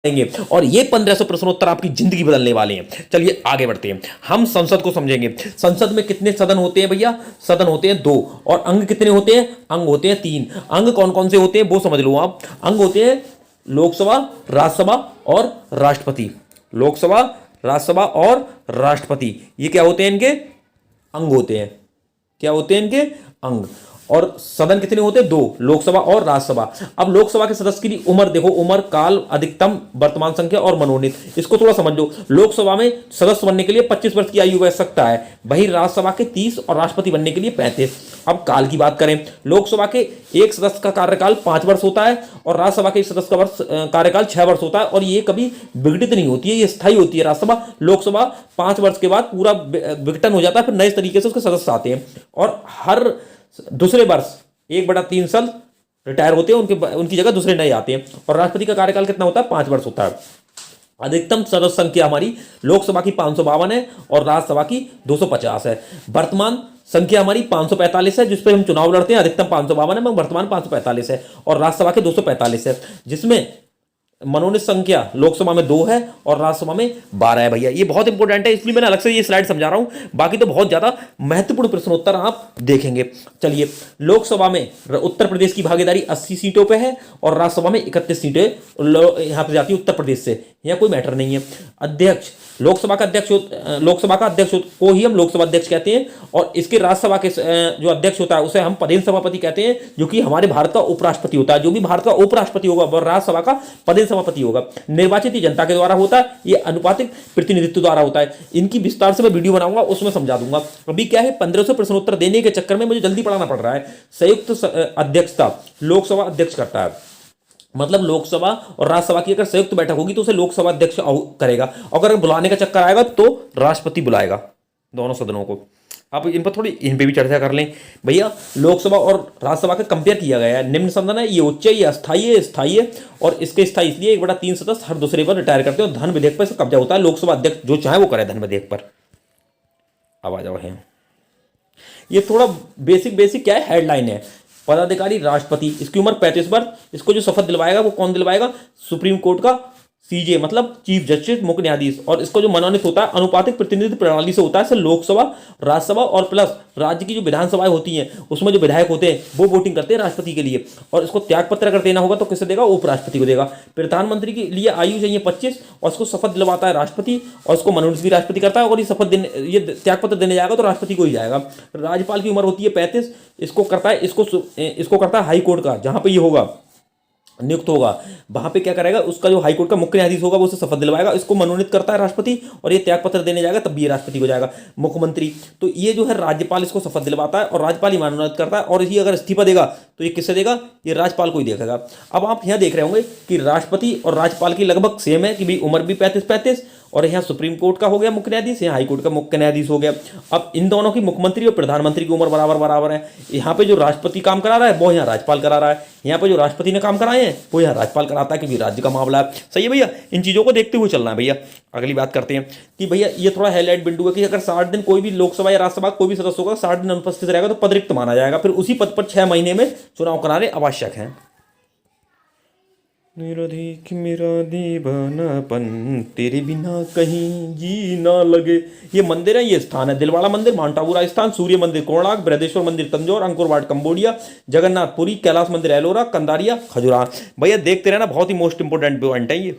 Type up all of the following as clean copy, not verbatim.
देंगे और ये 1500 प्रश्नोत्तर आपकी जिंदगी बदलने वाले हैं। चलिए आगे बढ़ते हैं, हम संसद को समझेंगे। संसद में कितने सदन होते हैं भैया? सदन होते हैं 2। और अंग कितने होते हैं? अंग होते हैं 3। अंग कौन कौन से होते हैं वो समझ लो आप। अंग होते हैं लोकसभा, राज्यसभा और राष्ट्रपति। लोकसभा, राज्यसभा और राष्ट्रपति, ये क्या होते हैं? इनके अंग होते हैं। क्या होते हैं इनके? अंग। और सदन कितने होते हैं? 2, लोकसभा और राज्यसभा। अब लोकसभा के सदस्य की उम्र देखो, उम्र, काल, अधिकतम, वर्तमान संख्या और मनोनीत, इसको थोड़ा समझ लो। लोकसभा में सदस्य बनने के लिए 25 वर्ष की आयु आवश्यकता है, वही राज्यसभा के 30 और राष्ट्रपति बनने के लिए 35। अब काल की बात करें, लोकसभा के एक सदस्य का कार्यकाल 5 वर्ष होता है और राज्यसभा के एक सदस्य का कार्यकाल 6 वर्ष होता है, और ये कभी विघटित नहीं होती है, ये स्थायी होती है। राज्यसभा, लोकसभा 5 वर्ष के बाद पूरा विघटन हो जाता है, फिर नए तरीके से उसके सदस्य आते हैं, और हर दूसरे वर्ष 1/3 साल रिटायर होते हैं, उनकी जगह दूसरे नए आते हैं। और राष्ट्रपति का कार्यकाल कितना होता है? 5 वर्ष होता है। अधिकतम सदस्य संख्या हमारी लोकसभा की 552 है और राज्यसभा की 250 है। वर्तमान संख्या हमारी 545 है, जिस पर हम चुनाव लड़ते हैं। अधिकतम 552 है, मगर वर्तमान 545 है, और राज्यसभा के 245 है, जिसमें मनोनीत संख्या लोकसभा में 2 है और राज्यसभा में 12 है। भैया ये बहुत इंपॉर्टेंट है, इसलिए मैंने अलग से ये स्लाइड समझा रहा हूं, बाकी तो बहुत ज्यादा महत्वपूर्ण प्रश्नोत्तर आप देखेंगे। चलिए, लोकसभा में उत्तर प्रदेश की भागीदारी 80 सीटों पे है और राज्यसभा में 31 सीटें यहां पर जाती है उत्तर प्रदेश से, यहां कोई मैटर नहीं है। अध्यक्ष, लोकसभा का अध्यक्ष को ही हम लोकसभा अध्यक्ष कहते हैं, और इसके राज्यसभा के जो अध्यक्ष होता है उसे हम पदेन सभापति कहते हैं, जो कि हमारे भारत का उपराष्ट्रपति होता है। जो भी भारत का उपराष्ट्रपति होगा वह राज्यसभा का पदेन सभापति होगा। निर्वाचित जनता के द्वारा होता है, यह अनुपातिक प्रतिनिधित्व द्वारा होता है। इनकी विस्तार से मैं वीडियो बनाऊंगा, उसमें समझा दूंगा। अभी क्या है, 1500 प्रश्नोत्तर देने के चक्कर में मुझे जल्दी पढ़ाना पड़ रहा है। संयुक्त अध्यक्षता लोकसभा अध्यक्ष करता है, मतलब लोकसभा और राज्यसभा की अगर संयुक्त बैठक होगी तो उसे लोकसभा अध्यक्ष करेगा। अगर बुलाने का चक्कर आएगा तो राष्ट्रपति बुलाएगा दोनों सदनों को। आप इन पर थोड़ी इन पे भी चर्चा कर लें। भैया लोकसभा और राज्यसभा का कंपेयर किया गया है। निम्न सदन है, ये उच्च है, ये अस्थायी है, स्थायी है, और इसके स्थायी इसलिए 1/3 सदस्य हर दूसरे पर रिटायर करते हैं और धन विधेयक पर इसका कब्जा होता है। लोकसभा अध्यक्ष जो चाहे वो करे धन विधेयक पर। अब आ जाओ है, ये थोड़ा बेसिक क्या है, हेडलाइन है। पदाधिकारी राष्ट्रपति, इसकी उम्र 35 वर्ष। इसको जो शपथ दिलवाएगा वो कौन दिलवाएगा? सुप्रीम कोर्ट का सीजे, मतलब चीफ जस्टिस, मुख्य न्यायाधीश। और इसको जो मनोनीत होता है अनुपातिक प्रतिनिधित्व प्रणाली से होता है। लोकसभा, राज्यसभा और प्लस राज्य की जो विधानसभाएं होती हैं उसमें जो विधायक होते हैं वो वोटिंग करते हैं राष्ट्रपति के लिए। और इसको त्यागपत्र अगर देना होगा तो किसे देगा? उपराष्ट्रपति को देगा। प्रधानमंत्री के लिए आयु चाहिए 25, और इसको शपथ दिलवाता है राष्ट्रपति, और इसको मनोनीत भी राष्ट्रपति करता है। और ये शपथ देने, ये त्यागपत्र देने जाएगा तो राष्ट्रपति को ही जाएगा। राज्यपाल की उम्र होती है 35, इसको करता है हाई कोर्ट का, जहां पर ये होगा नियुक्त होगा, वहां पे क्या करेगा? उसका जो हाईकोर्ट का मुख्य न्यायाधीश होगा वो उसे शपथ दिलवाएगा। इसको मनोनीत करता है राष्ट्रपति, और ये त्यागपत्र देने जाएगा तब भी ये राष्ट्रपति को जाएगा। मुख्यमंत्री, तो ये जो है राज्यपाल इसको शपथ दिलवाता है और राज्यपाल ही मनोनीत करता है, और ये अगर इस्तीफा देगा तो ये किससे देगा? ये राज्यपाल को ही देगा। अब आप यहाँ देख रहे होंगे कि राष्ट्रपति और राज्यपाल की लगभग सेम है, कि भाई उम्र भी 35-35, और यहाँ सुप्रीम कोर्ट का हो गया मुख्य न्यायाधीश, यहाँ हाईकोर्ट का मुख्य न्यायाधीश हो गया। अब इन दोनों की, मुख्यमंत्री और प्रधानमंत्री की उम्र बराबर है। यहाँ पे जो राष्ट्रपति काम करा रहा है वो यहाँ राज्यपाल करा रहा है, यहाँ पे जो राष्ट्रपति ने काम कराए हैं वो यहाँ राज्यपाल कराता है, कि राज्य का मामला है। सही है भैया, इन चीज़ों को देखते हुए चलना है भैया। अगली बात करते हैं कि भैया ये थोड़ा हाईलाइट बिंदु है कि अगर 60 दिन कोई भी लोकसभा या राज्यसभा कोई भी सदस्य होगा 60 दिन अनुपस्थित रहेगा तो पदरिक्त माना जाएगा। फिर उसी पद पर 6 महीने में चुनाव कराने आवश्यक है। निरधिक मेरा दीवानापन, तेरे बिना कहीं जी ना लगे। ये मंदिर है, ये स्थान है। दिलवाड़ा मंदिर माउंट आबू राजस्थान, सूर्य मंदिर कोणार्क, बृहदेश्वर मंदिर तंजौर, अंकुरवाट कंबोडिया, जगन्नाथपुरी, कैलाश मंदिर एलोरा, कंदारिया खजुराहो। भैया देखते रहना, बहुत ही मोस्ट इंपोर्टेंट पॉइंट है ये।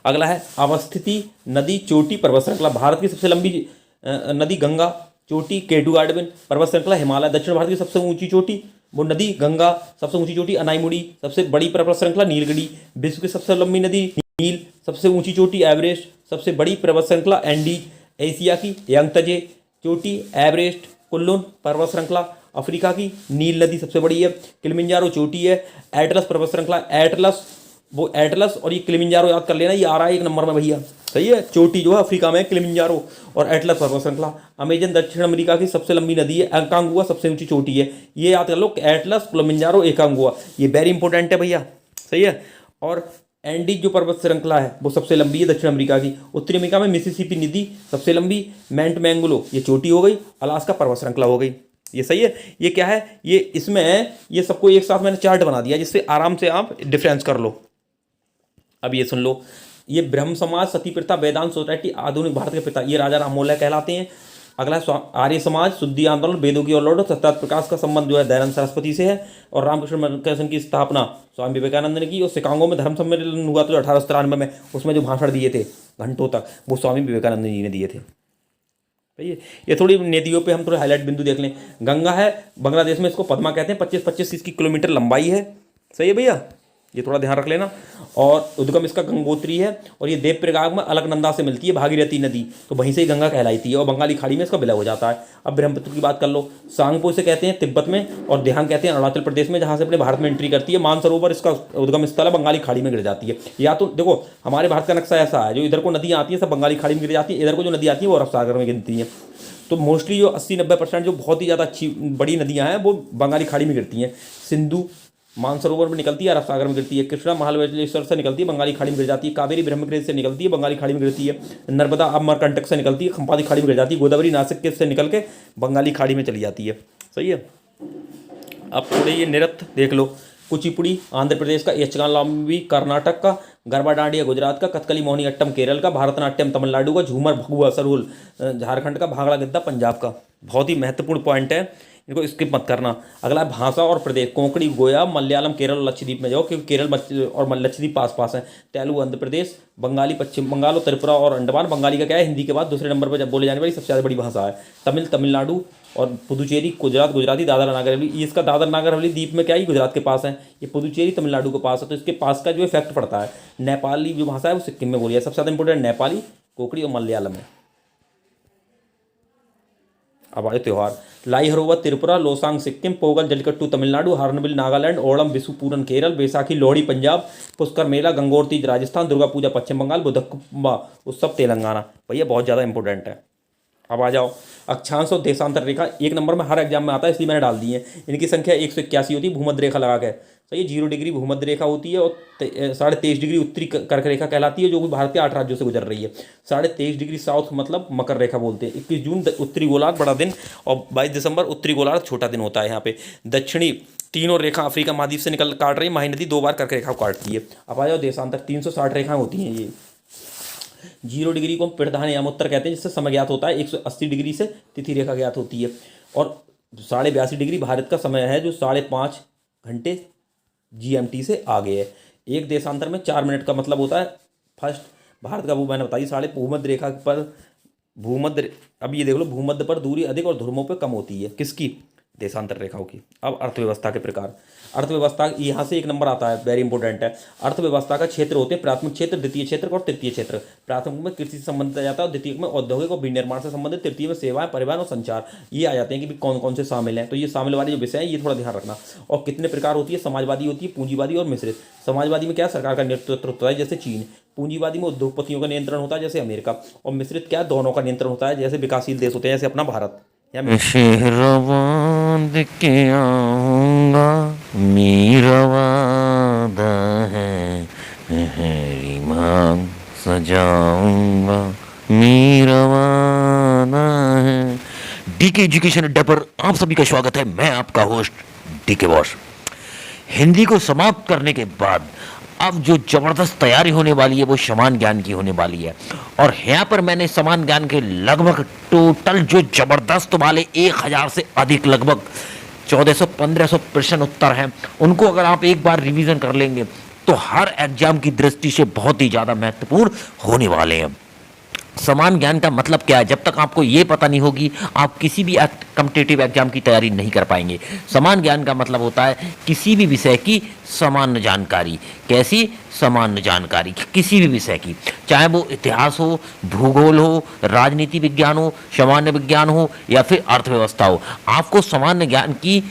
अगला है अवस्थिति नदी चोटी पर्वत श्रृंखला। भारत की सबसे लंबी नदी गंगा चोटी केटू गार्डन पर्वत श्रृंखला हिमालय। दक्षिण भारत की सबसे ऊंची चोटी वो नदी गंगा, सबसे ऊंची चोटी अनाईमुड़ी, सबसे बड़ी पर्वत श्रृंखला नीलगिरी। विश्व की सबसे लंबी नदी नील, सबसे ऊंची चोटी एवरेस्ट, सबसे बड़ी पर्वत श्रृंखला एंडीज। एशिया की यांगत्जे चोटी एवरेस्ट, कुल्लून पर्वत श्रृंखला। अफ्रीका की नील नदी सबसे बड़ी है। किलिमंजारो चोटी है। एटलस पर्वत श्रृंखला, एटलस और ये किलिमंजारो याद कर लेना, ये आ रहा है 1 नंबर में भैया। सही है, चोटी जो है अफ्रीका में किलिमंजारो और एटलस पर्वत श्रृंखला। अमेजन दक्षिण अमेरिका की सबसे लंबी नदी है। एकांगुआ सबसे ऊंची चोटी है। ये याद कर लो, एटलस, किलिमंजारो, एकांगुआ, ये वेरी इंपॉर्टेंट है भैया। सही है। और एंडीज जो पर्वत श्रृंखला है वो सबसे लंबी है दक्षिण अमेरिका की। उत्तरी अमेरिका में मिसिसिपी नदी सबसे लंबी। माउंट मैंगलो ये चोटी हो गई। अलास्का पर्वत श्रृंखला हो गई। ये सही है। ये क्या है, ये इसमें ये सबको एक साथ मैंने चार्ट बना दिया जिससे आराम से आप डिफरेंस कर लो। अब ये सुन लो, ये ब्रह्म समाज, सती प्रथा, वेदांत सोसाइटी, आधुनिक भारत के पिता, ये राजा राम मोहन कहलाते हैं। अगला आर्य समाज, शुद्धि आंदोलन, वेदों की ओर लौट, सत्यार्थ प्रकाश का संबंध जो है दयानंद सरस्वती से है। और रामकृष्ण मिशन की स्थापना स्वामी विवेकानंद ने की। और शिकागो में धर्म सम्मेलन हुआ तो 1893 में, उसमें जो भाषण दिए थे घंटों तक, वो स्वामी विवेकानंद जी ने दिए थे। भैया ये थोड़ी नदियों पे हम थोड़े हाईलाइट बिंदु देख लें। गंगा है बांग्लादेश में, इसको पद्मा कहते हैं, 25-25 इसकी किलोमीटर लंबाई है। सही है भैया, ये थोड़ा ध्यान रख लेना। और उद्गम इसका गंगोत्री है, और ये देवप्रयाग में अलकनंदा से मिलती है भागीरथी नदी, तो वहीं से ही गंगा कहलाती है, और बंगाली खाड़ी में इसका विलय हो जाता है। अब ब्रह्मपुत्र की बात कर लो, सांगपो से कहते हैं तिब्बत में, और देहांग कहते हैं अरुणाचल प्रदेश में, जहाँ से अपने भारत में एंट्री करती है। मानसरोवर इसका उद्गम स्थल है, बंगाली खाड़ी में गिर जाती है। या तो देखो हमारे भारत का नक्शा ऐसा है, जो इधर को नदियाँ आती हैं सब बंगाली खाड़ी में गिर जाती है, इधर को जो नदी आती है वो अरब सागर में गिरती हैं। तो मोस्टली जो 80-90% जो बहुत ही ज़्यादा अच्छी बड़ी नदियाँ हैं वो बंगाली खाड़ी में गिरती हैं। सिंधु मानसरोवर में निकलती है, अरब सागर में गिरती है। कृष्णा महाबलेश्वर से निकलती है, बंगाली खाड़ी में गिर जाती है। कावेरी ब्रह्मपुत्र से निकलती है, बंगाली खाड़ी में गिरती है। नर्मदा अमरकंटक से निकलती है, खंपाती खाड़ी में गिर जाती है। गोदावरी नासिक से निकल के बंगाली खाड़ी में चली जाती है। सही है। अब थोड़े ये नृत्य देख लो, कुचिपुड़ी आंध्र प्रदेश का, यक्षगान कर्नाटक का, गरबा डांडिया गुजरात का, कथकली मोहिनी अट्टम केरल का, भरतनाट्यम तमिलनाडु का, झूमर भगुआ सरोल झारखंड का, भांगड़ा गिद्दा पंजाब का। बहुत ही महत्वपूर्ण पॉइंट है, इनको स्किप मत करना। अगला भाषा और प्रदेश, कोंकणी गोया मलयालम केरल और लक्षद्वीप में जाओ, क्योंकि केरल और लक्षद्वीप पास पास हैं। तेलुगु आंध्र प्रदेश, बंगाली पश्चिम बंगाल और त्रिपुरा और अंडमान। बंगाली का क्या है, हिंदी के बाद दूसरे नंबर पर जब बोले जाने वाली सबसे ज़्यादा बड़ी भाषा है। तमिल तमिलनाडु और पुदुचेरी गुजराती, दादर नागर हवेली। इसका दादर नागर हवेली द्वीप में क्या है, गुजरात के पास है। ये पुदुचेरी तमिलनाडु के पास है, तो इसके पास का जो इफेक्ट पड़ता है। नेपाली जो भाषा है वो सिक्किम में बोली है। सबसे ज़्यादा इंपोर्टेंट नेपाली, कोंकणी और मलयालम है। अब आए त्यौहार, लाई हरोवा त्रिपुरा, लोसांग सिक्किम, पोगल जलिकट्टू तमिलनाडु, हार्नबिल नागालैंड, ओणम विशु पूरन केरल, बैसाखी लोहड़ी पंजाब, पुष्कर मेला गंगोर तीज राजस्थान, दुर्गा पूजा पश्चिम बंगाल, बुधकुंबा उत्सव तेलंगाना। भैया बहुत ज़्यादा इंपॉर्टेंट है। अब आ जाओ, अक्षांश और देशांतर रेखा 1 नंबर में हर एग्जाम में आता है, इसलिए मैंने डाल दी है। इनकी संख्या 181 होती है, भूमध्य रेखा लगा के। सही है, 0 डिग्री भूमध्य रेखा होती है, और 23.5 डिग्री उत्तरी कर्क रेखा कहलाती है, जो कि भारत के 8 राज्यों से गुजर रही है। 23.5 डिग्री साउथ मतलब मकर रेखा बोलते हैं। 21 जून उत्तरी गोलार्ध बड़ा दिन, और 22 दिसंबर उत्तरी गोलार्ध छोटा दिन होता है। यहाँ पे दक्षिणी तीनों रेखा अफ्रीका महाद्वीप से निकल काट रही है, महानदी 2 बार कर्क रेखा को काटती है। अब आ जाओ देशांतर, 360 रेखाएं होती हैं। ये 0 डिग्री को प्रधान यामोत्तर कहते हैं, जिससे समय ज्ञात होता है। 180 डिग्री से तिथि रेखा ज्ञात होती है, और 82.5 डिग्री भारत का समय है, जो 5.5 घंटे GMT से आगे है। एक देशांतर में 4 मिनट का मतलब होता है। फर्स्ट भारत का वो मैंने बताई, भूमध्य रेखा पर अब ये देख लो, भूमध्य पर दूरी अधिक और ध्रुवों पर कम होती है। किसकी, देशांतर रेखाओं की। अब अर्थव्यवस्था के प्रकार, अर्थव्यवस्था यहाँ से 1 नंबर आता है, वेरी इंपॉर्टेंट है। अर्थव्यवस्था का क्षेत्र होते हैं प्राथमिक क्षेत्र, द्वितीय क्षेत्र और तृतीय क्षेत्र। प्राथमिक में कृषि से संबंधित आ जाता है, और द्वितीय में औद्योगिक और विनिर्माण से संबंधित, तृतीय में सेवाएं, परिवहन और संचार। ये आ जाते हैं कि कौन कौन से शामिल हैं। तो ये शामिल वाले जो विषय हैं ये थोड़ा ध्यान रखना। और कितने प्रकार होती है, समाजवादी होती है, पूंजीवादी और मिश्रित। समाजवादी में क्या, सरकार का नेतृत्व होता है, जैसे चीन। पूंजीवादी में उद्योगपतियों का नियंत्रण होता है, जैसे अमेरिका। और मिश्रित क्या, दोनों का नियंत्रण होता है, जैसे विकासशील देश होते हैं, जैसे अपना भारत। के आऊंगा मेरा वादा है, मेरी मांग सजाऊंगा मेरा वादा है। डीके एजुकेशन अड्डा पर आप सभी का स्वागत है। मैं आपका होस्ट डीके बॉस। हिंदी को समाप्त करने के बाद अब जो जबरदस्त तैयारी होने वाली है वो समान ज्ञान की होने वाली है। और यहाँ पर मैंने समान ज्ञान के लगभग टोटल जो जबरदस्त वाले 1000 से अधिक लगभग 1400-1500 प्रश्न उत्तर हैं, उनको अगर आप एक बार रिवीजन कर लेंगे तो हर एग्जाम की दृष्टि से बहुत ही ज़्यादा महत्वपूर्ण होने वाले हैं। समान ज्ञान का मतलब क्या है, जब तक आपको ये पता नहीं होगी आप किसी भी कॉम्पिटिटिव एग्जाम की तैयारी नहीं कर पाएंगे। समान ज्ञान का मतलब होता है किसी भी विषय की सामान्य जानकारी। कैसी, सामान्य जानकारी किसी भी विषय की, चाहे वो इतिहास हो, भूगोल हो, राजनीति विज्ञान हो, सामान्य विज्ञान हो या फिर अर्थव्यवस्था हो। आपको सामान्य ज्ञान की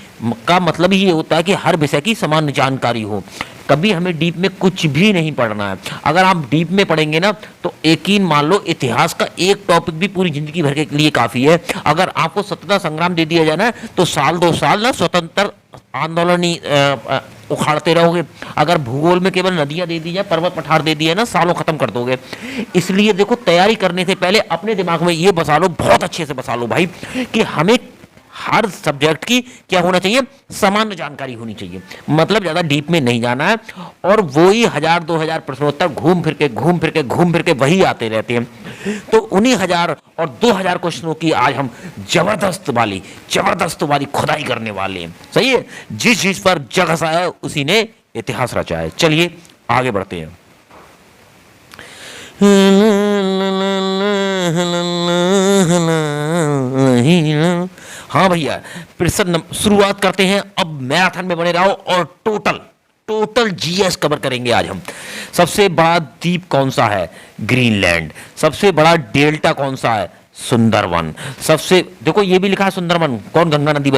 का मतलब ही ये होता है कि हर विषय की सामान्य जानकारी हो। कभी हमें डीप में कुछ भी नहीं पढ़ना है। अगर आप डीप में पढ़ेंगे ना तो यकीन मान लो इतिहास का एक टॉपिक भी पूरी जिंदगी भर के लिए काफ़ी है। अगर आपको स्वतंत्रता संग्राम दे दिया जाए ना तो 2 साल ना स्वतंत्र आंदोलन ही उखाड़ते रहोगे। अगर भूगोल में केवल नदियां दे दी जाए, पर्वत पठार दे दिए ना, सालों खत्म कर दोगे। इसलिए देखो, तैयारी करने से पहले अपने दिमाग में ये बसा लो, बहुत अच्छे से बसा लो भाई, कि हमें हर सब्जेक्ट की क्या होना चाहिए, सामान्य जानकारी होनी चाहिए, मतलब ज्यादा डीप में नहीं जाना है। और वही 1000-2000 प्रश्नोत्तर घूम फिर के वही आते रहते हैं। तो उन्हीं 1000 और 2000 क्वेश्चनों की आज हम जबरदस्त वाली खुदाई करने वाले हैं। सही है, जिस चीज पर जग हंसाया है उसी ने इतिहास रचा है। चलिए आगे बढ़ते हैं। हाँ भैया, प्रश्न शुरुआत करते हैं। अब मैराथन में बने रहो और टोटल जीएस कवर करेंगे आज हम। सबसे बड़ा द्वीप कौन सा है, ग्रीनलैंड। सबसे बड़ा डेल्टा कौन सा है, सुंदरवन। सबसे देखो ये भी लिखा है सुंदरवन, कौन गंगा नदी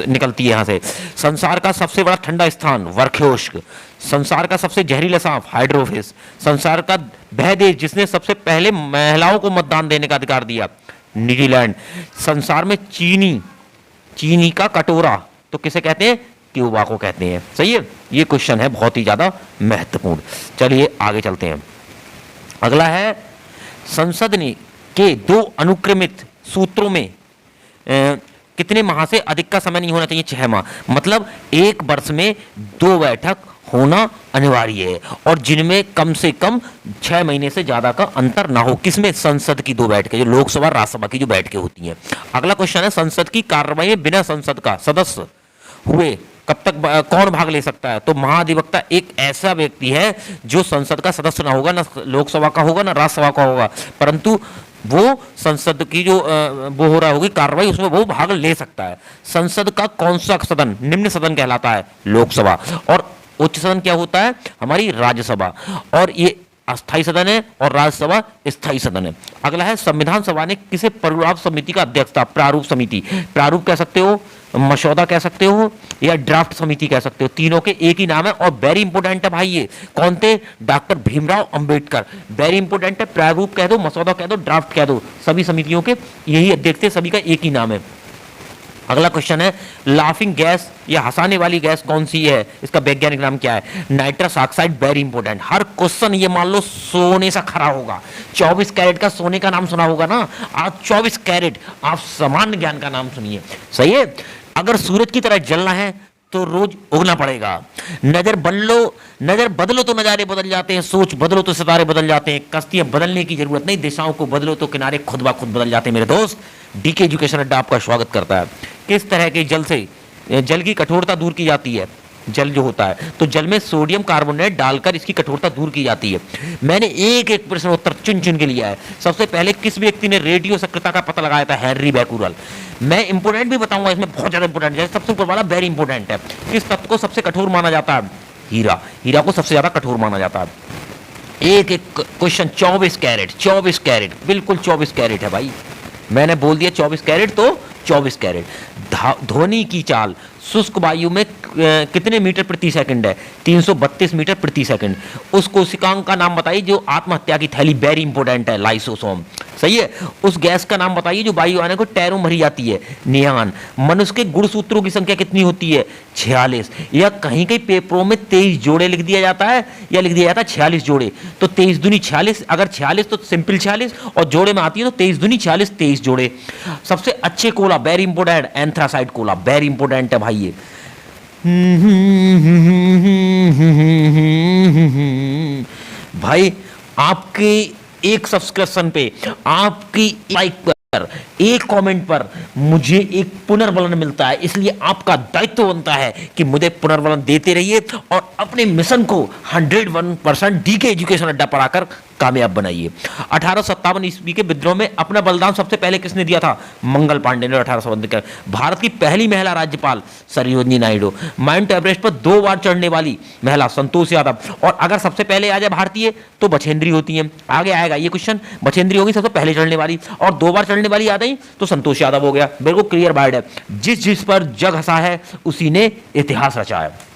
निकलती है यहाँ से। संसार का सबसे बड़ा ठंडा स्थान, वर्खोष्क। संसार का सबसे जहरीला सांप, हाइड्रोफिस। संसार का वह देश जिसने सबसे पहले महिलाओं को मतदान देने का अधिकार दिया, न्यूजीलैंड। संसार में चीनी का कटोरा तो किसे कहते हैं, क्यूबा को कहते हैं। सही है, ये क्वेश्चन है बहुत ही ज्यादा महत्वपूर्ण। चलिए आगे चलते हैं। अगला है, संसद ने के 2 अनुक्रमित सूत्रों में कितने माह से अधिक का समय नहीं होना चाहिए, 6 माह। मतलब एक वर्ष में 2 बैठक होना अनिवार्य है और जिनमें कम से कम 6 महीने से ज्यादा का अंतर ना हो। किसमें, संसद की 2 बैठकें, जो लोकसभा राज्यसभा की जो बैठकें होती हैं। अगला क्वेश्चन है, संसद की कार्यवाही में बिना संसद का सदस्य हुए कब तक कौन भाग ले सकता है। तो महाधिवक्ता एक ऐसा व्यक्ति है जो संसद का सदस्य ना होगा, ना लोकसभा का होगा, ना राज्यसभा का होगा, परंतु वो संसद की जो वो हो रहा होगी कार्रवाई, उसमें वो भाग ले सकता है। संसद का कौन सा सदन निम्न सदन कहलाता है, लोकसभा। और उच्च सदन क्या होता है, हमारी राज्यसभा। और ये अस्थायी सदन है और राज्यसभा स्थायी सदन है। अगला है, संविधान सभा ने किसे प्रारूप समिति का अध्यक्ष था, प्रारूप समिति। प्रारूप कह सकते हो, मसौदा कह सकते हो, या ड्राफ्ट समिति कह सकते हो। तीनों के एक ही नाम है और वेरी इंपोर्टेंट है भाई। ये कौन थे, doctor Bhimrao Ambedkar. Very important है, प्रारूप कह दो, मसौदा कह दो, ड्राफ्ट कह दो, सभी समितियों के यही अध्यक्ष थे, सभी का एक ही नाम है। अगला क्वेश्चन है, लाफिंग गैस या हंसाने वाली गैस कौन सी है, इसका वैज्ञानिक नाम क्या है, नाइट्रस ऑक्साइड। वेरी इंपोर्टेंट, हर क्वेश्चन ये मान लो सोने से खरा होगा। 24 कैरेट का सोने का नाम सुना होगा ना, आज 24 कैरेट आप सामान्य ज्ञान का नाम सुनिए। सही है, अगर सूरज की तरह जलना है तो रोज उगना पड़ेगा। नजर बदलो तो नजारे बदल जाते हैं, सोच बदलो तो सितारे बदल जाते हैं। कश्तियां बदलने की जरूरत नहीं, दिशाओं को बदलो तो किनारे खुद ब खुद बदल जाते हैं। मेरे दोस्त, डीके एजुकेशन अड्डा आपका स्वागत करता है। किस तरह के जल की कठोरता दूर की जाती है, जल जो होता है तो जल में सोडियम कार्बोनेट डालकर इसकी कठोरता दूर की जाती है। मैंने एक प्रश्न उत्तर चुन के लिया है। सबसे पहले किस व्यक्ति ने रेडियो सक्रियता का पता लगाया था, हेनरी बैकुरल। मैं इंपोर्टेंट भी बताऊंगा, इसमें बहुत ज्यादा इंपोर्टेंट है। सबसे ऊपर वाला वेरी इंपोर्टेंट है। किस तत्व को सबसे कठोर माना जाता है, हीरा को सबसे ज्यादा कठोर माना जाता है। एक क्वेश्चन, 24 कैरेट बिल्कुल 24 कैरेट है भाई। मैंने बोल दिया 24 कैरेट तो 24 कैरेट। ध्वनि की चाल शुष्क वायु में कितने मीटर प्रति सेकंड है, 332 मीटर प्रति सेकंड। उस कोशिकांग का नाम बताइए जो आत्महत्या की थैली, वेरी इंपोर्टेंट है, लाइसोसोम। सही है, उस गैस का नाम बताइए जो वायु आने को टैरों भरी जाती है, नियान। मनुष्य के गुणसूत्रों की संख्या कितनी होती है, 46। या कहीं कहीं पेपरों में 23 जोड़े लिख दिया जाता है या लिख दिया जाता है 46 जोड़े। तो 23 दूनी 46, अगर 46 तो सिंपल 46 और जोड़े में आती है तो 23 दूनी 40, 23 जोड़े। सबसे अच्छे Cola, very important, anthracite Cola, very important है भाई ये। भाई आपके एक सब्सक्रिप्शन पे, आपकी लाइक पर, एक कमेंट पर मुझे एक पुनर्बलन मिलता है, इसलिए आपका दायित्व बनता है कि मुझे पुनर्बलन देते रहिए और अपने मिशन को 101% डीके एजुकेशन अड्डा पढ़ाकर कामयाब बनाइए। 1857 ईस्वी के विद्रोह में अपना बलिदान सबसे पहले किसने दिया था, मंगल पांडे ने 1852। भारत की पहली महिला राज्यपाल सरोजिनी नायडू। माउंट एवरेस्ट पर 2 बार चढ़ने वाली महिला संतोष यादव। और अगर सबसे पहले आ जाए भारतीय तो बछेंद्री होती है। आगे आएगा ये क्वेश्चन, बछेंद्री होगी सबसे पहले चढ़ने वाली, और 2 बार चढ़ने वाली आ गई तो संतोष यादव हो गया। बिल्कुल क्लियर बाइड है, जिस पर जग हंसा है उसी ने इतिहास रचा है।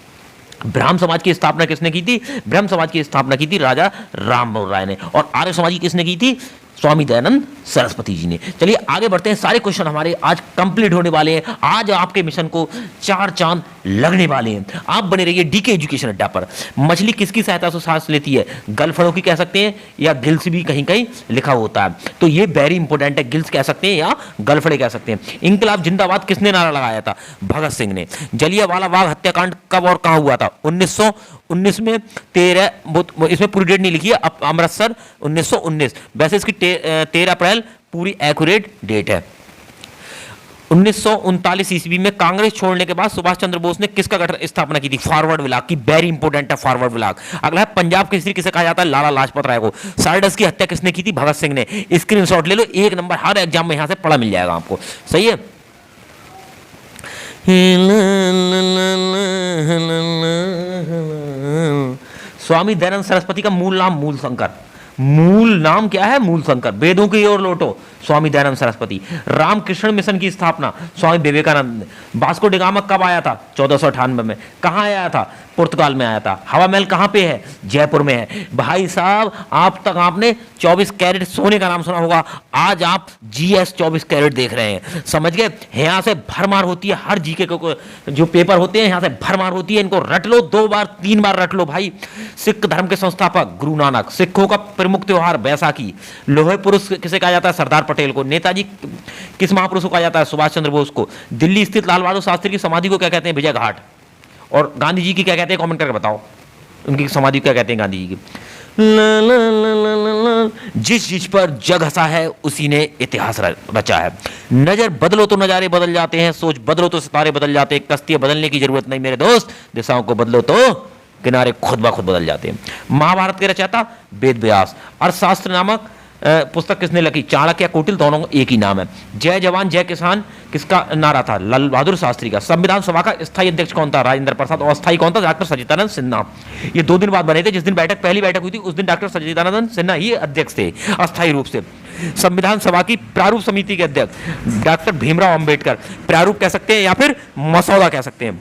ब्राह्म समाज की स्थापना किसने की थी, ब्रह्म समाज की स्थापना की थी राजा राम मोहन राय ने। और आर्य समाज की किसने की थी, स्वामी दयानंद सरस्वती जी ने। चलिए आगे बढ़ते हैं, सारे क्वेश्चन हमारे आज कंप्लीट होने वाले हैं। आज आपके मिशन को 4 चांद लगने वाले हैं। आप बने रहिए डीके एजुकेशन अड्डा पर। मछली किसकी सहायता से सांस लेती है? गलफड़ों की कह सकते हैं, या गिल्स भी कहीं कहीं लिखा होता है, तो ये वेरी इंपॉर्टेंट है। गिल्स कह सकते हैं या गलफड़े कह सकते हैं। इंकलाब जिंदाबाद किसने नारा लगाया था? भगत सिंह ने। जलियांवाला बाग हत्याकांड कब और कहां हुआ था? 1919 में 13, इसमें पूरी डेट नहीं लिखी है, अमृतसर 1919। वैसे इसकी 13 अप्रैल पूरी एक्यूरेट डेट है। 1939 ईस्वी में कांग्रेस छोड़ने के बाद सुभाष चंद्र बोस ने किसका गठन स्थापना की थी? फॉरवर्ड ब्लॉक की। वेरी इंपॉर्टेंट है फॉरवर्ड ब्लॉक। अगला है पंजाब केसरी किसे कहा जाता है? लाला लाजपत राय को। सारडस की हत्या किसने की थी? भगत सिंह ने। स्क्रीनशॉट ले लो, 1 नंबर हर एग्जाम में यहां से पढ़ा मिल जाएगा आपको। सही है। स्वामी दयानंद सरस्वती का मूल नाम मूलशंकर। मूल नाम क्या है? मूलशंकर। वेदों की ओर लौटो, स्वामी दयानंद सरस्वती। रामकृष्ण मिशन की स्थापना स्वामी विवेकानंद ने। वास्को डी गामा कब आया था? 1498 में। कहाँ आया था? पुर्तगाल में आया था। हवा महल कहाँ पे है? जयपुर में है। भाई साहब, आप तक आपने 24 कैरेट सोने का नाम सुना होगा, आज आप जीएस 24 कैरेट देख रहे हैं। समझ गए? यहाँ से भरमार होती है, हर जीके को जो पेपर होते हैं यहाँ से भरमार होती है। इनको रट लो, 2 बार 3 बार रट लो भाई। सिख धर्म के संस्थापक गुरु नानक। सिखों का प्रमुख त्योहार बैसाखी। लोहे पुरुष किसे कहा जाता है? सरदार पटेल को। नेताजी किस महापुरुष को कहा जाता है? सुभाष चंद्र बोस को। दिल्ली स्थित लाल बहादुर शास्त्री की समाधि को क्या कहते हैं? विजय घाट। और गांधी जी की क्या कहते हैं? कमेंट करके बताओ, उनकी समाधि क्या कहते हैं गांधी जी की? ला ला ला ला ला ला। जिस चीज पर जग हंसा है उसी ने इतिहास रचा है। नजर बदलो तो नजारे बदल जाते हैं, सोच बदलो तो सितारे बदल जाते हैं। कश्तियां बदलने की जरूरत नहीं मेरे दोस्त, दिशाओं को बदलो तो किनारे खुद ब खुद बदल जाते हैं। महाभारत के रचयिता वेद व्यास। अर्थशास्त्र नामक पुस्तक किसने लिखी? चाणक्य या कौटिल्य, दोनों एक ही नाम है। जय जवान जय किसान किसका नारा था? लाल बहादुर शास्त्री का। संविधान सभा का स्थायी अध्यक्ष कौन था? राजेंद्र प्रसाद। और अस्थायी कौन था? डॉक्टर सच्चिदानंद सिन्हा। ये 2 दिन बाद बने थे। जिस दिन पहली बैठक हुई थी उस दिन डॉक्टर सच्चिदानंद सिन्हा ही अध्यक्ष थे अस्थायी रूप से। संविधान सभा की प्रारूप समिति के अध्यक्ष डॉक्टर भीमराव अंबेडकर। प्रारूप कह सकते हैं या फिर मसौदा कह सकते हैं।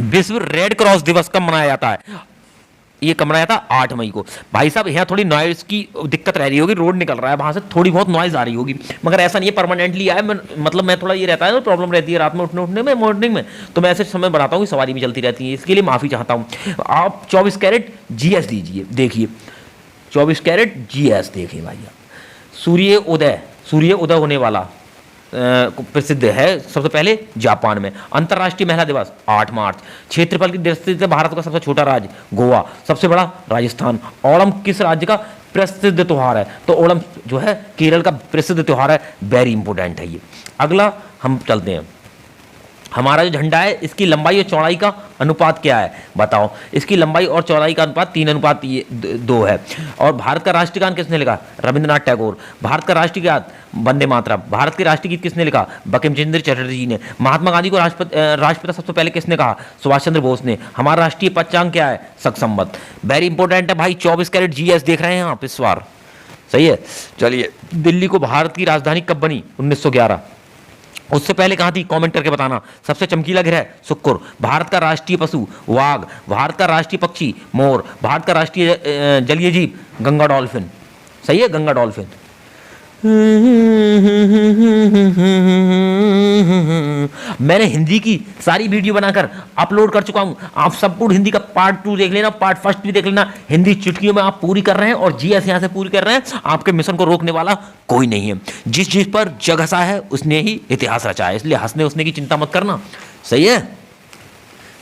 विश्व रेड क्रॉस दिवस कब मनाया जाता है? ये कब मनाया था? 8 मई को। भाई साहब, यहाँ थोड़ी नॉइज की दिक्कत रह रही होगी, रोड निकल रहा है, वहां से थोड़ी बहुत नॉइज आ रही होगी, मगर ऐसा नहीं है परमानेंटली आया। मतलब मैं थोड़ा ये रहता है ना, प्रॉब्लम रहती है रात में उठने में, मॉर्निंग में, तो मैं ऐसे समय बनाता हूँ कि सवारी भी चलती रहती है, इसके लिए माफी चाहता हूँ। आप 24 कैरेट जीएस दीजिए, देखिए 24 कैरेट जीएस देखिए भैया। सूर्य उदय होने वाला प्रसिद्ध है सबसे पहले जापान में। अंतर्राष्ट्रीय महिला दिवस 8 मार्च। क्षेत्रफल की दृष्टि से भारत का सबसे छोटा राज्य गोवा, सबसे बड़ा राजस्थान। ओणम किस राज्य का प्रसिद्ध त्योहार है? तो ओणम जो है केरल का प्रसिद्ध त्योहार है। वेरी इंपॉर्टेंट है ये। अगला हम चलते हैं। हमारा जो झंडा है इसकी लंबाई और चौड़ाई का अनुपात क्या है? बताओ। इसकी लंबाई और चौड़ाई का अनुपात 3:2 है। और भारत का राष्ट्रीय गान किसने लिखा? रविंद्रनाथ टैगोर। भारत का राष्ट्रीय गीत वंदे मातरम। भारत के राष्ट्रीय गीत किसने लिखा? बंकिम चंद्र चटर्जी जी ने। महात्मा गांधी को राष्ट्रपिता सबसे पहले किसने कहा? सुभाष चंद्र बोस ने। हमारा राष्ट्रीय पंचांग क्या है? शक संवत। वेरी इंपॉर्टेंट है भाई। 24 कैरेट जीएस देख रहे हैं आप इस बार, सही है। चलिए, दिल्ली को भारत की राजधानी कब बनी? 1911। उससे पहले कहाँ थी? कमेंट करके बताना। सबसे चमकीला ग्रह शुक्र। भारत का राष्ट्रीय पशु वाघ। भारत का राष्ट्रीय पक्षी मोर। भारत का राष्ट्रीय जलीय जीव गंगा डॉल्फिन। सही है, गंगा डॉल्फिन। मैंने हिंदी की सारी वीडियो बनाकर अपलोड कर चुका हूं। आप संपूर्ण हिंदी का पार्ट 2 देख लेना, पार्ट 1 भी देख लेना। हिंदी चुटकियों में आप पूरी कर रहे हैं और जीएस यहां से पूरी कर रहे हैं। आपके मिशन को रोकने वाला कोई नहीं है। जिस चीज पर जग हंसा है उसने ही इतिहास रचा है, इसलिए हंसने उसने की चिंता मत करना। सही है।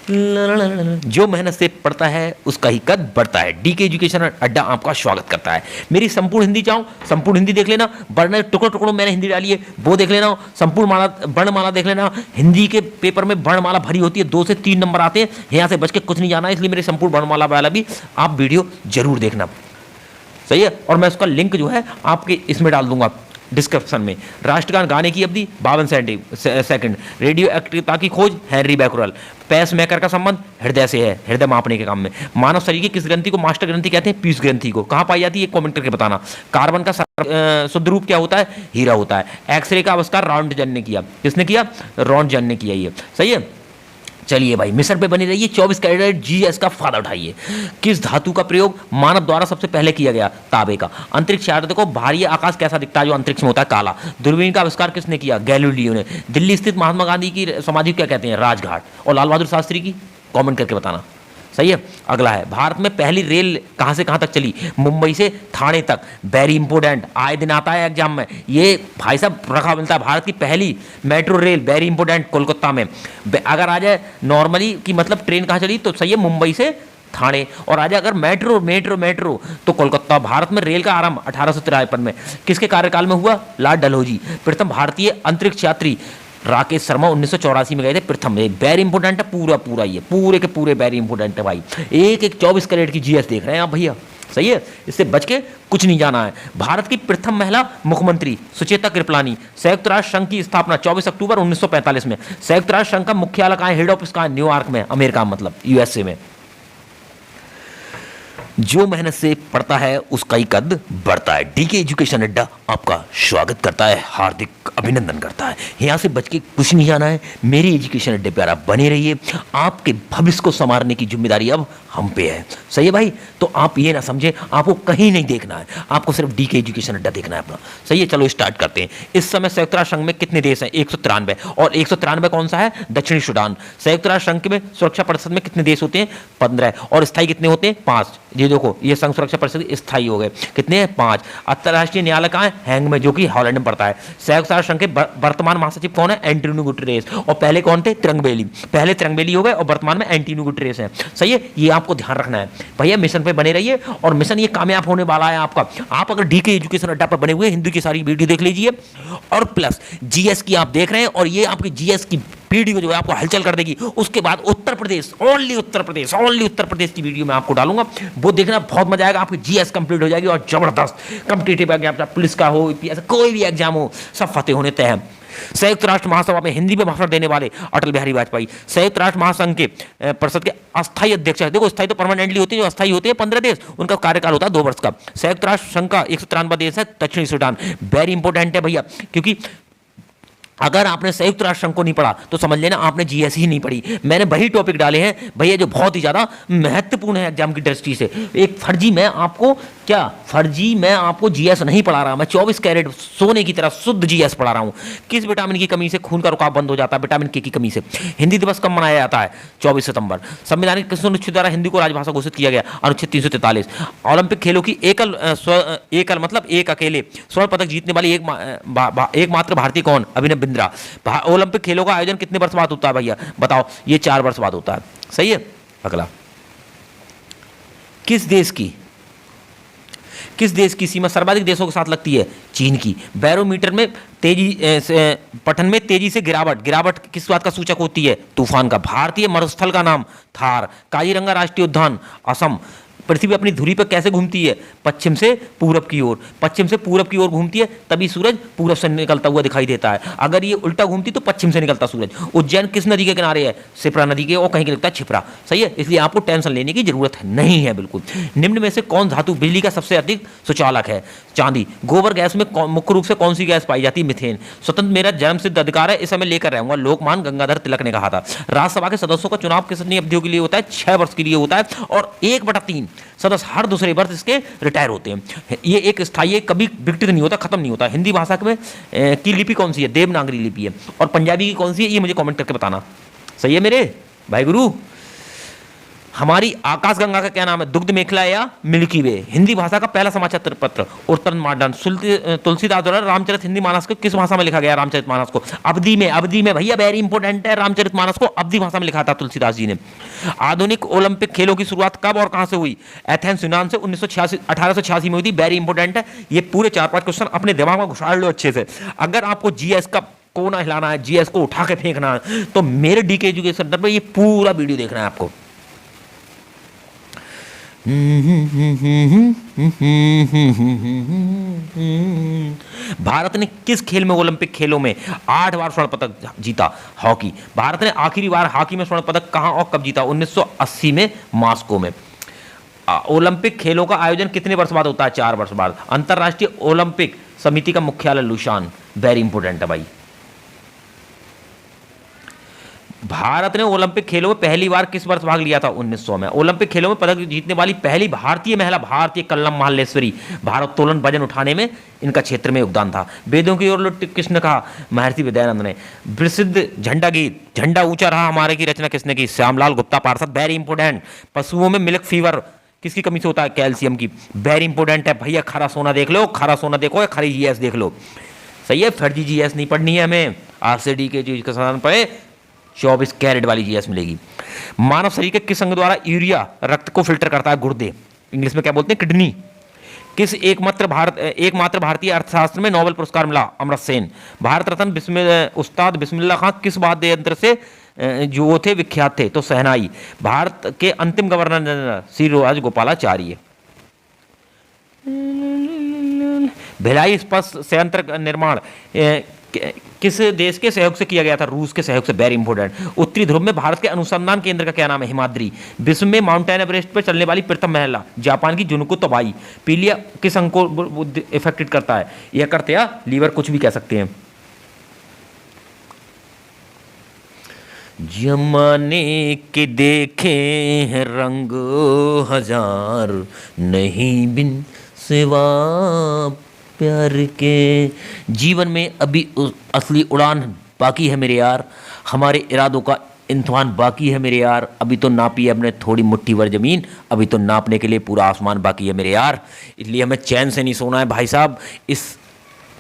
जो मेहनत से पढ़ता है उसका ही कद बढ़ता है। डीके एजुकेशन अड्डा आपका स्वागत करता है। मेरी संपूर्ण हिंदी चाहो, संपूर्ण हिंदी देख लेना। वर्ण टुकड़ों टुकड़ों मैंने हिंदी डाली है, वो देख लेना। संपूर्ण माला वर्णमाला देख लेना। हिंदी के पेपर में वर्णमाला भरी होती है, 2 से 3 नंबर आते हैं, यहाँ से बच के कुछ नहीं जाना है। इसलिए मेरी संपूर्ण वर्णमाला वाला भी आप वीडियो जरूर देखना, सही है। और मैं उसका लिंक जो है आपके इसमें डाल दूंगा डिस्क्रिप्शन में। राष्ट्रगान गाने की अवधि 52 सेकंड। रेडियो एक्टिवता की खोज हेनरी बैकुरल। पेस मेकर का संबंध हृदय से है, हृदय मापने के काम में। मानव शरीर की किस ग्रंथि को मास्टर ग्रंथि कहते हैं? पीयूष ग्रंथि को। कहाँ पाई जाती है? कमेंट करके बताना। कार्बन का शुद्ध रूप क्या होता है? हीरा होता है। एक्सरे का आविष्कार रॉन्टजन ने किया। किसने किया? रॉन्टजन ने किया। ये सही है। चलिए भाई, मिशन पे बनी रहिए, 24 कैरेट जीएस का फायदा उठाइए। किस धातु का प्रयोग मानव द्वारा सबसे पहले किया गया? तांबे का। अंतरिक्ष यात्री को बाहरी आकाश कैसा दिखता है जो अंतरिक्ष में होता है? काला। दूरबीन का आविष्कार किसने किया? गैलीलियो ने। दिल्ली स्थित महात्मा गांधी की समाधि क्या कहते हैं? राजघाट। और लाल बहादुर शास्त्री की? कमेंट करके बताना। सही है। अगला है, भारत में पहली रेल कहां से कहां तक चली? मुंबई से थाने तक। वेरी इंपोर्टेंट, आए दिन आता है एग्जाम में ये भाई साहब, रखा मिलता है। भारत की पहली metro rail, very important, Kolkata में। अगर आ जाए नॉर्मली कि मतलब ट्रेन कहां चली तो सही है, मुंबई से थाने। और आ जाए अगर मेट्रो मेट्रो मेट्रो तो कोलकाता। भारत में रेल का आरंभ 1853 में किसके कार्यकाल में हुआ? लॉर्ड डलहौजी। प्रथम भारतीय अंतरिक्ष यात्री राकेश शर्मा 1984 में गए थे, प्रथम। एक वेरी इंपोर्टेंट है, पूरा पूरा ये पूरे के पूरे वेरी इंपोर्टेंट है भाई। एक एक 24 कैरेट की जीएस देख रहे हैं आप भैया, सही है। इससे बच के कुछ नहीं जाना है। भारत की प्रथम महिला मुख्यमंत्री सुचेता कृपलानी। संयुक्त राष्ट्र संघ की स्थापना 24 अक्टूबर 1945 में। संयुक्त राष्ट्र संघ का मुख्यालय कहाँ है? हेड ऑफिस कहाँ है? न्यूयॉर्क में, अमेरिका मतलब यूएसए में। जो मेहनत से पढ़ता है उसका ही कद बढ़ता है। डीके एजुकेशन अड्डा आपका स्वागत करता है, हार्दिक अभिनंदन करता है। यहाँ से बच के कुछ नहीं जाना है। मेरी एजुकेशन अड्डे पे आप बने रहिए। आपके भविष्य को संवारने की जिम्मेदारी अब हम पे है, सही है भाई। तो आप ये ना समझे आपको कहीं नहीं देखना है, आपको सिर्फ डीके एजुकेशन अड्डा देखना है अपना, सही है। चलो स्टार्ट करते हैं। इस समय संयुक्त राष्ट्र संघ में कितने देश हैं? 193। और 193 कौन सा है? दक्षिणी सूडान। संयुक्त राष्ट्र संघ में सुरक्षा परिषद में कितने देश होते हैं? 15। और स्थायी कितने होते हैं? 5। ये देखो, ये संघ सुरक्षा परिषद स्थायी हो गए, कितने हैं? 5। अंतर्राष्ट्रीय न्यायालय कहाँ है? हैंग में, जो कि हॉलैंड में पड़ता है। संयुक्त राष्ट्र संघ के वर्तमान महासचिव कौन है? Antonio Guterres. और पहले कौन थे? तिरंगबेली। पहले तिरंगबेली हो गए और वर्तमान में एंटोनियो गुटेरेस है, सही है। ये आपको ध्यान रखना है भैया। मिशन पे बने रहिए और मिशन ये कामयाब होने वाला है आपका। आप अगर डीके एजुकेशन अड्डा पर बने हुए हिंदी की सारी वीडियो देख लीजिए और प्लस जीएस की आप देख रहे हैं, और ये आपकी जीएस की वीडियो जो है आपको हलचल कर देगी। उसके बाद उत्तर प्रदेश, ओनली उत्तर प्रदेश की वीडियो मैं आपको डालूंगा, वो देखना, बहुत मजा आएगा। आपकी जीएस कंप्लीट हो जाएगी और जबरदस्त कॉम्पिटिटिव एग्जाम, पुलिस का हो, यूपीएससी, कोई भी एग्जाम हो, सब फतेह होने तय है। संयुक्त राष्ट्र महासभा में हिंदी में भाषण देने वाले अटल बिहारी वाजपेयी। संयुक्त राष्ट्र महासंघ के परिषद के अस्थायी अध्यक्ष है। देखो, स्थायी तो परमानेंटली होते हैं, जो अस्थायी होते हैं 15 देश, उनका कार्यकाल होता है 2 वर्ष का। संयुक्त राष्ट्र संघ का 193वां देश है दक्षिणी सूडान। वेरी इंपॉर्टेंट है भैया, क्योंकि अगर आपने संयुक्त राष्ट्र संघ को नहीं पढ़ा तो समझ लेना आपने जीएस ही नहीं पढ़ी। मैंने वही टॉपिक डाले हैं भैया जो बहुत ही ज़्यादा महत्वपूर्ण है एग्जाम की दृष्टि से। एक फर्जी मैं आपको जीएस नहीं पढ़ा रहा, मैं 24 कैरेट सोने की तरह शुद्ध जीएस पढ़ा रहा हूँ। किस विटामिन की कमी से खून का रुकाव बंद हो जाता है? विटामिन के की कमी से। हिंदी दिवस कब मनाया जाता है? 24 सितंबर। संवैधानिक किस अनुच्छेद द्वारा हिंदी को राजभाषा घोषित किया गया? अनुच्छेद 343। ओलंपिक खेलों की एकल मतलब एक अकेले स्वर्ण पदक जीतने वाली एकमात्र भारतीय कौन? अभिनव बिंद्रा। ओलंपिक खेलों का आयोजन कितने वर्ष बाद होता है भैया? बताओ। ये 4 वर्ष बाद होता है, सही है। अगला, किस देश की सीमा सर्वाधिक देशों के साथ लगती है? चीन की। बैरोमीटर में पठन में तेजी से गिरावट किस बात का सूचक होती है? तूफान का। भारतीय मरुस्थल का नाम? थार। काजीरंगा राष्ट्रीय उद्यान? असम। पृथ्वी अपनी धुरी पर कैसे घूमती है? पश्चिम से पूरब की ओर। पश्चिम से पूरब की ओर घूमती है, तभी सूरज पूरब से निकलता हुआ दिखाई देता है। अगर ये उल्टा घूमती तो पश्चिम से निकलता सूरज। उज्जैन किस नदी के किनारे है? शिप्रा नदी के, और कहीं के लगता है छिपरा, सही है। इसलिए आपको टेंशन लेने की जरूरत नहीं है बिल्कुल। निम्न में से कौन धातु बिजली का सबसे अधिक सुचालक है? चांदी। गोबर गैस में मुख्य रूप से कौन सी गैस पाई जाती है? मिथेन। स्वतंत्र मेरा जन्म सिद्ध अधिकार है, इसे मैं लेकर रहूंगा, लोकमान गंगाधर तिलक ने कहा था। राज्यसभा के सदस्यों का चुनाव कितनी अवधियों के लिए होता है? 6 वर्ष के लिए होता है, और 1/3 सदस्य हर दूसरे वर्ष इसके रिटायर होते हैं। ये एक स्थायी, कभी विघटित नहीं होता, खत्म नहीं होता। हिंदी भाषा में की लिपि कौन सी है? देवनागरी लिपि है। और पंजाबी की कौन सी है? ये मुझे कमेंट करके बताना, सही है मेरे भाई गुरु। हमारी आकाशगंगा का क्या नाम है? दुग्ध मेखला या मिल्की वे। हिंदी भाषा का पहला समाचार पत्र उत्तर मॉडर्न। तुलसीदास द्वारा रामचरित हिंदी मानस को किस भाषा में लिखा गया? रामचरित मानस को अवधि में भैया, वेरी इंपॉर्टेंट है। रामचरित मानस को अवधि भाषा में लिखा था तुलसीदास जी ने। आधुनिक ओलंपिक खेलों की शुरुआत कब और कहां से हुई? एथेंस यूनान से 1886 में हुई थी। वेरी इंपॉर्टेंट है। ये पूरे 4-5 क्वेश्चन अपने दिमाग में घुसाड़ लो अच्छे से। अगर आपको जीएस का कोना हिलाना है, जीएस को उठा के फेंकना है, तो मेरे डीके एजुकेशन पर ये पूरा वीडियो देखना है आपको। भारत ने किस खेल में ओलंपिक खेलों में 8 बार स्वर्ण पदक जीता? हॉकी। भारत ने आखिरी बार हॉकी में स्वर्ण पदक कहां और कब जीता? 1980 में मॉस्को में। ओलंपिक खेलों का आयोजन कितने वर्ष बाद होता है? 4 वर्ष बाद। अंतरराष्ट्रीय ओलंपिक समिति का मुख्यालय लुसान। वेरी इंपोर्टेंट है भाई। भारत ने ओलंपिक खेलों में पहली बार किस वर्ष भाग लिया था? 1900 में। ओलंपिक खेलों में पदक जीतने वाली पहली भारतीय महिला भारतीय कल्लम महालेश्वरी। भारोत्तोलन वजन उठाने में इनका क्षेत्र में योगदान था। वेदों की ओर लौट किसने कहा? महर्षि विद्यानंद ने। प्रसिद्ध झंडा गीत झंडा ऊंचा रहा हमारे की रचना किसने की? श्यामलाल गुप्ता पार्षद। Very important. पशुओं में मिल्क फीवर किसकी कमी से होता है? कैल्शियम की। वेरी इंपोर्टेंट है भैया। खरा सोना देख लो, खरा सोना देखो या खरी जीएस देख लो। सही है, फर्जी जीएस नहीं पढ़नी है हमें। आरसीडी के चीज का साधन पढ़े 24 कैरेट वाली जीएस मिलेगी। मानव शरीर के किस अंग द्वारा यूरिया रक्त को फिल्टर करता है? गुर्दे। इंग्लिश में क्या बोलते हैं? किडनी। किस एकमात्र भारतीय अर्थशास्त्र में नोबेल पुरस्कार मिला? अमर्त्य सेन। भारत रत्न उस्ताद बिस्मिल्लाह खां किस वाद्य यंत्र से जो वो थे विख्यात थे? तो शहनाई। भारत के अंतिम गवर्नर जनरल श्री राजगोपालाचारी। भिलाई इस्पात संयंत्र निर्माण किस देश के सहयोग से किया गया था? रूस के सहयोग से। Very important. उत्तरी ध्रुव में भारत के अनुसंधान केंद्र का क्या नाम है? हिमाद्री। विश्व में माउंटेन एवरेस्ट पर चलने वाली प्रथम महिला? जापान की जुनको तोबाई। पीलिया किस अंग को इफेक्टेड करता है? यह करते या लीवर, कुछ भी कह सकते हैं। जमाने के देखे हैं रंग हजार, नहीं बिन सिवा प्यार के। जीवन में अभी असली उड़ान बाकी है मेरे यार, हमारे इरादों का इम्तिहान बाकी है मेरे यार। अभी तो नापी है हमने थोड़ी मुट्ठी भर जमीन, अभी तो नापने के लिए पूरा आसमान बाकी है मेरे यार। इसलिए हमें चैन से नहीं सोना है भाई साहब। इस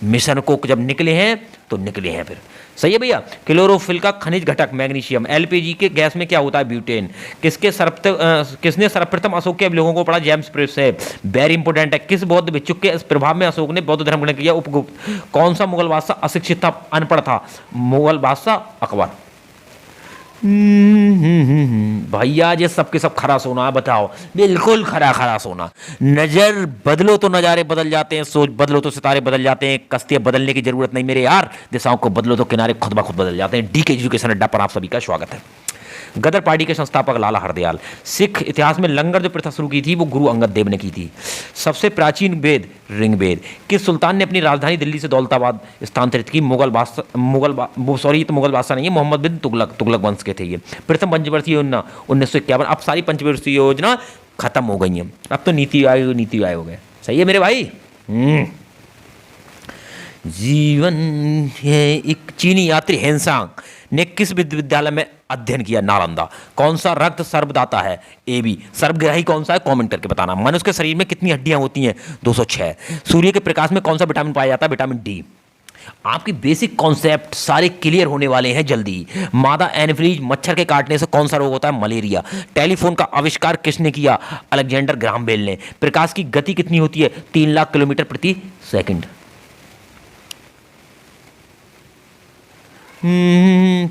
मिशन को जब निकले हैं तो निकले हैं फिर। सही है भैया। क्लोरोफिल का खनिज घटक मैग्नीशियम। एलपीजी के गैस में क्या होता है? ब्यूटेन। किसने सर्वप्रथम अशोक के अवलोकनों को पढ़ा? जेम्स प्रेस है। वेरी इंपोर्टेंट है। किस बौद्ध भिक्षुक के प्रभाव में अशोक ने बौद्ध धर्म ग्रहण किया? उपगुप्त। कौन सा मुगल बादशाह अशिक्षित था, अनपढ़ था? मुगल बादशाह अकबर। भैया ये सबके सब खरा सोना है, बताओ। बिल्कुल खरा खरा सोना। नजर बदलो तो नजारे बदल जाते हैं, सोच बदलो तो सितारे बदल जाते हैं। कश्तियां बदलने की जरूरत नहीं मेरे यार, दिशाओं को बदलो तो किनारे खुद ब खुद बदल जाते हैं। डीके एजुकेशन अड्डा पर आप सभी का स्वागत है। गदर पार्टी के संस्थापक लाला हरदयाल। सिख इतिहास में लंगर जो प्रथा शुरू की थी वो गुरु अंगद देव ने की थी। सबसे प्राचीन वेद ऋग्वेद। किस सुल्तान ने अपनी राजधानी दिल्ली से दौलताबाद स्थानांतरित की? मुगल बादशाह नहीं है, मोहम्मद बिन तुगलक वंश के थे ये। प्रथम पंचवर्षीय योजना 1951। अब सारी पंचवर्षीय योजना खत्म हो गई हैं, अब तो नीति आयोग है। सही है मेरे भाई। जीवन है एक चीनी यात्री हेनसांग ने किस विश्वविद्यालय में अध्ययन किया? नालंदा। कौन सा रक्त सर्वदाता है? A B. सर्वग्राही कौन सा है? कमेंट करके बताना। मनुष्य के शरीर में कितनी हड्डियां होती हैं? 206। सूर्य के प्रकाश में कौन सा विटामिन पाया जाता है? Vitamin D. आपकी बेसिक कॉन्सेप्ट सारे क्लियर होने वाले हैं जल्दी। मादा एनफ्रीज मच्छर के काटने से कौन सा रोग होता है? मलेरिया। टेलीफोन का आविष्कार किसने किया? अलेक्जेंडर ग्राहम बेल ने। प्रकाश की गति कितनी होती है? 3 लाख किलोमीटर प्रति सेकंड।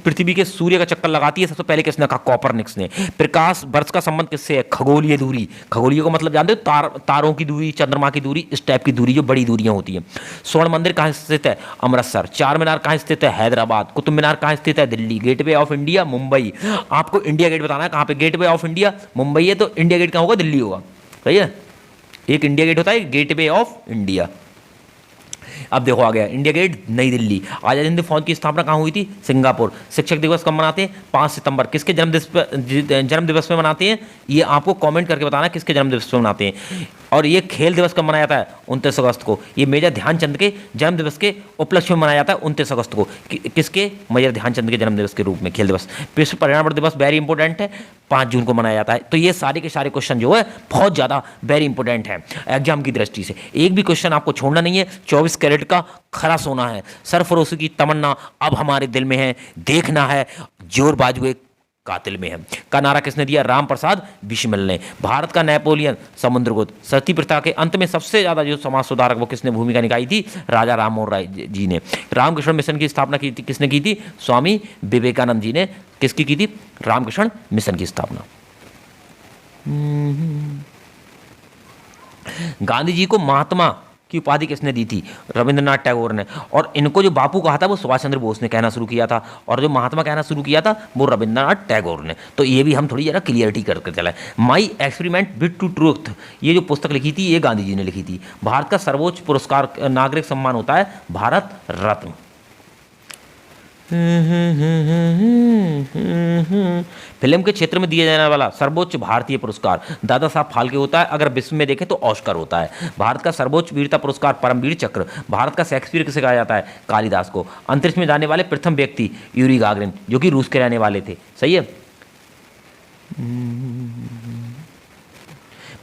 पृथ्वी के सूर्य का चक्कर लगाती है सबसे पहले किसने कहा? कॉपरनिकस ने। प्रकाश वर्ष का संबंध किससे है? खगोलीय दूरी। खगोलीय को मतलब जानते हो? तारों की दूरी, चंद्रमा की दूरी, इस टाइप की दूरी जो बड़ी दूरियां होती हैं। स्वर्ण मंदिर कहाँ स्थित है? अमृतसर। चार मीनार कहाँ स्थित है? हैदराबाद। कुतुब मीनार कहाँ स्थित है? Delhi. Gateway of India? Mumbai. आपको इंडिया गेट बताना है कहाँ पे? गेटवे ऑफ इंडिया मुंबई है, तो इंडिया गेट कहाँ होगा? दिल्ली होगा। सही है। एक इंडिया गेट होता है, गेटवे ऑफ इंडिया। अब देखो आ गया इंडिया गेट, नई दिल्ली। आजाद हिंद फौज की स्थापना कहाँ हुई थी? सिंगापुर। शिक्षक दिवस कब मनाते हैं? 5 सितंबर। किसके जन्म दिवस में मनाते हैं? ये आपको कमेंट करके बताना किसके जन्म दिवस में मनाते हैं। और ये खेल दिवस कब मनाया जाता है? 29 अगस्त को। ये मेजर ध्यानचंद के जन्म दिवस के उपलक्ष्य में मनाया जाता है 29 अगस्त को। किसके? मेजर ध्यानचंद के जन्म दिवस के रूप में खेल दिवस। विश्व पर्यावरण दिवस वेरी इंपॉर्टेंट है, 5 जून को मनाया जाता है। तो ये सारे के सारे क्वेश्चन जो है बहुत ज़्यादा वेरी इंपॉर्टेंट है एग्जाम की दृष्टि से। एक भी क्वेश्चन आपको छोड़ना नहीं है। 24 कैरेट का खरा सोना है। सरफरोशी की तमन्ना अब हमारे दिल में है, देखना है जोर बाजुए कातिल में है। का नारा किसने दिया? राम प्रसाद बिस्मिल ने। भारत का नेपोलियन समुद्रगुप्त। सती प्रथा के अंत में सबसे ज्यादा जो समाज सुधारक वो किसने भूमिका निभाई थी? राजा राममोहन राय जी ने। रामकृष्ण मिशन की स्थापना की थी किसने की थी? स्वामी विवेकानंद जी ने। किसकी की थी? रामकृष्ण मिशन की स्थापना। गांधी जी को महात्मा की उपाधि किसने दी थी? रविंद्रनाथ टैगोर ने। और इनको जो बापू कहा था वो सुभाष चंद्र बोस ने कहना शुरू किया था, और जो महात्मा कहना शुरू किया था वो रविंद्रनाथ टैगोर ने। तो ये भी हम थोड़ी जरा क्लियरिटी करके चले। My experiment with two truth, ये जो पुस्तक लिखी थी ये गांधी जी ने लिखी थी। भारत का सर्वोच्च पुरस्कार नागरिक सम्मान होता है भारत रत्न। फिल्म के क्षेत्र में दिया जाने वाला सर्वोच्च भारतीय पुरस्कार दादा साहब फाल्के होता है, अगर विश्व में देखें तो ऑस्कर होता है। भारत का सर्वोच्च वीरता पुरस्कार परमवीर चक्र भारत का शेक्सपियर किसे कहा जाता है? कालिदास को। अंतरिक्ष में जाने वाले प्रथम व्यक्ति यूरी गागरिन, जो कि रूस के रहने वाले थे। सही है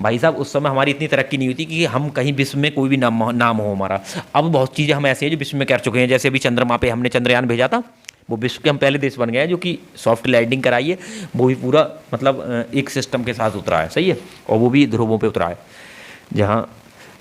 भाई साहब, उस समय हमारी इतनी तरक्की नहीं हुई थी कि हम कहीं विश्व में कोई भी नाम हो हमारा। अब बहुत चीज़ें हम ऐसी हैं जो विश्व में कर चुके हैं, जैसे अभी चंद्रमा पे हमने चंद्रयान भेजा था, वो विश्व के हम पहले देश बन गए हैं जो कि सॉफ्ट लैंडिंग कराई है। वो भी पूरा मतलब एक सिस्टम के साथ उतरा है। सही है, और वो भी ध्रुवों पे उतरा है, जहाँ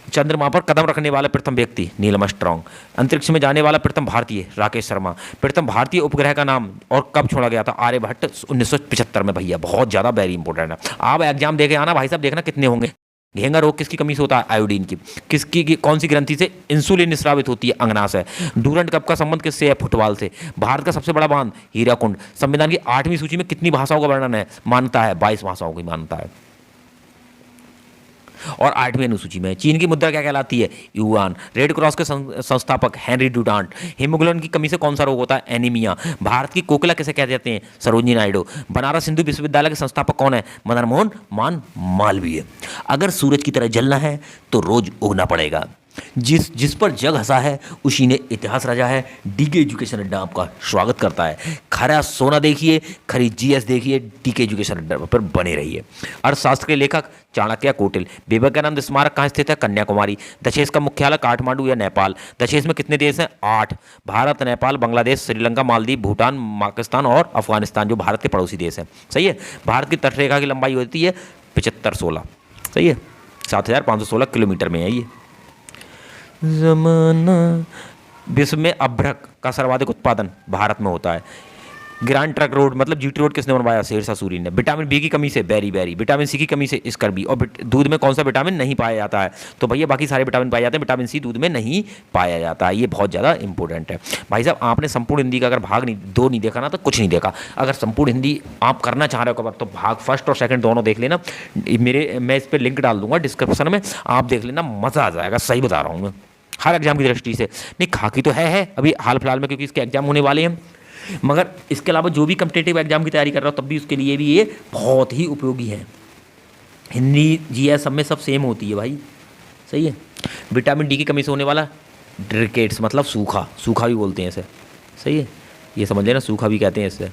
चंद्रमा पर कदम रखने वाला प्रथम व्यक्ति नील आर्मस्ट्रांग। अंतरिक्ष में जाने वाला प्रथम भारतीय राकेश शर्मा। प्रथम भारतीय उपग्रह का नाम और कब छोड़ा गया था? आर्यभट्ट 1975 में। भैया बहुत ज़्यादा वेरी इंपॉर्टेंट है। आप एग्जाम देके आना भाई साहब, देखना कितने होंगे। घेंगा रोग किसकी कमी से होता है? आयोडीन की। कौन सी ग्रंथि से इंसुलिन निस्रावित होती है? अंगना से। डूरंट कप का संबंध किससे है? फुटबॉल से। भारत का सबसे बड़ा बांध हीराकुंड। संविधान की 8वीं सूची में कितनी भाषाओं का वर्णन है? मान्यता है 22 भाषाओं की मान्यता है। और 8वीं अनुसूची में चीन की मुद्रा क्या कहलाती है? युआन। रेड क्रॉस के संस्थापक हेनरी डुडांट। हीमोग्लोबिन की कमी से कौन सा रोग होता है? एनीमिया। भारत की कोकिला किसे कहते जाते हैं? सरोजिनी नायडू। बनारस हिंदू विश्वविद्यालय के संस्थापक कौन है? मदन मोहन मालवीय। अगर सूरज की तरह जलना है तो रोज उगना पड़ेगा। जिस पर जग हंसा है उसी ने इतिहास रचा है। डीके एजुकेशन अड्डा आपका स्वागत करता है। खरा सोना देखिए, खरी जीएस देखिए, डीके एजुकेशन अड्डा पर बने रहिए। अर्थशास्त्र के लेखक चाणक्य कौटिल्य। विवेकानंद स्मारक कहाँ स्थित है? कन्याकुमारी। दशेश का मुख्यालय काठमांडू या नेपाल? दशेश में कितने देश हैं? 8। भारत, नेपाल, बांग्लादेश, श्रीलंका, मालदीव, भूटान, पाकिस्तान और अफगानिस्तान, जो भारत के पड़ोसी देश हैं। सही है। भारत की तटरेखा की लंबाई होती है 7516। सही है, 7516 किलोमीटर में है ये। जमाना। विश्व में अभ्रक का सर्वाधिक उत्पादन भारत में होता है। ग्रैंड ट्रक रोड मतलब जीटी रोड किसने बनवाया? शेरशाह सूरी ने। विटामिन बी की कमी से बेरी। विटामिन सी की कमी से स्कर्बी। और दूध में कौन सा विटामिन नहीं पाया जाता है? तो भैया बाकी सारे विटामिन पाए जाते हैं, विटामिन सी दूध में नहीं पाया जाता है। ये बहुत ज़्यादा इंपॉर्टेंट है भाई साहब। आपने संपूर्ण हिंदी का अगर भाग नहीं देखा ना तो कुछ नहीं देखा। अगर संपूर्ण हिंदी आप करना चाह रहे हो कब, तो भाग फर्स्ट और सेकंड दोनों देख लेना। मैं इस पर लिंक डाल दूंगा डिस्क्रिप्शन में, आप देख लेना, मज़ा आ जाएगा। सही बता रहा हूँ मैं, हर एग्जाम की दृष्टि से। नहीं, खाकी तो है अभी हाल फिलहाल में, क्योंकि इसके एग्जाम होने वाले हैं, मगर इसके अलावा जो भी कम्पिटेटिव एग्जाम की तैयारी कर रहा हो तब भी उसके लिए भी ये बहुत ही उपयोगी है। हिंदी जीएस सब में सब सेम होती है भाई। सही है। विटामिन डी की कमी से होने वाला रिकेट्स मतलब सूखा भी बोलते हैं इसे। सही है, ये समझ लेना, सूखा भी कहते हैं इससे।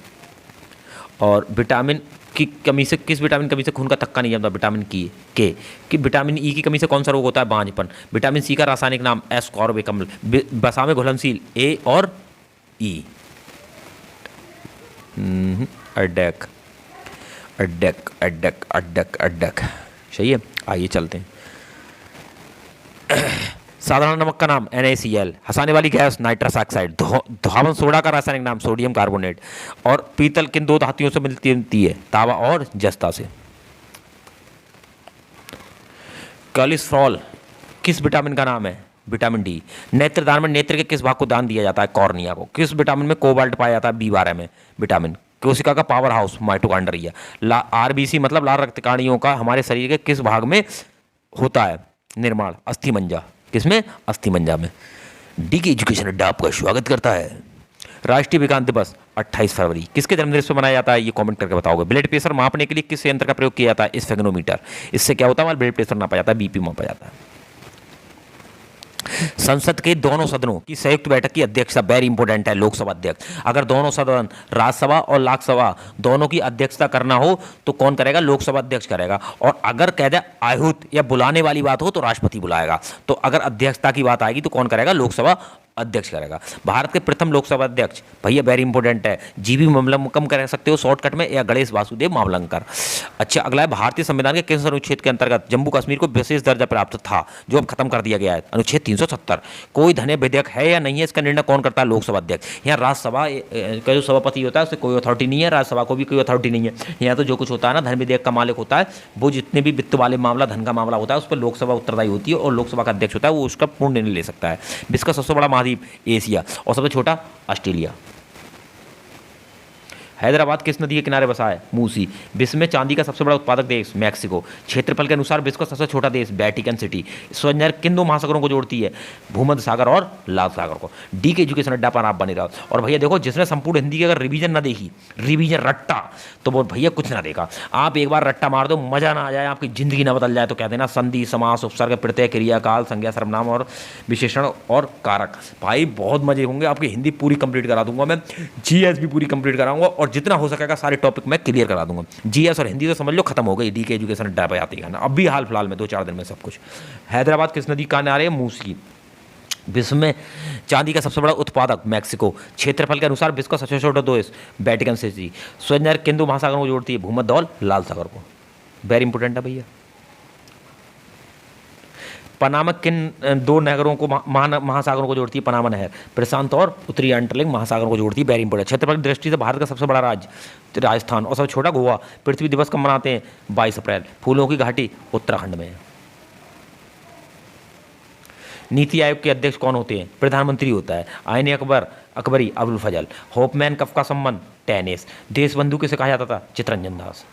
और विटामिन की कमी से, किस विटामिन की कमी से खून का थक्का नहीं जमता? विटामिन कि विटामिन ई की कमी से कौन सा रोग होता है? बांझपन। विटामिन सी का रासायनिक नाम एस्कॉर्बिक अम्ल। वसा में घुलनशील ए और ई। अड्डक। सही है, आइए चलते हैं। साधारण नमक का नाम NaCl। हंसाने वाली गैस नाइट्रस ऑक्साइड। धावन सोडा का रासायनिक नाम सोडियम कार्बोनेट। और पीतल किन दो धातुओं से मिलती है? तांबा और जस्ता से। कोलेस्ट्रॉल किस विटामिन का नाम है? Vitamin D. नेत्रदान में नेत्र के किस भाग को दान दिया जाता है? कॉर्निया को। किस विटामिन में कोबाल्ट पाया जाता है? B12 में विटामिन। कोशिका का पावर हाउस माइटोकॉन्ड्रिया। RBC मतलब लाल रक्त कणियों का हमारे शरीर के किस भाग में होता है निर्माण? अस्थिमज्जा। किसमें? अस्थिमज्जा में। डीके एजुकेशन अड्डा आपका स्वागत करता है। राष्ट्रीय विज्ञान दिवस 28 फरवरी किसके जन्मदिन पर मनाया जाता है? ये कमेंट करके बताओगे। ब्लड प्रेशर मापने के लिए किस यंत्र का प्रयोग किया जाता है? स्फेग्नोमीटर। इससे क्या होता है? हमारा ब्लड प्रेशर नापा जाता है, बीपी मापा जाता है। संसद के दोनों सदनों की संयुक्त बैठक की अध्यक्षता वेरी इंपॉर्टेंट है, लोकसभा अध्यक्ष। अगर दोनों सदन राज्यसभा और लोकसभा दोनों की अध्यक्षता करना हो तो कौन करेगा? लोकसभा अध्यक्ष करेगा। और अगर कह दे आहूत या बुलाने वाली बात हो तो राष्ट्रपति बुलाएगा। तो अगर अध्यक्षता की बात आएगी तो कौन करेगा? लोकसभा अध्यक्ष करेगा। भारत के प्रथम लोकसभा अध्यक्ष भैया वेरी इंपॉर्टेंट है, जीवी मावलंकर कर सकते हो शॉर्टकट में, या गणेश वासुदेव मावलंकर। अच्छा, अगला है भारतीय संविधान के किस अनुच्छेद के अंतर्गत जम्मू कश्मीर को विशेष दर्जा प्राप्त था, जो अब खत्म कर दिया गया है? अनुच्छेद 370। कोई धन्य विधेयक है या नहीं है, इसका निर्णय कौन करता है? लोकसभा अध्यक्ष। यहाँ राज्यसभा का जो सभापति होता है उससे कोई अथॉरिटी नहीं है, राज्यसभा को भी कोई अथॉरिटी नहीं है। यहाँ तो जो कुछ होता है ना, धन विधेयक का मालिक होता है वो, जितने भी वित्त वाले मामला, धन का मामला होता है उस पर लोकसभा उत्तरदायी होती है और लोकसभा का अध्यक्ष होता है वो उसका पूर्ण निर्णय ले सकता है। विश्व का सबसे बड़ा महाद्वीप एशिया और सबसे छोटा ऑस्ट्रेलिया। हैदराबाद किस नदी के किनारे बसा है? मूसी। विश्व में चांदी का सबसे बड़ा उत्पादक देश? मैक्सिको। क्षेत्रफल के अनुसार विश्व का सबसे छोटा देश? Vatican city. स्वयं किन दो महासागरों को जोड़ती है? भूमध्य सागर और लाल सागर को। डी के एजुकेशन अड्डा पर आप बने रहो। और भैया देखो, जिसने संपूर्ण हिंदी की अगर रिवीजन ना देखी, रिवीजन रट्टा, तो वो भैया कुछ ना देखा। आप एक बार रट्टा मार दो, मजा ना आ जाए, आपकी जिंदगी ना बदल जाए, तो कह देना संधि, समास, उपसर्ग, प्रत्यय, क्रिया, काल, संज्ञा, सर्वनाम और विशेषण और कारक। भाई बहुत मजे होंगे, आपकी हिंदी पूरी कंप्लीट करा दूंगा मैं, जीएस भी पूरी कंप्लीट कराऊंगा, और जितना हो सकेगा सारे टॉपिक मैं क्लियर करा दूंगा। जीएस और हिंदी तो समझ लो खत्म हो गई, डी के एजुकेशन अड्डा पे आती है ना, अब भी हाल फिलहाल में 2-4 दिन में सब कुछ। हैदराबाद किस नदी का किनारे है? मूसी। विश्व में चांदी का सबसे बड़ा उत्पादक? मैक्सिको। क्षेत्रफल के अनुसार विश्व का सबसे छोटा देश? Vatican city. स्वयं किन दो महासागरों को जोड़ती है? भूमध्य और लाल सागर को। वेरी इंपॉर्टेंट है भैया। पनामा किन दो नहरों को महासागरों को जोड़ती है? पनामा नहर। प्रशांत और उत्तरी अंटरलिंग महासागरों को जोड़ती है। Very important. क्षेत्रफल की दृष्टि से भारत का सबसे बड़ा राज्य? राजस्थान। और सबसे छोटा? गोवा। पृथ्वी दिवस कब मनाते हैं? 22 अप्रैल। फूलों की घाटी? उत्तराखंड में है। नीति आयोग के अध्यक्ष कौन होते हैं? प्रधानमंत्री होता है। आईने अकबरी अबुल फजल। होपमैन कफ का संबंध? टेनिस। देशबंधु किसे कहा जाता था? चित्तरंजन दास।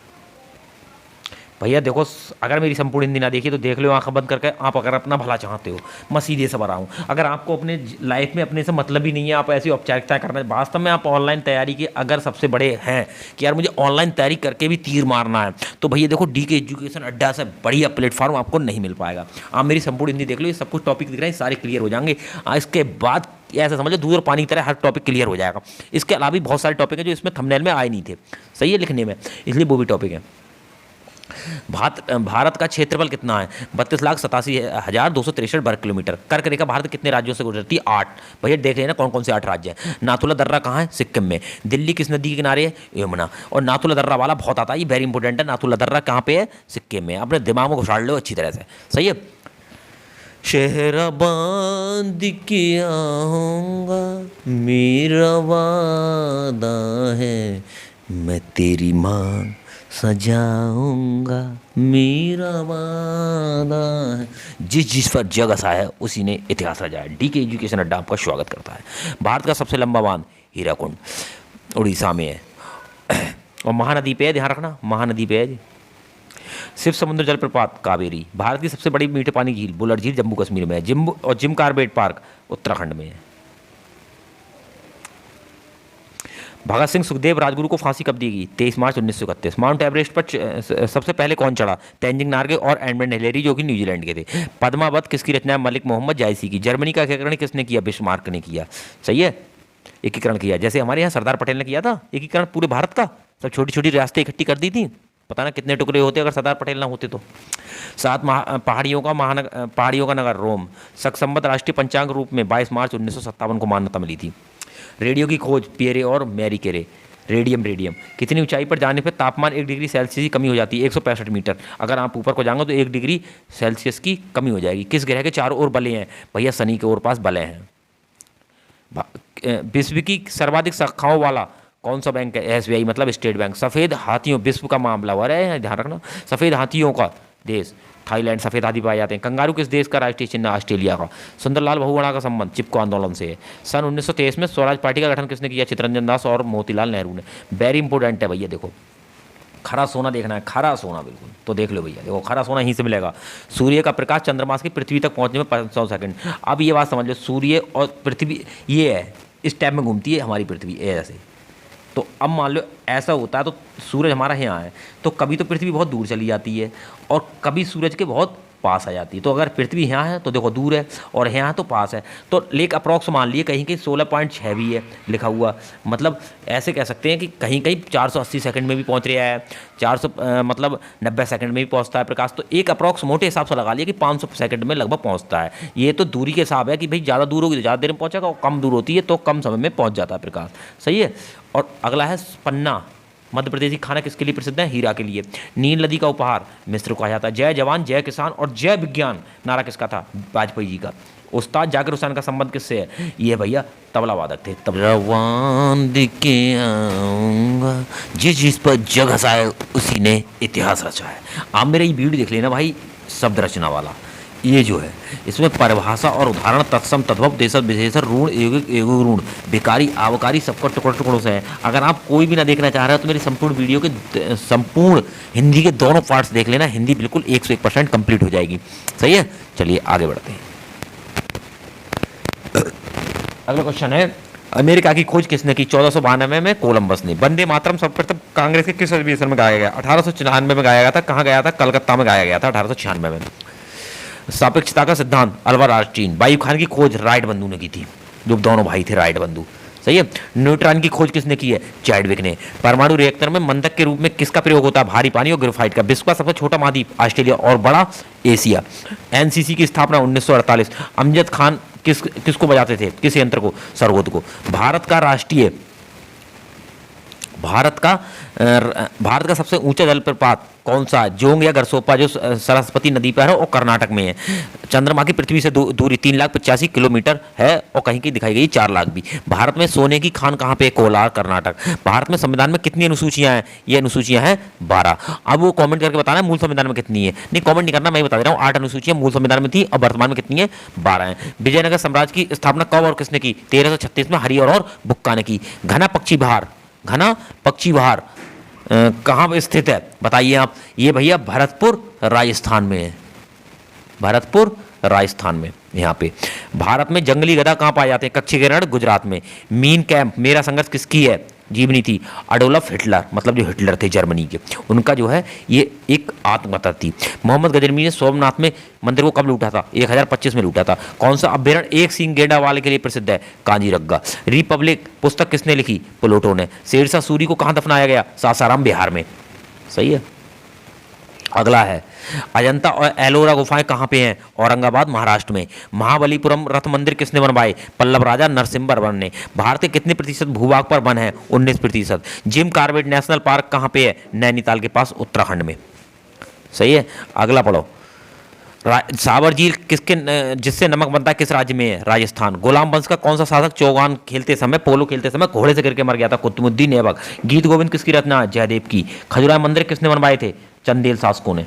भैया देखो, अगर मेरी संपूर्ण हिंदी ना देखी तो देख लो आंखें बंद करके। आप अगर अपना भला चाहते हो, मैं सीधे से रहा हूँ, अगर आपको अपने लाइफ में अपने से मतलब ही नहीं है, आप ऐसी औपचारिकता करना, वास्तव में आप ऑनलाइन तैयारी के अगर सबसे बड़े हैं कि यार मुझे ऑनलाइन तैयारी करके भी तीर मारना है, तो भैया देखो, डी के एजुकेशन अड्डा से बढ़िया प्लेटफॉर्म आपको नहीं मिल पाएगा। आप मेरी संपूर्ण हिंदी देख लो, ये सब कुछ टॉपिक दिख रहे हैं, सारे क्लियर हो जाएंगे। इसके बाद ऐसा समझ लो दूध और पानी की तरह हर टॉपिक क्लियर हो जाएगा। इसके अलावा भी बहुत सारे टॉपिक हैं जो इसमें थंबनेल में आए नहीं थे, सही है, लिखने में, इसलिए वो भी टॉपिक है। भारत का क्षेत्रफल कितना है? 32,87,263 वर्ग किलोमीटर। कर्क रेखा भारत कितने राज्यों से गुजरती है? 8। भैया देख लेना कौन कौन से 8 राज्य हैं। नाथुला दर्रा कहाँ है? सिक्किम में। दिल्ली किस नदी के किनारे है? यमुना। और नाथुला दर्रा वाला बहुत आता है, ये वेरी इंपॉर्टेंट है। नाथुला दर्रा कहाँ पे है? सिक्किम में। अपने दिमाग में घुसाड़ लो अच्छी तरह से, सही है। शहरा बांध के आऊंगा, मेरा वादा है, मैं तेरी मांग सजाऊंगा, मेरा वादा है। जिस पर जग हंसा है उसी ने इतिहास रचाया। डी के एजुकेशन अड्डा आपका स्वागत करता है। भारत का सबसे लंबा बांध? हीराकुंड, उड़ीसा में है। और महानदी पे है, ध्यान रखना, महानदी पे है। शिव समुद्र जलप्रपात? कावेरी। भारत की सबसे बड़ी मीठे पानी झील? बुलर झील, जम्मू कश्मीर में है। और जिम कार्बेट पार्क? उत्तराखंड में है। भगत सिंह सुखदेव राजगुरु को फांसी कब दी गई? 23 मार्च 1931। माउंट एवरेस्ट पर सबसे पहले कौन चढ़ा? तेंजिंग नार्गे और एडमंड हिलेरी, जो कि न्यूजीलैंड के थे। पद्मावत किसकी रचना है? मलिक मोहम्मद जायसी की। जर्मनी का एकीकरण किसने किया? बिस्मार्क ने किया, सही है, एकीकरण किया। जैसे हमारे यहाँ सरदार पटेल ने किया था एकीकरण पूरे भारत का, सब छोटी छोटी रियासतें इकट्ठी कर दी थी। पता ना कितने टुकड़े होते अगर सरदार पटेल ना होते तो। 7 पहाड़ियों का नगर रोम। सक्संबत राष्ट्रीय पंचांग रूप में 22 मार्च 1957 को मान्यता मिली थी। रेडियो की खोज? पियरे और मैरी केरे। रेडियम। कितनी ऊंचाई पर जाने पर तापमान 1 डिग्री सेल्सियस की कमी हो जाती है? 165 मीटर। अगर आप ऊपर को जाएंगे तो 1 डिग्री सेल्सियस की कमी हो जाएगी। किस ग्रह के चारों ओर बले हैं? भैया शनि के ओर पास बले हैं। विश्व की सर्वाधिक शाखाओं वाला कौन सा बैंक है? एसबीआई, मतलब स्टेट बैंक। सफ़ेद हाथियों, विश्व का मामला हो रहा है, ध्यान रखना, सफ़ेद हाथियों का देश? थाईलैंड। सफ़ेद हाथी पाए जाते हैं। कंगारू किस देश का राष्ट्रीय चिन्ह? ऑस्ट्रेलिया का। सुंदरलाल बहुगुणा का संबंध चिपको आंदोलन से है। सन 1923 में स्वराज पार्टी का गठन किसने किया? चित्तरंजन दास और मोतीलाल नेहरू ने। वेरी इंपॉर्टेंट है भैया, देखो खरा सोना देखना है, खरा सोना, बिल्कुल, तो देख लो भैया, देखो खरा सोना यहीं से मिलेगा। सूर्य का प्रकाश चंद्रमा की पृथ्वी तक पहुंचने में 500 सेकंड। अब ये बात समझ लो, सूर्य और पृथ्वी ये है, इस टाइम में घूमती है हमारी पृथ्वी ऐसे। तो अब मान लो ऐसा होता है तो सूरज हमारा यहाँ है, तो कभी तो पृथ्वी बहुत दूर चली जाती है और कभी सूरज के बहुत पास आ जाती है। तो अगर पृथ्वी यहाँ है तो देखो दूर है, और यहाँ तो पास है, तो लेक अप्रॉक्स मान लिए कहीं कहीं 16.6 भी है लिखा हुआ। मतलब ऐसे कह सकते हैं कि कहीं कहीं 480 सेकंड में भी पहुँच रहा है, 400 मतलब 90 सेकंड में भी पहुँचता है प्रकाश। तो एक अप्रॉक्स मोटे हिसाब से लगा लिया कि 500 सेकंड में लगभग पहुँचता है। ये तो दूरी के हिसाब है कि भाई ज़्यादा दूर होगी तो ज़्यादा देर में पहुँचेगा, और कम दूर होती है तो कम समय में पहुँच जाता है प्रकाश, सही है। और अगला है पन्ना। मध्य प्रदेश की खाना किसके लिए प्रसिद्ध है? हीरा के लिए। नील नदी का उपहार मिस्र को कहा जाता है। जय जवान जय किसान और जय विज्ञान नारा किसका था? वाजपेयी जी का। उस्ताद जाकिर हुसैन का संबंध किससे है? ये भैया तबला वादक थे। रवान के आऊंगा, जिस पर जग हंसाए उसी ने इतिहास रचा है। आप मेरा ये वीडियो देख लेना भाई, शब्द रचना वाला, ये जो है इसमें परिभाषा और उदाहरण तत्सम तद्भव देशर विशेषर ऋण एवं ऋण भिकारी आवकारी सबका टुकड़ों टुकड़ों से है। अगर आप कोई भी ना देखना चाह रहे हो तो मेरी संपूर्ण वीडियो के संपूर्ण हिंदी के दोनों पार्ट्स देख लेना, हिंदी बिल्कुल 101% कंप्लीट हो जाएगी। सही है, चलिए आगे बढ़ते हैं। अगला क्वेश्चन है, अमेरिका की खोज किसने की? 1492 में कोलंबस ने। वंदे मातरम सर्वप्रथम कांग्रेस के किस अधिवेशन में गाया गया? 1896 में गाया गया था। कहाँ गाया था? कलकत्ता में गाया गया था 1896 में। सापेक्षता का सिद्धांत अल्बर्ट आइंस्टीन। वायु खान की खोज राइट बंधु ने की थी, जो दोनों भाई थे राइट बंधु। सही है। न्यूट्रॉन की खोज किसने की है? चैडविक ने। परमाणु रिएक्टर में मंदक के रूप में किसका प्रयोग होता है? भारी पानी और ग्रेफाइट का। विश्व का सबसे छोटा महाद्वीप ऑस्ट्रेलिया और बड़ा एशिया। एनसीसी की स्थापना 1948। अमजद खान किसको बजाते थे? किस यंत्र को? सरगोद को। भारत का सबसे ऊंचा जलप्रपात कौन सा? जोंग या गरसोपा, जो सरस्वती नदी पर है और कर्नाटक में है। चंद्रमा की पृथ्वी से दूरी 385 किलोमीटर है और कहीं की दिखाई गई 4 लाख भी। भारत में सोने की खान कहाँ पे है? कोलार, कर्नाटक। भारत में संविधान में कितनी अनुसूचियां हैं? ये अनुसूचियां हैं 12। अब वो कमेंट करके बताना है मूल संविधान में कितनी है। नहीं, कमेंट नहीं करना, मैं बता दे रहा हूँ। 8 अनुसूचियां मूल संविधान में थी और वर्तमान में कितनी है? 12 है। विजयनगर साम्राज्य की स्थापना कब और किसने की? 1336 में हरिहर और बुक्का ने की। घना पक्षी विहार कहाँ पर स्थित है? बताइए आप। ये भैया भरतपुर राजस्थान में है। भरतपुर राजस्थान में यहाँ पे। भारत में जंगली गधा कहाँ पाए जाते हैं? कच्ची केरल गुजरात में। मीन कैंप मेरा संघर्ष किसकी है? जीवनी थी अडोल्फ हिटलर, मतलब जो हिटलर थे जर्मनी के, उनका जो है ये एक आत्मकथा थी। मोहम्मद गजनवी ने सोमनाथ में मंदिर को कब लूटा था? 1025 में लूटा था। कौन सा अभ्यारण्य एक सींग गेंडा वाले के लिए प्रसिद्ध है? काजीरंगा। रिपब्लिक पुस्तक किसने लिखी? प्लेटो ने। शेरशाह सूरी को कहाँ दफनाया गया? सासाराम बिहार में। सही है। अगला है, अजंता और एलोरा गुफाएं कहाँ पे हैं? औरंगाबाद महाराष्ट्र में। महाबलीपुरम रथ मंदिर किसने बनवाए? पल्लव राजा नरसिम्हा ने। भारत के कितने प्रतिशत भूभाग पर वन है? 19%। जिम कॉर्बेट नेशनल पार्क कहाँ पे है? नैनीताल के पास, उत्तराखंड में। सही है। अगला पढ़ो। साबर झील जिससे नमक बनता है किस राज्य में है? राजस्थान। गुलाम वंश का कौन सा शासक चौगान खेलते समय, पोलो खेलते समय घोड़े से गिर के मर गया था? कुतुबुद्दीन ऐबक। गीत गोविंद किसकी रचना? जयदेव की। खजुराहो मंदिर किसने बनवाए थे? चंदेल शासकों ने।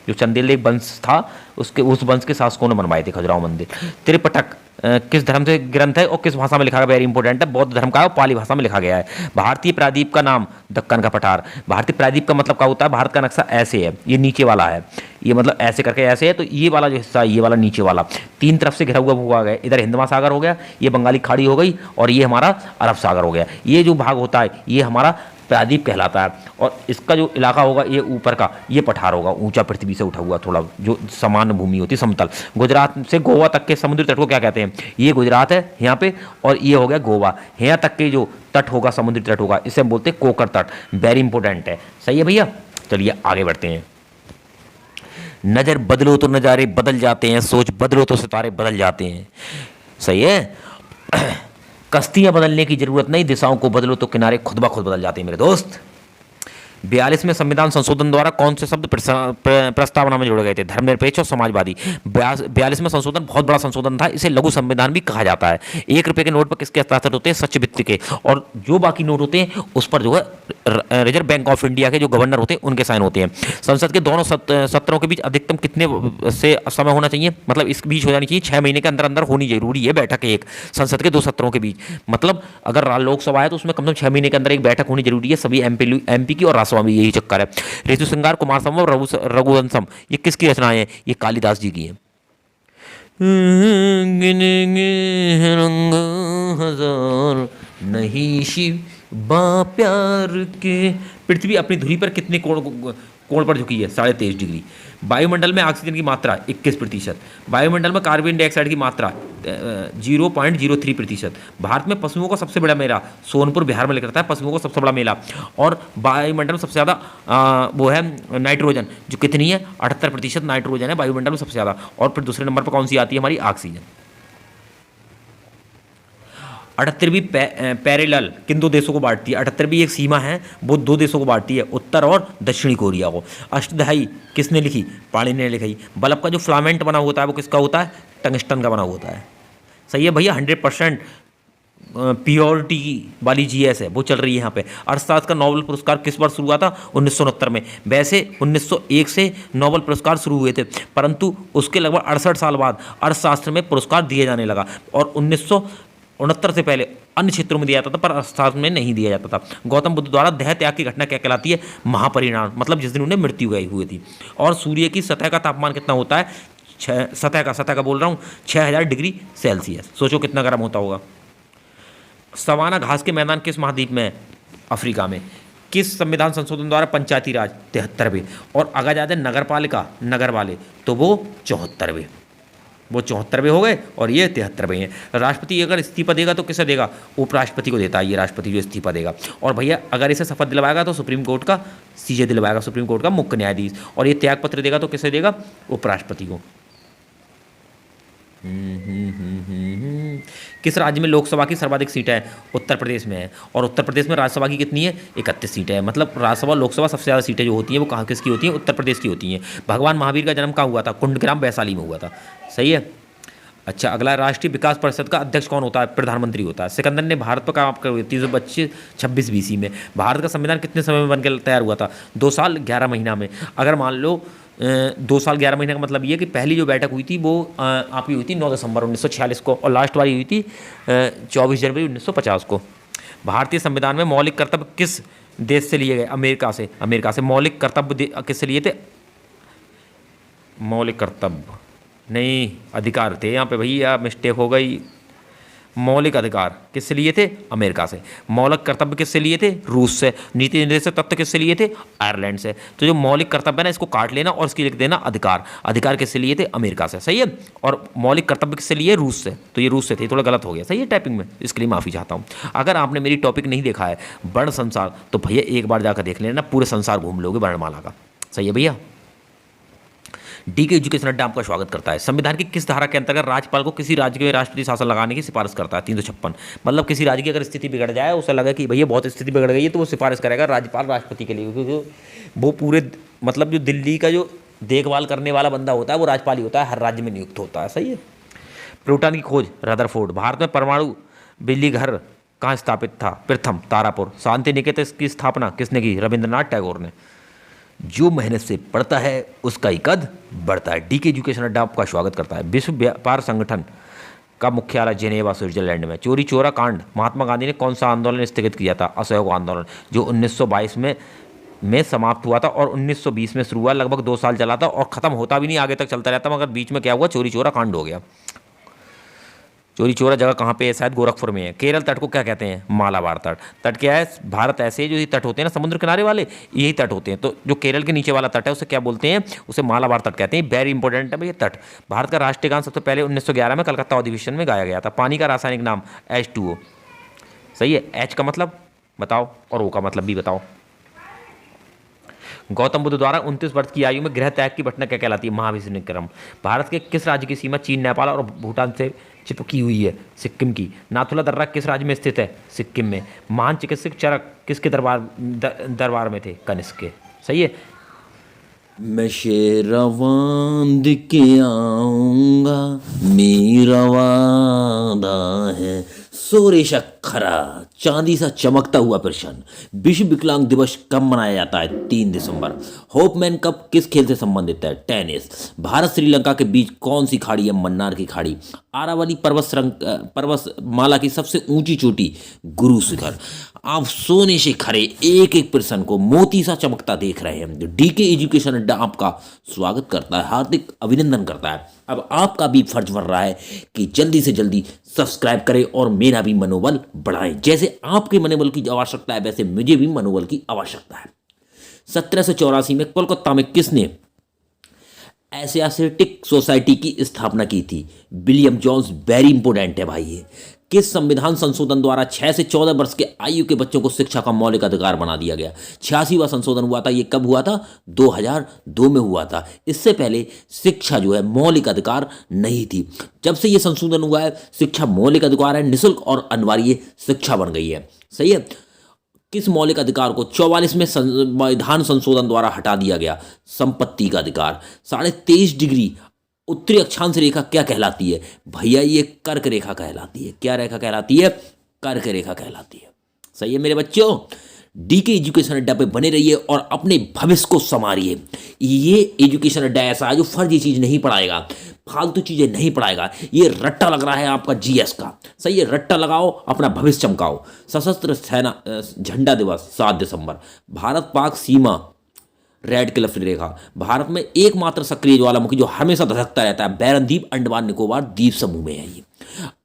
जो चंदेल एक वंश था उस वंश के शासकों ने बनवाए थे खजुराहो मंदिर। त्रिपिटक किस धर्म से ग्रंथ है और किस भाषा में लिखा गया? वेरी इंपॉर्टेंट है, बौद्ध धर्म का और पाली भाषा में लिखा गया है। भारतीय प्रायद्वीप का नाम? दक्कन का पठार। भारतीय प्रायद्वीप का मतलब क्या होता है? भारत का नक्शा ऐसे है, ये नीचे वाला है, ये मतलब ऐसे करके ऐसे है, तो ये वाला जो हिस्सा है, ये वाला नीचे वाला 3 तरफ से घिरा हुआ भूभाग है। इधर हिंद महासागर हो गया, ये बंगाली खाड़ी हो गई और ये हमारा अरब सागर हो गया। ये जो भाग होता है ये हमारा प्रायद्वीप कहलाता है और इसका जो इलाका होगा ये ऊपर का ये पठार होगा, ऊंचा पृथ्वी से उठा हुआ थोड़ा जो समान भूमि होती है, समतल। गुजरात से गोवा तक के समुद्री तट को क्या कहते हैं? ये गुजरात है यहाँ पे और ये हो गया गोवा। यहाँ तक के जो तट होगा, समुद्री तट होगा, इसे हम बोलते हैं कोकर तट। वेरी इंपॉर्टेंट है। सही है भैया, चलिए आगे बढ़ते हैं। नजर बदलो तो नजारे बदल जाते हैं, सोच बदलो तो सितारे बदल जाते हैं। सही है। कश्तियां बदलने की जरूरत नहीं, दिशाओं को बदलो तो किनारे खुद ब खुद बदल जाते हैं मेरे दोस्त। 42वें संविधान संशोधन द्वारा कौन से शब्द प्रस्तावना में जोड़े गए थे? धर्मनिरपेक्ष और समाजवादी। 42वें संशोधन बहुत बड़ा संशोधन था, इसे लघु संविधान भी कहा जाता है। 1 रुपए के नोट पर किसके हस्ताक्षर होते हैं? सच्चे वित्त के। और जो बाकी नोट होते हैं उस पर जो है रिजर्व बैंक ऑफ इंडिया के जो गवर्नर होते हैं उनके साइन होते हैं। संसद के दोनों सत्रों के बीच अधिकतम कितने से समय होना चाहिए? मतलब इस बीच हो जानी चाहिए 6 महीने के अंदर अंदर होनी जरूरी है बैठक एक संसद के 2 सत्रों के बीच। मतलब अगर लोकसभा है तो उसमें कम से कम 6 महीने के अंदर एक बैठक होनी जरूरी है, सभी एमपी की और स्वामी यही चक्कर है। ऋतु श्रृंगार, कुमार संभव, रघुवंशम ये किसकी रचनाएं हैं? ये कालिदास जी की है। हजार नहीं शिव बा प्यार के। पृथ्वी अपनी धुरी पर कितने कोण पर झुकी है? 23.5 डिग्री। वायुमंडल में ऑक्सीजन की मात्रा 21%। वायुमंडल में कार्बन डाइऑक्साइड की मात्रा 0.03%। भारत में पशुओं का सबसे बड़ा मेला सोनपुर बिहार में लिखा है, पशुओं का सबसे बड़ा मेला। और वायुमंडल में सबसे ज़्यादा वो है नाइट्रोजन, जो कितनी है? 78% नाइट्रोजन है वायुमंडल में सबसे ज़्यादा। और फिर दूसरे नंबर पर कौन सी आती है? हमारी ऑक्सीजन। 78वीं पैरेलल किन 2 देशों को बांटती है? 78वीं एक सीमा है, वो 2 देशों को बांटती है, उत्तर और दक्षिणी कोरिया को। अष्टधाई किसने लिखी? पाणिनि ने लिखी। बल्ब का जो फिलामेंट बना होता है वो किसका होता है? टंगस्टन का बना होता है। सही है भैया, 100% प्योरिटी वाली जीएस है वो चल रही है यहाँ पे। अर्थशास्त्र का नोबेल पुरस्कार किस वर्ष शुरू हुआ था? 1969 में। वैसे 1901 से नोबेल पुरस्कार शुरू हुए थे, परंतु उसके लगभग 68 साल बाद अर्थशास्त्र में पुरस्कार दिए जाने लगा और 1969 से पहले अन्य क्षेत्रों में दिया जाता था पर अर्थशास्त्र में नहीं दिया जाता था। गौतम बुद्ध द्वारा देह त्याग की घटना क्या कहलाती है? महापरिणाम, मतलब जिस दिन उन्हें मृत्यु गई हुई थी। और सूर्य की सतह का तापमान कितना होता है? सतह का बोल रहा हूँ 6000 डिग्री सेल्सियस। सोचो कितना गर्म होता होगा। सवाना घास के मैदान किस महाद्वीप में है? अफ्रीका में। किस संविधान संशोधन द्वारा पंचायती राज? 73वें। और अगर जाते नगर पालिका नगर वाले तो वो 74वें। वो 74वें हो गए और ये 73वें हैं। राष्ट्रपति अगर इस्तीफा देगा तो किसे देगा? उपराष्ट्रपति को देता है ये राष्ट्रपति जो इस्तीफा देगा। और भैया अगर इसे शपथ दिलवाएगा तो सुप्रीम कोर्ट का सीजे दिलवाएगा, सुप्रीम कोर्ट का मुख्य न्यायाधीश। और ये त्याग पत्र देगा तो किसे देगा? उपराष्ट्रपति को। किस राज्य में लोकसभा की सर्वाधिक सीटें हैं? उत्तर प्रदेश में है। और उत्तर प्रदेश में राज्यसभा की कितनी है? 31 सीटें हैं। मतलब राज्यसभा लोकसभा सबसे ज़्यादा सीटें जो होती हैं वो कहाँ किसकी होती हैं? उत्तर प्रदेश की होती हैं। भगवान महावीर का जन्म कहाँ हुआ था? कुंडग्राम वैशाली में हुआ था। सही है। अच्छा, अगला राष्ट्रीय विकास परिषद का अध्यक्ष कौन होता है? प्रधानमंत्री होता है। सिकंदर ने भारत पर काम कर 326 BC में। भारत का संविधान कितने समय में बनकर तैयार हुआ था? 2 साल 11 महीना में। अगर मान लो 2 साल 11 महीने का मतलब ये कि पहली जो बैठक हुई थी वो आपकी हुई थी 9 दिसंबर 1946 को और लास्ट वाली हुई थी 24 जनवरी 1950 को। भारतीय संविधान में मौलिक कर्तव्य किस देश से लिए गए? अमेरिका से। अमेरिका से। मौलिक कर्तव्य किससे लिए थे? मौलिक कर्तव्य नहीं, अधिकार थे यहाँ पे भैया, मिस्टेक हो गई। मौलिक अधिकार किससे लिए थे? अमेरिका से। मौलिक कर्तव्य किससे लिए थे? रूस से। नीति निर्देशक तत्व किससे लिए थे? आयरलैंड से। तो जो मौलिक कर्तव्य है ना इसको काट लेना और इसकी लिख देना अधिकार। अधिकार किससे लिए थे? अमेरिका से। सही है। और मौलिक कर्तव्य किससे लिए? रूस से। तो ये रूस से थे, थोड़ा गलत हो गया। सही है टाइपिंग में, इसके लिए माफ़ी चाहता हूँ। अगर आपने मेरी टॉपिक नहीं देखा है वर्ण संसार तो भैया एक बार जाकर देख लेना, पूरे संसार घूम लोगे वर्णमाला का। सही है भैया। डीके एजुकेशन अड्डा आपका स्वागत करता है। संविधान की किस धारा के अंतर्गत राज्यपाल को किसी राज्य में राष्ट्रपति शासन लगाने की सिफारिश करता है? 356। मतलब किसी राज्य की अगर स्थिति बिगड़ जाए, उसे लगे कि भैया बहुत स्थिति बिगड़ गई है, तो वो सिफारिश करेगा राज्यपाल राष्ट्रपति के लिए, क्योंकि वो पूरे मतलब जो दिल्ली का जो देखभाल करने वाला बंदा होता है वो राज्यपाल ही होता है, हर राज्य में नियुक्त होता है। सही है। प्रोटॉन की खोज रदरफोर्ड। भारत में परमाणु बिजली घर कहाँ स्थापित था? प्रथम तारापुर। शांति निकेतन की स्थापना किसने की? रविंद्रनाथ टैगोर ने। जो मेहनत से पढ़ता है उसका ही कद बढ़ता है। डीके एजुकेशन अड्डा आपका स्वागत करता है। विश्व व्यापार संगठन का मुख्यालय जेनेवा स्विट्जरलैंड में। चोरी चोरा कांड महात्मा गांधी ने कौन सा आंदोलन स्थगित किया था? असहयोग आंदोलन, जो 1922 में समाप्त हुआ था और 1920 में शुरू हुआ। लगभग 2 साल चला था और ख़त्म होता भी नहीं, आगे तक चलता रहता, मगर बीच में क्या हुआ? चोरी चोरा कांड हो गया। चोरी चोरा जगह कहाँ पे है? शायद गोरखपुर में है। केरल तट को क्या कहते हैं? मालाबार तट। तट क्या है? भारत ऐसे जो ये तट होते हैं ना समुद्र किनारे वाले, यही तट होते हैं। तो जो केरल के नीचे वाला तट है उसे क्या बोलते हैं? उसे मालाबार तट कहते हैं। वेरी इंपॉर्टेंट है ये तट। भारत का राष्ट्रीय गान सबसे पहले 1911 में कलकत्ता अधिवेशन में गाया गया था। पानी का रासायनिक नाम H2O। सही है। H का मतलब बताओ और O का मतलब भी बताओ। गौतम बुद्ध द्वारा 29 वर्ष की आयु में गृह त्याग की घटना क्या कहलाती है? महाविष्णुक्रम। भारत के किस राज्य की सीमा चीन, नेपाल और भूटान से चिपकी हुई है? सिक्किम की। नाथुला दर्रा किस राज्य में स्थित है? सिक्किम में। महान चिकित्सक चरक किसके दरबार में थे? कनिष्क के। सही है। मैं शेरवान के आऊंगा, मेरा वादा है। सोरेश खरा चांदी सा चमकता हुआ प्रश्न। विश्व विकलांग दिवस कब मनाया जाता है? 3 दिसंबर। होपमैन कप किस खेल से संबंधित है? टेनिस। भारत श्रीलंका के बीच कौन सी खाड़ी है? मन्नार की खाड़ी। आरावली पर्वतमाला की सबसे ऊंची चोटी? गुरु शिखर। आप सोने से खरे एक एक प्रश्न को मोती सा चमकता देख रहे हैं। डीके एजुकेशन अड्डा आपका स्वागत करता है, हार्दिक अभिनंदन करता है। अब आपका भी फर्ज बन रहा है कि जल्दी से जल्दी सब्सक्राइब करें और मेरा भी मनोबल बढ़ाएं। जैसे आपके मनोबल की आवश्यकता है वैसे मुझे भी मनोबल की आवश्यकता है। 1784 में कोलकाता में किसने एशियाटिक सोसाइटी की स्थापना की थी? William Jones. वेरी इंपोर्टेंट है भाई ये। किस संविधान संशोधन द्वारा 6 से 14 वर्ष के आयु के बच्चों को शिक्षा का मौलिक अधिकार बना दिया गया? 86वां संशोधन हुआ था। ये कब हुआ था? 2002 में हुआ था। इससे पहले शिक्षा जो है मौलिक अधिकार नहीं थी। जब से ये संशोधन हुआ है शिक्षा मौलिक अधिकार है, निःशुल्क और अनिवार्य शिक्षा बन गई है। सही है। किस मौलिक अधिकार को 44वें संविधान संशोधन द्वारा हटा दिया गया? संपत्ति का अधिकार। 23.5 डिग्री उत्तरी अक्षांश रेखा क्या कहलाती है? भैया ये कर्क रेखा कहलाती है। क्या रेखा कहलाती है? कर्क रेखा कहलाती है। सही है मेरे बच्चों, डीके एजुकेशन अड्डा पे बने रहिए और अपने भविष्य को संवारिए। ये एजुकेशन अड्डा ऐसा है जो फर्जी चीज नहीं पढ़ाएगा, फालतू चीजें नहीं पढ़ाएगा। ये रट्टा लग रहा है आपका जीएस का, सही है, रट्टा लगाओ, अपना भविष्य चमकाओ। सशस्त्र सेना झंडा दिवस 7 दिसंबर, भारत पाक सीमा रेड क्लिफ रेखा, भारत में एकमात्र सक्रिय ज्वालामुखी जो हमेशा धधकता रहता है, बैरनद्वीप अंडमान निकोबार द्वीप समूह में है ये।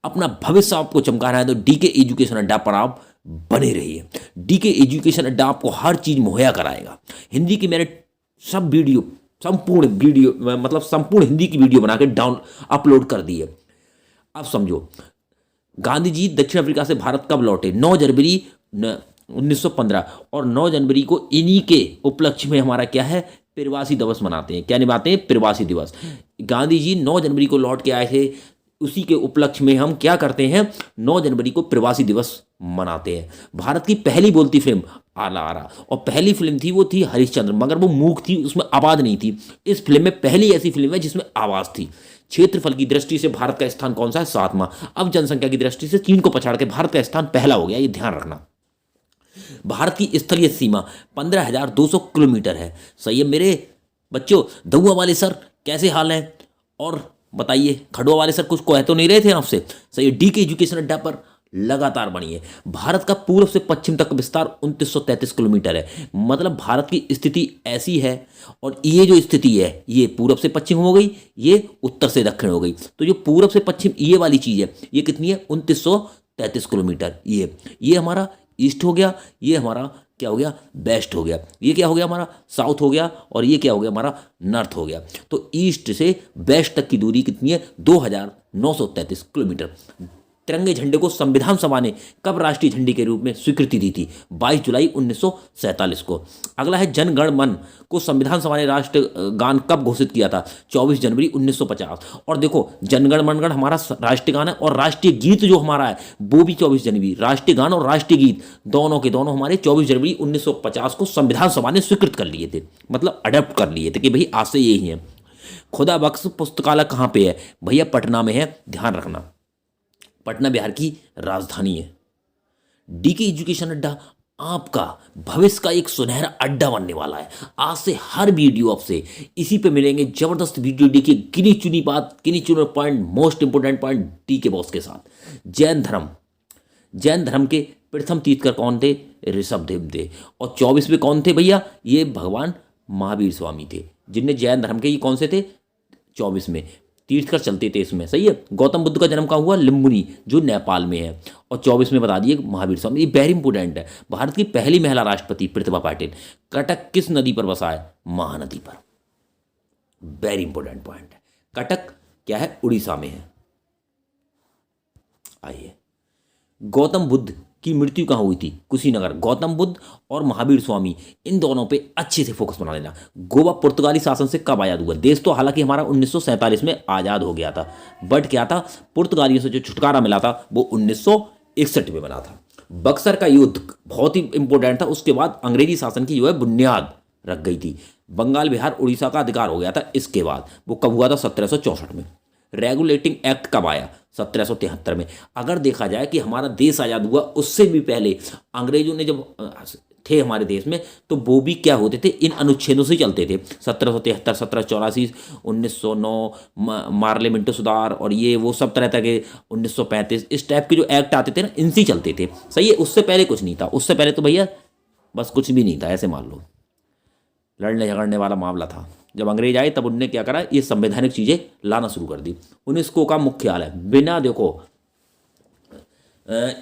अपना भविष्य आपको चमकाना है तो डीके एजुकेशन अड्डा पर आप बने रहिए। डीके एजुकेशन अड्डा आपको हर चीज मुहैया कराएगा। हिंदी की मैंने सब वीडियो, संपूर्ण वीडियो मतलब संपूर्ण हिंदी की वीडियो बना के अपलोड कर दी है। अब समझो, गांधी जी दक्षिण अफ्रीका से भारत कब लौटे? 9 जनवरी 1915, और 9 जनवरी को इन्हीं के उपलक्ष्य में हमारा क्या है, प्रवासी दिवस मनाते हैं। क्या निभाते हैं? प्रवासी दिवस। गांधी जी 9 जनवरी को लौट के आए थे, उसी के उपलक्ष्य में हम क्या करते हैं, 9 जनवरी को प्रवासी दिवस मनाते हैं। भारत की पहली बोलती फिल्म आला आरा, और पहली फिल्म थी वो थी हरिश्चंद्र, मगर वो मूक थी, उसमें आवाज नहीं थी। इस फिल्म में पहली ऐसी फिल्म है जिसमें आवाज थी। क्षेत्रफल की दृष्टि से भारत का स्थान कौन सा है? 7वां। अब जनसंख्या की दृष्टि से चीन को पछाड़ के भारत का स्थान पहला हो गया, ये ध्यान रखना। भारत की स्थलीय सीमा 15,200 किलोमीटर है। सही है मेरे बच्चों। दउआ वाले सर कैसे हाल है? और बताइए, खड़ुआ वाले सर कुछ कह तो नहीं रहे थे आपसे? सही है, डीके एजुकेशन अड्डा पर लगातार बढ़िए। भारत का पूर्व से पश्चिम तक विस्तार 2933 किलोमीटर है। मतलब भारत की स्थिति ऐसी है, और ये जो स्थिति है ये पूरब से पश्चिम हो गई, ये उत्तर से दक्षिण हो गई। तो जो पूरब से पश्चिम ये वाली चीज है, ये कितनी है? 2933 किलोमीटर। ये हमारा ईस्ट हो गया, ये हमारा क्या हो गया? वेस्ट हो गया। ये क्या हो गया? हमारा साउथ हो गया, और ये क्या हो गया? हमारा नॉर्थ हो गया। तो ईस्ट से वेस्ट तक की दूरी कितनी है? 2933 किलोमीटर। तिरंगे झंडे को संविधान सभा ने कब राष्ट्रीय झंडे के रूप में स्वीकृति दी थी? 22 जुलाई 1947 को। अगला है जन गण मन को संविधान सभा ने राष्ट्र गान कब घोषित किया था? 24 जनवरी 1950। और देखो, जनगण मनगण हमारा राष्ट्रीय गान है, और राष्ट्रीय गीत जो हमारा है वो भी 24 जनवरी। राष्ट्रीय गान और राष्ट्रीय गीत दोनों के दोनों हमारे 24 जनवरी 1950 को संविधान सभा ने स्वीकृत कर लिए थे, मतलब अडॉप्ट कर लिए थे कि भाई आज से यही है। खुदा बख्श पुस्तकालय कहाँ पे है? भैया पटना में है, ध्यान रखना। पटना बिहार की राजधानी है। डीके एजुकेशन अड्डा आपका भविष्य का एक सुनहरा अड्डा बनने वाला है। आज से हर वीडियो आपसे इसी पे मिलेंगे। जबरदस्त वीडियो देखिए, गिनी चुनी बात, गिनी चुने point, most important point DK boss के साथ। जैन धर्म के प्रथम तीर्थकर कौन थे? ऋषभदेव थे। और 24 में कौन थे भैया? ये भगवान महावीर स्वामी थे, जिनने जैन धर्म के, ये कौन से थे? 24 में तीर्थकर चलते थे इसमें। सही है। गौतम बुद्ध का जन्म कहाँ हुआ? लुम्बिनी, जो नेपाल में है। और 24 में बता दिए महावीर स्वामी। ये वेरी इंपोर्टेंट है। भारत की पहली महिला राष्ट्रपति प्रतिभा पाटिल। कटक किस नदी पर बसा है? महानदी पर। वेरी इंपोर्टेंट पॉइंट है। कटक क्या है? उड़ीसा में है। आइए, गौतम बुद्ध की मृत्यु कहाँ हुई थी? कुशीनगर। गौतम बुद्ध और महावीर स्वामी, इन दोनों पे अच्छे से फोकस बना लेना। गोवा पुर्तगाली शासन से कब आज़ाद हुआ? देश तो हालांकि हमारा 1947 में आज़ाद हो गया था, बट क्या था, पुर्तगालियों से जो छुटकारा मिला था वो 1961 में बना था। बक्सर का युद्ध बहुत ही इंपॉर्टेंट था। उसके बाद अंग्रेजी शासन की जो है बुनियाद रख गई थी। बंगाल बिहार उड़ीसा का अधिकार हो गया था इसके बाद। वो कब हुआ था? 1764 में। रेगुलेटिंग एक्ट कब आया? 1773 में। अगर देखा जाए कि हमारा देश आज़ाद हुआ उससे भी पहले अंग्रेजों ने जब थे हमारे देश में, तो वो भी क्या होते थे? इन अनुच्छेदों से चलते थे। 1773, 1784, 1909 पार्लियामेंट सुधार, और ये वो सब तरह के 1935, इस टाइप के जो एक्ट आते थे ना, इनसे चलते थे। सही है। उससे पहले कुछ नहीं था। उससे पहले तो भैया बस कुछ भी नहीं था, ऐसे मान लो, लड़ने झगड़ने वाला मामला था। जब अंग्रेज आए तब उनने क्या करा? ये संवैधानिक चीज़ें लाना शुरू कर दी। यूनेस्को का मुख्यालय, बिना देखो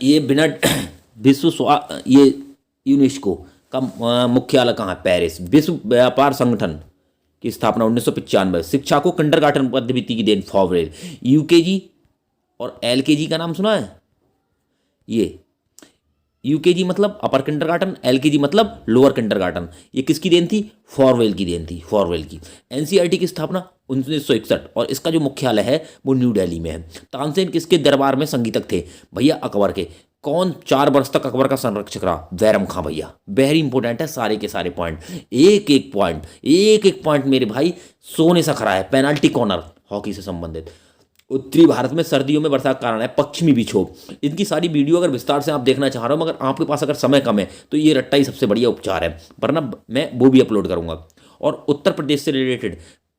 ये बिना ये यूनेस्को का मुख्यालय कहाँ है? पेरिस। विश्व व्यापार संगठन की स्थापना 1995। शिक्षा को किंडरगार्टन पद्धति की देन फॉरवर्ड। यूकेजी और एलकेजी का नाम सुना है? ये यूकेजी मतलब अपर किंडरगार्टन, एलकेजी मतलब लोअर किंडरगार्टन। ये किसकी देन थी? फॉरवेल की देन थी, फॉरवेल की। एनसीईआरटी की स्थापना 1961, और इसका जो मुख्यालय है वो न्यू दिल्ली में है। तानसेन किसके दरबार में संगीतक थे? भैया अकबर के। कौन 4 वर्ष तक अकबर का संरक्षक रहा? बैरम खां भैया। वेरी इंपॉर्टेंट है सारे के सारे पॉइंट, एक एक पॉइंट मेरे भाई सोने सा खरा है। पेनाल्टी कॉर्नर हॉकी से संबंधित। उत्तरी भारत में सर्दियों में वर्षा का कारण है पश्चिमी विक्षोभ। इनकी सारी वीडियो अगर विस्तार से आप देखना चाह रहे हो, मगर आपके पास अगर समय कम है तो ये रट्टा ही सबसे बढ़िया उपचार है, वरना मैं वो भी अपलोड करूंगा। और उत्तर प्रदेश से रिलेटेड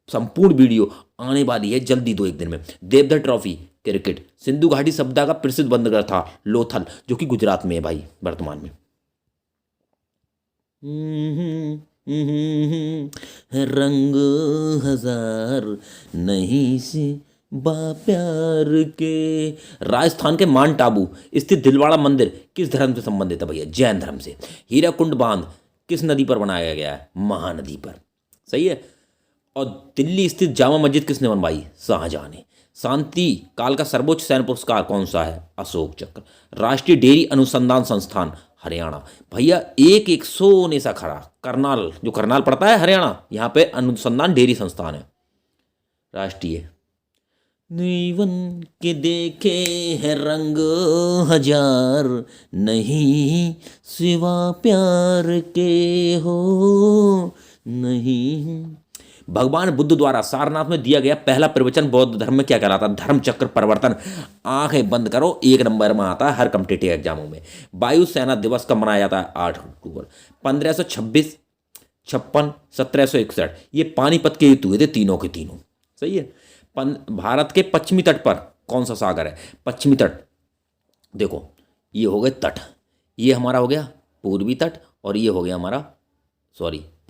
संपूर्ण वीडियो आने वाली है जल्दी 2-1 दिन में। देवधर ट्रॉफी क्रिकेट, सिंधु घाटी सभ्यता का प्रसिद्ध बंदरगाह था लोथल, जो कि गुजरात में है भाई वर्तमान में। रंग हजार नहीं से बा प्यार के। राजस्थान के माउंट आबू स्थित दिलवाड़ा मंदिर किस धर्म से संबंधित है भैया? जैन धर्म से। हीराकुंड बांध किस नदी पर बनाया गया है? महानदी पर। सही है। और दिल्ली स्थित जामा मस्जिद किसने बनवाई? शाहजहां ने। शांति काल का सर्वोच्च सैन्य पुरस्कार कौन सा है? अशोक चक्र। राष्ट्रीय डेयरी अनुसंधान संस्थान हरियाणा। भैया एक सोने सा खड़ा करनाल, जो करनाल पड़ता है हरियाणा, यहाँ पे अनुसंधान डेयरी संस्थान है राष्ट्रीय। जीवन के देखे हैं रंग हजार नहीं सिवा प्यार के हो नहीं। भगवान बुद्ध द्वारा सारनाथ में दिया गया पहला प्रवचन बौद्ध धर्म में क्या कहलाता? धर्म चक्र परिवर्तन। आंखें बंद करो, 1 नंबर में आता है हर कॉम्पिटिटिव एग्जामों में। वायुसेना दिवस कब मनाया जाता है? 8 अक्टूबर। 1526, 56, 1761 ये पानीपत के युद्ध हुए थे, तीनों के तीनों। सही है। भारत के पश्चिमी तट पर कौन सा सागर है? पश्चिमी तट देखो, ये हो गए तट, ये हमारा हो गया पूर्वी तट, और ये हो गया हमारा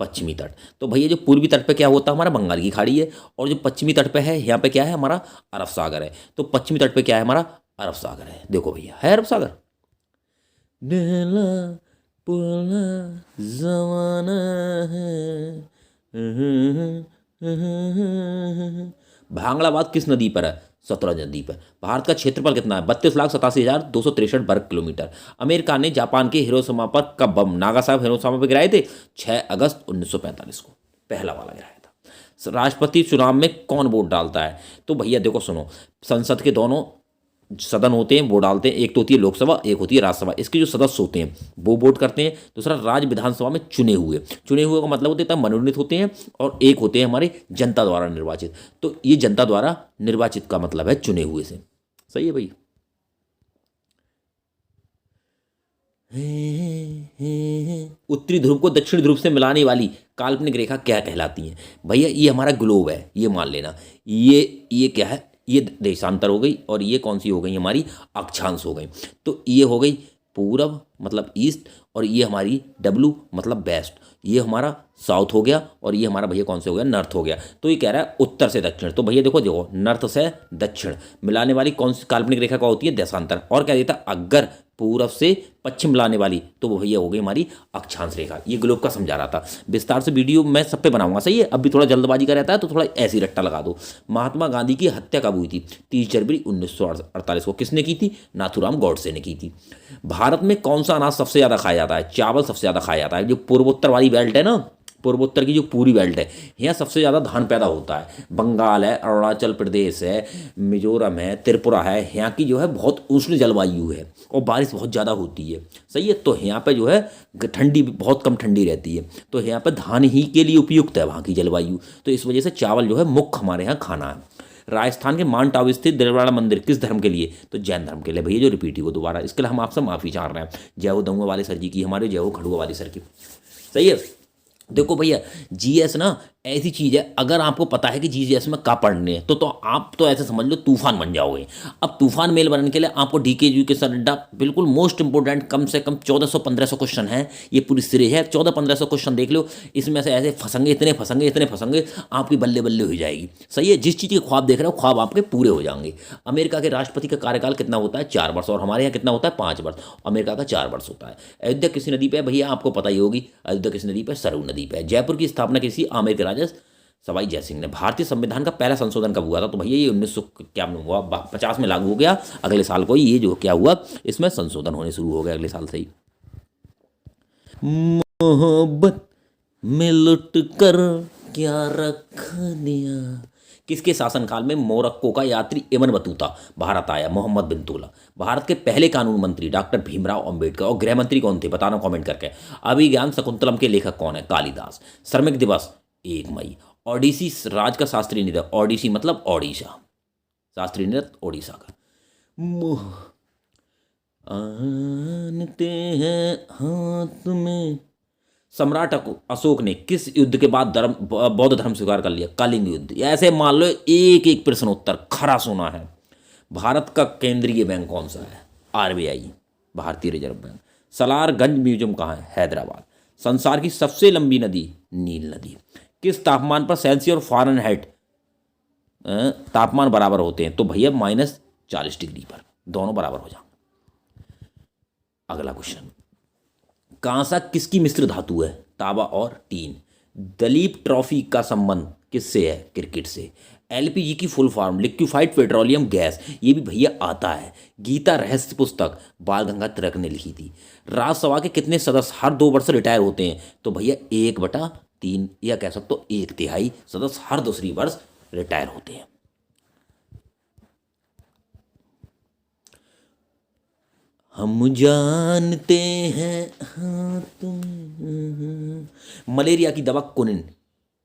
पश्चिमी तट। तो भैया जो पूर्वी तट पे क्या होता है? हमारा बंगाल की खाड़ी है, और जो पश्चिमी तट पे है यहाँ पे क्या है? हमारा अरब सागर है। तो पश्चिमी तट पे क्या है? हमारा अरब सागर है। देखो भैया है अरब सागर। जमाना है। भांगड़ाबाद किस नदी पर है? सतलज नदी पर। भारत का क्षेत्रफल कितना है? 32,87,263 वर्ग किलोमीटर। अमेरिका ने जापान के हिरोशिमा पर कब बम, नागासाकी हिरोशिमा पर गिराए थे? 6 अगस्त 1945 को पहला वाला गिराया था। राष्ट्रपति चुनाव में कौन वोट डालता है? तो भैया देखो सुनो, संसद के दोनों सदन होते हैं वो डालते हैं, एक तो होती है लोकसभा, एक होती है राज्यसभा। इसके जो सदस्य होते हैं वो वोट करते हैं। दूसरा राज्य विधानसभा में चुने हुए का मतलब होता है मनोनीत होते हैं, और एक होते हैं हमारे जनता द्वारा निर्वाचित। तो ये जनता द्वारा निर्वाचित का मतलब है चुने हुए से। सही है भाई। उत्तरी ध्रुव को दक्षिण ध्रुव से मिलाने वाली काल्पनिक रेखा क्या कहलाती है? भैया ये हमारा ग्लोब है, ये मान लेना। ये क्या है? ये देशांतर हो गई, और ये कौन सी हो गई? हमारी अक्षांश हो गई। तो ये हो गई पूरब मतलब ईस्ट, और ये हमारी डब्लू मतलब वेस्ट, ये हमारा साउथ हो गया, और ये हमारा भैया कौन से हो गया? नॉर्थ हो गया। तो ये कह रहा है उत्तर से दक्षिण। तो भैया देखो नॉर्थ से दक्षिण मिलाने वाली कौन सी काल्पनिक रेखा का होती है? देशांतर। और क्या देता? अगर पूरब से पश्चिम मिलाने वाली तो वो भैया हो गई हमारी अक्षांश रेखा। ये ग्लोब का समझा रहा था। विस्तार से वीडियो मैं सब पे बनाऊंगा। सही है। अभी थोड़ा जल्दबाजी का रहता है तो थोड़ा ऐसी रट्टा लगा दो। महात्मा गांधी की हत्या कब हुई थी? 30 जनवरी 1948 को। किसने की थी? नाथूराम गॉडसे ने की थी। भारत में कौन सा अनाज सबसे ज़्यादा खाया जाता है? चावल सबसे ज़्यादा खाया जाता है। जो पूर्वोत्तर वाली बेल्ट है ना, पूर्वोत्तर की जो पूरी बेल्ट है, यहाँ सबसे ज़्यादा धान पैदा होता है। बंगाल है, अरुणाचल प्रदेश है, मिजोरम है, त्रिपुरा है। यहाँ की जो है बहुत उष्ण जलवायु है, और बारिश बहुत ज़्यादा होती है। सही है। तो यहाँ पे जो है ठंडी बहुत कम ठंडी रहती है, तो यहाँ पे धान ही के लिए उपयुक्त है वहाँ की जलवायु। तो इस वजह से चावल जो है मुख्य हमारे यहाँ खाना है। राजस्थान के माउंट आबू स्थित दिलवाड़ा मंदिर किस धर्म के लिए? तो जैन धर्म के लिए। भैया जो रिपीट ही वो दोबारा, इसके लिए हम आपसे माफ़ी चाह रहे हैं। जय हो दंगों वाले सर जी की, हमारे जय हो खड़ुआ वाले सर की। सही है। देखो भैया जीएस ना ऐसी चीज़ है, अगर आपको पता है कि जीएस में क्या पढ़ने हैं तो आप तो ऐसे समझ लो तूफान बन जाओगे। अब तूफान मेल बनने के लिए आपको डीके के सर अड्डा बिल्कुल मोस्ट इंपोर्टेंट कम से कम 1400-1500 क्वेश्चन है। ये पूरी सीरीज है, 1400-1500 क्वेश्चन देख लो। इसमें से ऐसे फंसेंगे, इतने फंसेंगे आपकी बल्ले बल्ले हो जाएगी। सही है। जिस चीज़ के ख्वाब देख रहे हो ख्वाब आपके पूरे हो जाएंगे। अमेरिका के राष्ट्रपति का कार्यकाल कितना होता है? 4 वर्ष। और हमारे यहाँ कितना होता है? 5 वर्ष। अमेरिका का 4 वर्ष होता है। अयोध्या किसी नदी पर है? भैया आपको पता ही होगी, अयोध्या किसी नदी पर? सरयू नदी पर। जयपुर की स्थापना किसी आमेर के राजा सवाई जय सिंह ने। भारतीय संविधान का पहला संशोधन कब हुआ था? तो भैया ये 1950 में लागू हो गया। अगले साल को ये जो क्या हुआ, इसमें संशोधन होने शुरू हो गया अगले साल से ही। मोहब्बत में लुट कर क्या रख दिया। किसके शासनकाल में मोरक्को का यात्री इब्न बतूता भारत आया? मोहम्मद बिन तुगलक। भारत के पहले कानून मंत्री डॉक्टर भीमराव अंबेडकर। और गृह मंत्री कौन थे? बताना कमेंट करके। अभिज्ञान शकुंतलम के लेखक कौन है? कालिदास। श्रमिक दिवस 1 मई। ओडिसी राज्य का शास्त्रीय नृत्य? ओडिसी मतलब ओडिशा। शास्त्रीय नृत्य ओडिशा का। मोह आनते हैं हाथ में। सम्राट अशोक ने किस युद्ध के बाद बौद्ध धर्म स्वीकार कर लिया? कलिंग युद्ध। या ऐसे मान लो एक एक प्रश्न उत्तर खरा सोना है। भारत का केंद्रीय बैंक कौन सा है? आरबीआई, भारतीय रिजर्व बैंक। सलारगंज म्यूजियम कहाँ है? हैदराबाद। संसार की सबसे लंबी नदी? नील नदी। किस तापमान पर सेल्सियस और फ़ारेनहाइट तापमान बराबर होते हैं? तो भैया -40 डिग्री पर, दोनों बराबर हो जाएंगे। अगला क्वेश्चन, कांसा किसकी मिश्र धातु है? तांबा और टीन। दलीप ट्रॉफी का संबंध किससे है? क्रिकेट से। एलपीजी की full form? Liquefied petroleum gas. ये भी भैया आता है। गीता रहस्य पुस्तक बाल गंगाधर तिलक ने लिखी थी। राज्यसभा के कितने सदस्य हर 2 वर्ष रिटायर होते हैं? तो भैया 1/3, या कह सकते हो 1/3 सदस्य हर दूसरी वर्ष रिटायर होते हैं। हम जानते हैं हाँ तुम। मलेरिया की दवा कुनिन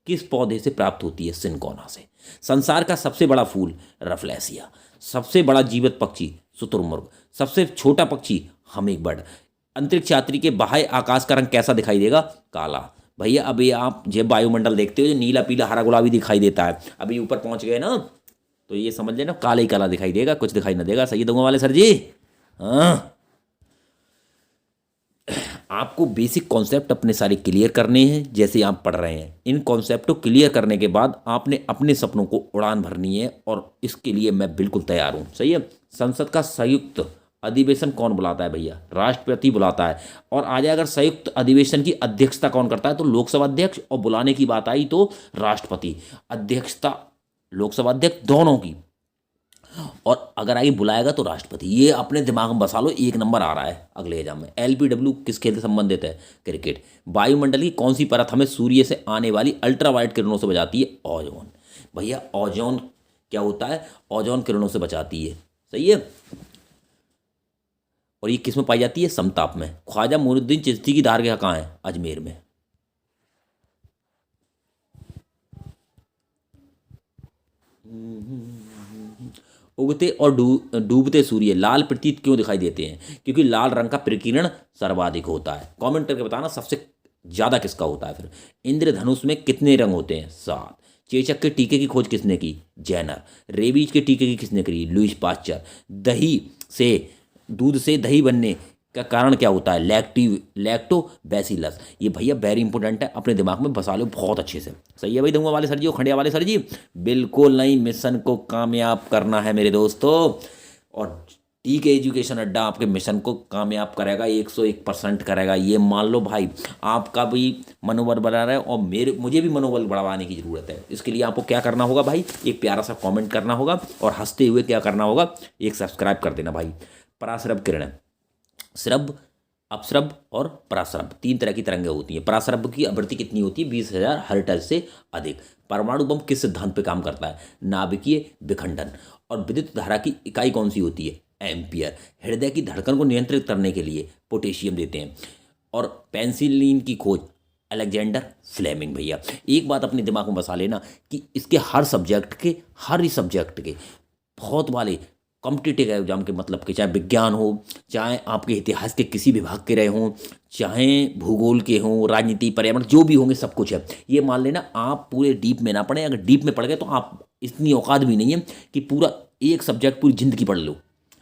किस पौधे से प्राप्त होती है? सिनकोना से। संसार का सबसे बड़ा फूल? रफलेसिया। सबसे बड़ा जीवित पक्षी? शुतुरमुर्ग। सबसे छोटा पक्षी? हमिंगबर्ड। अंतरिक्ष यात्री के बाह्य आकाश का रंग कैसा दिखाई देगा? काला। भैया अभी आप जब वायुमंडल देखते हो जो नीला पीला हरा गुलाबी दिखाई देता है, अभी ऊपर पहुंच गए ना तो ये समझ लेना काला ही काला दिखाई देगा, कुछ दिखाई ना देगा। सही दूंगा वाले सर जी? हाँ, आपको बेसिक कॉन्सेप्ट अपने सारे क्लियर करने हैं जैसे आप पढ़ रहे हैं। इन कॉन्सेप्ट को क्लियर करने के बाद आपने अपने सपनों को उड़ान भरनी है और इसके लिए मैं बिल्कुल तैयार हूँ। सही है। संसद का संयुक्त अधिवेशन कौन बुलाता है? भैया राष्ट्रपति बुलाता है। और आ जाए अगर संयुक्त अधिवेशन की अध्यक्षता कौन करता है? तो लोकसभा अध्यक्ष। और बुलाने की बात आई तो राष्ट्रपति। अध्यक्षता लोकसभा अध्यक्ष दोनों की, और अगर आगे बुलाएगा तो राष्ट्रपति। ये अपने दिमाग में बसा लो, 1 नंबर आ रहा है अगले एग्जाम में। एलपीडब्ल्यू किस खेल से संबंधित है? क्रिकेट। वायुमंडल की कौन सी परत हमें सूर्य से आने वाली अल्ट्रावायलेट किरणों से बचाती है? ओजोन। भैया ओजोन क्या होता है? ओजोन किरणों से बचाती है। सही है। और ये किस में पाई जाती है? समताप में। ख्वाजा मोइनुद्दीन चिश्ती की दारगाह कहाँ है? अजमेर में। उगते और डूबते सूर्य लाल प्रतीत क्यों दिखाई देते हैं? क्योंकि लाल रंग का प्रकीर्णन सर्वाधिक होता है। कमेंट करके बताना सबसे ज्यादा किसका होता है। फिर इंद्रधनुष में कितने रंग होते हैं? 7। चेचक के टीके की खोज किसने की? जेनर। रेबीज के टीके की किसने करी? Lewis pasture. दूध से दही बनने का कारण क्या होता है? लैक्टोबैसिलस। ये भैया वेरी इंपॉर्टेंट है, अपने दिमाग में बसा लो बहुत अच्छे से। सही है भाई दूंगा वाले सर जी और खंडिया वाले सर जी? बिल्कुल नहीं, मिशन को कामयाब करना है मेरे दोस्तों। और टीके एजुकेशन अड्डा आपके मिशन को कामयाब करेगा, 101% करेगा। ये मान लो भाई, आपका भी मनोबल बढ़ा रहा है और मुझे भी मनोबल बढ़ाने की ज़रूरत है। इसके लिए आपको क्या करना होगा भाई? एक प्यारा सा कमेंट करना होगा और हंसते हुए क्या करना होगा? एक सब्सक्राइब कर देना भाई। पराश्रव किरण, श्रव, अपश्रव और पराश्रव 3 तरह की तरंगें होती हैं। पराश्रव की आवृत्ति कितनी होती है? 20,000 हर्ट्ज से अधिक। परमाणु बम किस सिद्धांत पे काम करता है? नाभिकीय विखंडन। और विद्युत धारा की इकाई कौन सी होती है? एम्पियर। हृदय की धड़कन को नियंत्रित करने के लिए पोटेशियम देते हैं। और पेंसिलिन की खोज अलेक्जेंडर फ्लेमिंग। भैया एक बात अपने दिमाग में बसा लेना कि इसके हर सब्जेक्ट के बहुत वाले कॉम्पिटिटिव एग्जाम के मतलब के, चाहे विज्ञान हो, चाहे आपके इतिहास के किसी विभाग के रहे हों, चाहे भूगोल के हों, राजनीति, पर्यावरण, जो भी होंगे सब कुछ है। ये मान लेना आप पूरे डीप में ना पढ़ें। अगर डीप में पढ़ गए तो आप इतनी औकात भी नहीं है कि पूरा एक सब्जेक्ट पूरी जिंदगी पढ़ लो।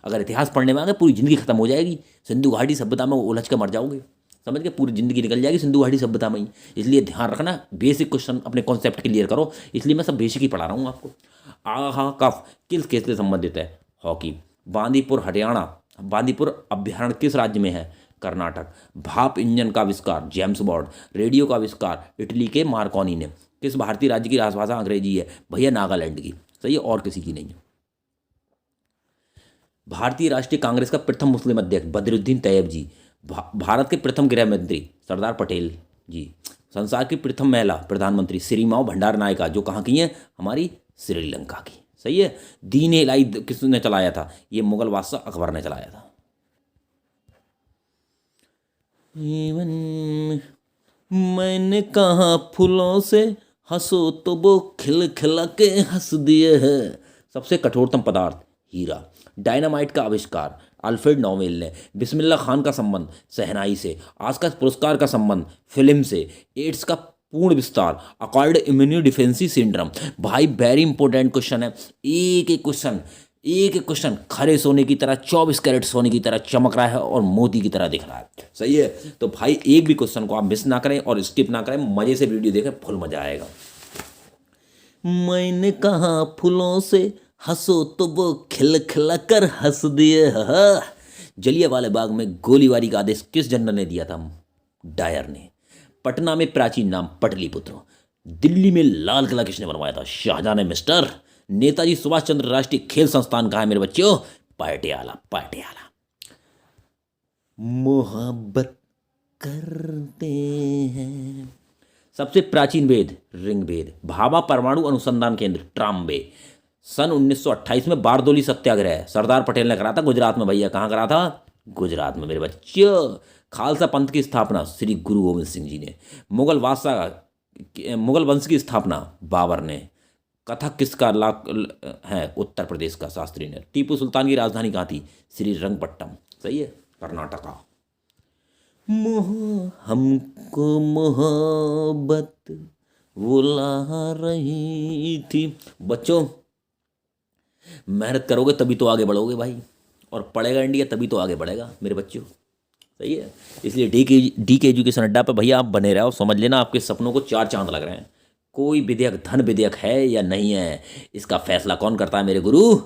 अगर इतिहास पढ़ने में आ गए पूरी जिंदगी खत्म हो जाएगी। सिंधु घाटी सभ्यता में उलझ कर मर जाओगे। समझ के पूरी जिंदगी निकल जाएगी सिंधु घाटी सभ्यता में ही। इसलिए ध्यान रखना, बेसिक क्वेश्चन अपने कॉन्सेप्ट क्लियर करो। इसलिए मैं सब बेसिक ही पढ़ा रहा हूँ आपको। आहा कफ किस केस से संबंधित है? हॉकी। बांदीपुर हरियाणा, बांदीपुर अभ्यारण्य किस राज्य में है? कर्नाटक। भाप इंजन का आविष्कार? James bond. रेडियो का आविष्कार? इटली के मार्कोनी ने। किस भारतीय राज्य की राजभाषा अंग्रेजी है? भैया नागालैंड की। सही है, और किसी की नहीं है। भारतीय राष्ट्रीय कांग्रेस का प्रथम मुस्लिम अध्यक्ष बदरुद्दीन तैयब जी। भारत के प्रथम गृह मंत्री सरदार पटेल जी। संसार की प्रथम महिला प्रधानमंत्री श्रीमाओ भंडारनायका, जो कहाँ की हैं? हमारी श्रीलंका की। सही है। दीन ए इलाही किसने चलाया था? ये मुगल बादशाह अकबर ने चलाया था। मैंने कहा फूलों से हंसो तो वो खिल खिला के हंस दिए है। सबसे कठोरतम पदार्थ हीरा। डायनामाइट का आविष्कार अल्फ्रेड नोबेल ने। बिस्मिल्लाह खान का संबंध शहनाई से। ऑस्कर पुरस्कार का संबंध फिल्म से। एड्स का पूर्ण विस्तार अकॉर्ड इम्यूनो डिफेंसी सिंड्रोम। भाई वेरी इंपॉर्टेंट क्वेश्चन है, एक एक क्वेश्चन खरे सोने की तरह 24 कैरेट सोने की तरह चमक रहा है और मोती की तरह दिख रहा है। सही है, तो भाई एक भी क्वेश्चन को आप मिस ना करें और स्किप ना करें, मजे से वीडियो देखें, फुल मजा आएगा। मैंने कहा फूलों से हंसो तो वो खिल खिला कर हंस दिए। जलियांवाला बाग में गोलीबारी का आदेश किस जनरल ने दिया था? डायर ने। पटना में प्राचीन नाम पटलिपुत्र। दिल्ली में लाल किला किसने बनवाया था? शाहजहां ने मिस्टर। नेताजी सुभाष चंद्र राष्ट्रीय खेल संस्थान कहाँ है मेरे बच्चों? पटियाला। पटियाला। मोहब्बत करते हैं। सबसे प्राचीन वेद ऋग्वेद। भाभा परमाणु अनुसंधान केंद्र ट्राम्बे। सन 1928 में बारदोली सत्याग्रह सरदार पटेल ने करा था गुजरात में। भैया कहाँ करा था? गुजरात में मेरे बच्चों। खालसा पंथ की स्थापना श्री गुरु गोविंद सिंह जी ने। मुगल वंश की स्थापना बाबर ने। कथक किसका है? उत्तर प्रदेश का शास्त्री ने। टीपू सुल्तान की राजधानी कहाँ थी? श्री रंगपट्टम। सही है, कर्नाटका। हमको मोहब्बत बुला रही थी। बच्चों मेहनत करोगे तभी तो आगे बढ़ोगे भाई, और पढ़ेगा इंडिया तभी तो आगे बढ़ेगा मेरे बच्चों। सही है, इसलिए डी के एजुकेशन अड्डा पर भैया आप बने रहो। समझ लेना आपके सपनों को 4 चांद लग रहे हैं। कोई विधेयक धन विधेयक है या नहीं है, इसका फैसला कौन करता है मेरे गुरु?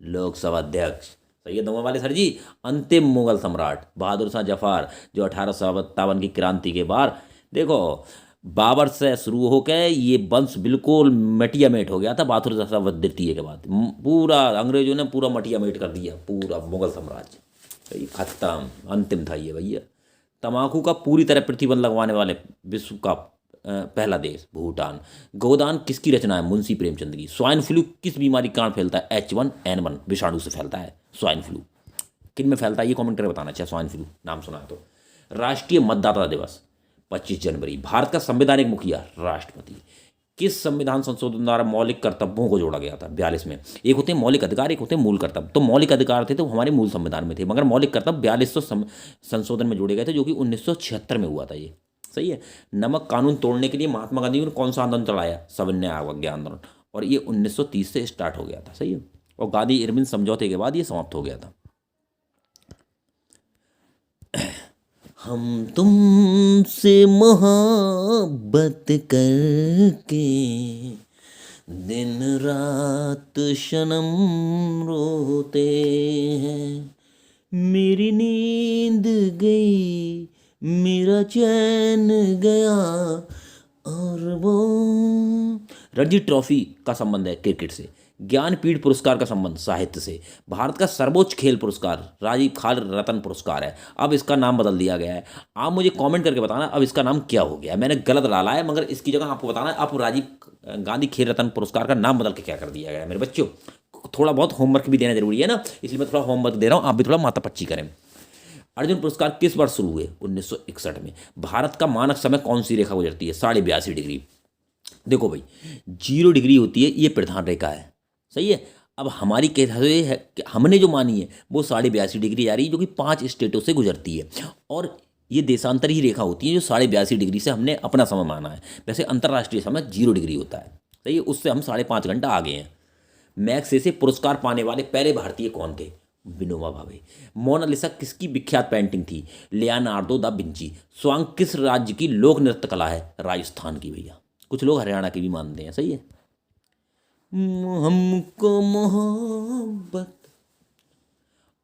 लोकसभा अध्यक्ष। सही है दमा वाले सर जी। अंतिम मुगल सम्राट बहादुर शाह जफर, जो 1857 की क्रांति के बाद, देखो बाबर से शुरू होकर ये वंश बिल्कुल मटियामेट हो गया था। बहादुर शाह द्वितीय के बाद पूरा अंग्रेजों ने पूरा मटियामेट कर दिया, पूरा मुगल साम्राज्य। सही, खत्म, अंतिम था ये भैया। तम्बाकू का पूरी तरह प्रतिबंध लगवाने वाले विश्व का पहला देश भूटान। गोदान किसकी रचना है? मुंशी प्रेमचंद की। स्वाइन फ्लू किस बीमारी के कारण फैलता है? H1N1 विषाणु से फैलता है स्वाइन फ्लू। किन में फैलता है ये कमेंट करके बताना चाहिए। स्वाइन फ्लू नाम सुना है तो। राष्ट्रीय मतदाता दिवस 25 जनवरी। भारत का संवैधानिक मुखिया राष्ट्रपति। किस संविधान संशोधन द्वारा मौलिक कर्तव्यों को जोड़ा गया था? 42 में। एक होते हैं मौलिक अधिकार, एक होते हैं मूल कर्तव्य। तो मौलिक अधिकार थे तो हमारे मूल संविधान में थे, मगर मौलिक कर्तव्य 4200 संशोधन में जोड़े गए थे, जो कि 1976 में हुआ था ये। सही है। नमक कानून तोड़ने के लिए महात्मा गांधी ने कौन सा आंदोलन चलाया? सविनय अवज्ञा आंदोलन, और ये 1930 से स्टार्ट हो गया था। सही है, और गांधी इरविन समझौते के बाद ये समाप्त हो गया था। हम तुमसे मोहब्बत करके दिन रात सनम रोते हैं। मेरी नींद गई, मेरा चैन गया, और वो। रणजी ट्रॉफी का संबंध है क्रिकेट से। ज्ञानपीठ पुरस्कार का संबंध साहित्य से। भारत का सर्वोच्च खेल पुरस्कार राजीव खाल रत्न पुरस्कार है। अब इसका नाम बदल दिया गया है। आप मुझे कमेंट करके बताना अब इसका नाम क्या हो गया है। मैंने गलत डाला है, मगर इसकी जगह आपको बताना है आप राजीव गांधी खेल रत्न पुरस्कार का नाम बदल के क्या कर दिया गया है। मेरे बच्चों थोड़ा बहुत होमवर्क भी देना जरूरी है ना, इसलिए मैं थोड़ा होमवर्क दे रहा हूँ, आप भी थोड़ा माथा पच्ची करें। अर्जुन पुरस्कार किस वर्ष शुरू हुए? 1961 में। भारत का मानक समय कौन सी रेखा गुजरती है? 82.5 डिग्री। देखो भाई 0 डिग्री होती है, ये प्रधान रेखा है। सही है। अब हमारी कैसे है कि हमने जो मानी है वो 82.5 डिग्री आ रही है, जो कि 5 स्टेटों से गुजरती है, और ये देशांतर ही रेखा होती है जो 82.5 डिग्री से हमने अपना समय माना है। वैसे अंतर्राष्ट्रीय समय 0 डिग्री होता है। सही है, उससे हम 5.5 घंटा आगे हैं। मैग्सेसे से पुरस्कार पाने वाले पहले भारतीय कौन थे? विनोबा भावे। मोनालिसा किसकी विख्यात पेंटिंग थी? Leonardo da Vinci. स्वांग किस राज्य की लोक नृत्य कला है? राजस्थान की भैया। कुछ लोग हरियाणा की भी मानते हैं। सही है। हमको मोहब्बत।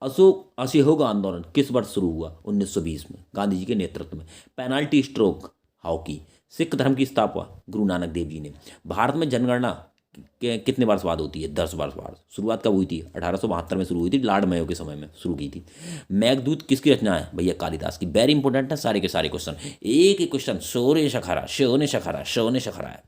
असहयोग आंदोलन किस वर्ष शुरू हुआ? 1920 में, गांधी जी के नेतृत्व में। Penalty stroke hockey. सिख धर्म की स्थापना गुरु नानक देव जी ने। भारत में जनगणना कितने वर्ष बाद होती है? 10 वर्ष बाद। शुरुआत कब हुई थी? 1872 में शुरू हुई थी, लॉर्ड मेयो के समय में शुरू की थी। मेघदूत किसकी रचना है? भैया कालिदास की। वेरी इंपॉर्टेंट है सारे के सारे क्वेश्चन। एक ही क्वेश्चन शोने शखरा शोने शखरा शोने शखरा है।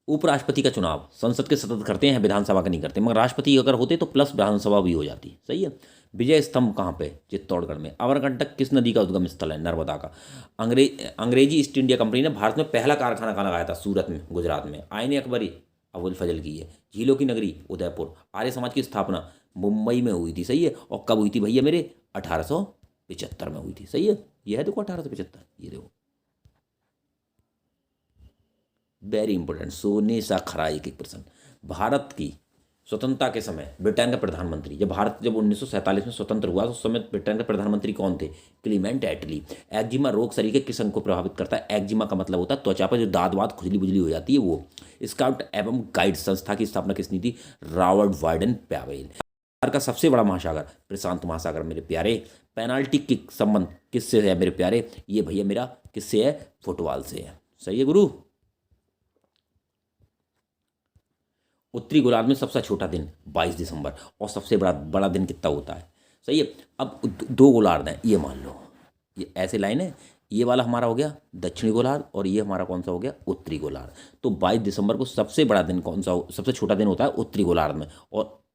उपराष्ट्रपति का चुनाव संसद के सदस्य करते हैं, विधानसभा का नहीं करते, मगर राष्ट्रपति अगर होते तो प्लस विधानसभा भी हो जाती। सही है। विजय स्तंभ कहाँ पे? चित्तौड़गढ़ में। अमरकंटक किस नदी का उद्गम स्थल है? नर्मदा का। अंग्रेजी ईस्ट इंडिया कंपनी ने भारत में पहला कारखाना कहाँ लगाया था? सूरत में, गुजरात में। आईने अकबरी अबुल फजल की है। झीलों की नगरी उदयपुर। आर्य समाज की स्थापना मुंबई में हुई थी, सही है। और कब हुई थी भैया मेरे? 1875 में हुई थी, सही है। यह है देखो 1875, ये देखो, वेरी इंपॉर्टेंट, सोने सा खरा एक एक प्रश्न। भारत की स्वतंत्रता के समय ब्रिटेन का प्रधानमंत्री, जब 1947 में स्वतंत्र हुआ तो उस समय ब्रिटेन के प्रधानमंत्री कौन थे? क्लीमेंट एटली। एक्जिमा रोग शरीर के किस अंग को प्रभावित करता है? एक्जिमा का मतलब होता है त्वचा पर जो दाद वाद खुजली बुजली हो जाती है वो। स्काउट एवं गाइड संस्था की स्थापना किसने थी? Robert warden पैवेल। भारत का सबसे बड़ा महासागर प्रशांत महासागर मेरे प्यारे। पेनाल्टी किक संबंध किससे है मेरे प्यारे? ये भैया मेरा किससे है? फुटबॉल से है, सही है गुरु। उत्तरी गोलार्ध में सबसे छोटा दिन 22 दिसंबर, और सबसे बड़ा बड़ा दिन कितना होता है? सही है। अब दो गोलार्ध हैं, ये मान लो, ये ऐसे लाइन है, ये वाला हमारा हो गया दक्षिणी गोलार्ध और ये हमारा कौन सा हो गया? उत्तरी गोलार्ध। तो 22 दिसंबर को सबसे बड़ा दिन कौन सा सबसे छोटा दिन होता है? उत्तरी गोलार्ध में।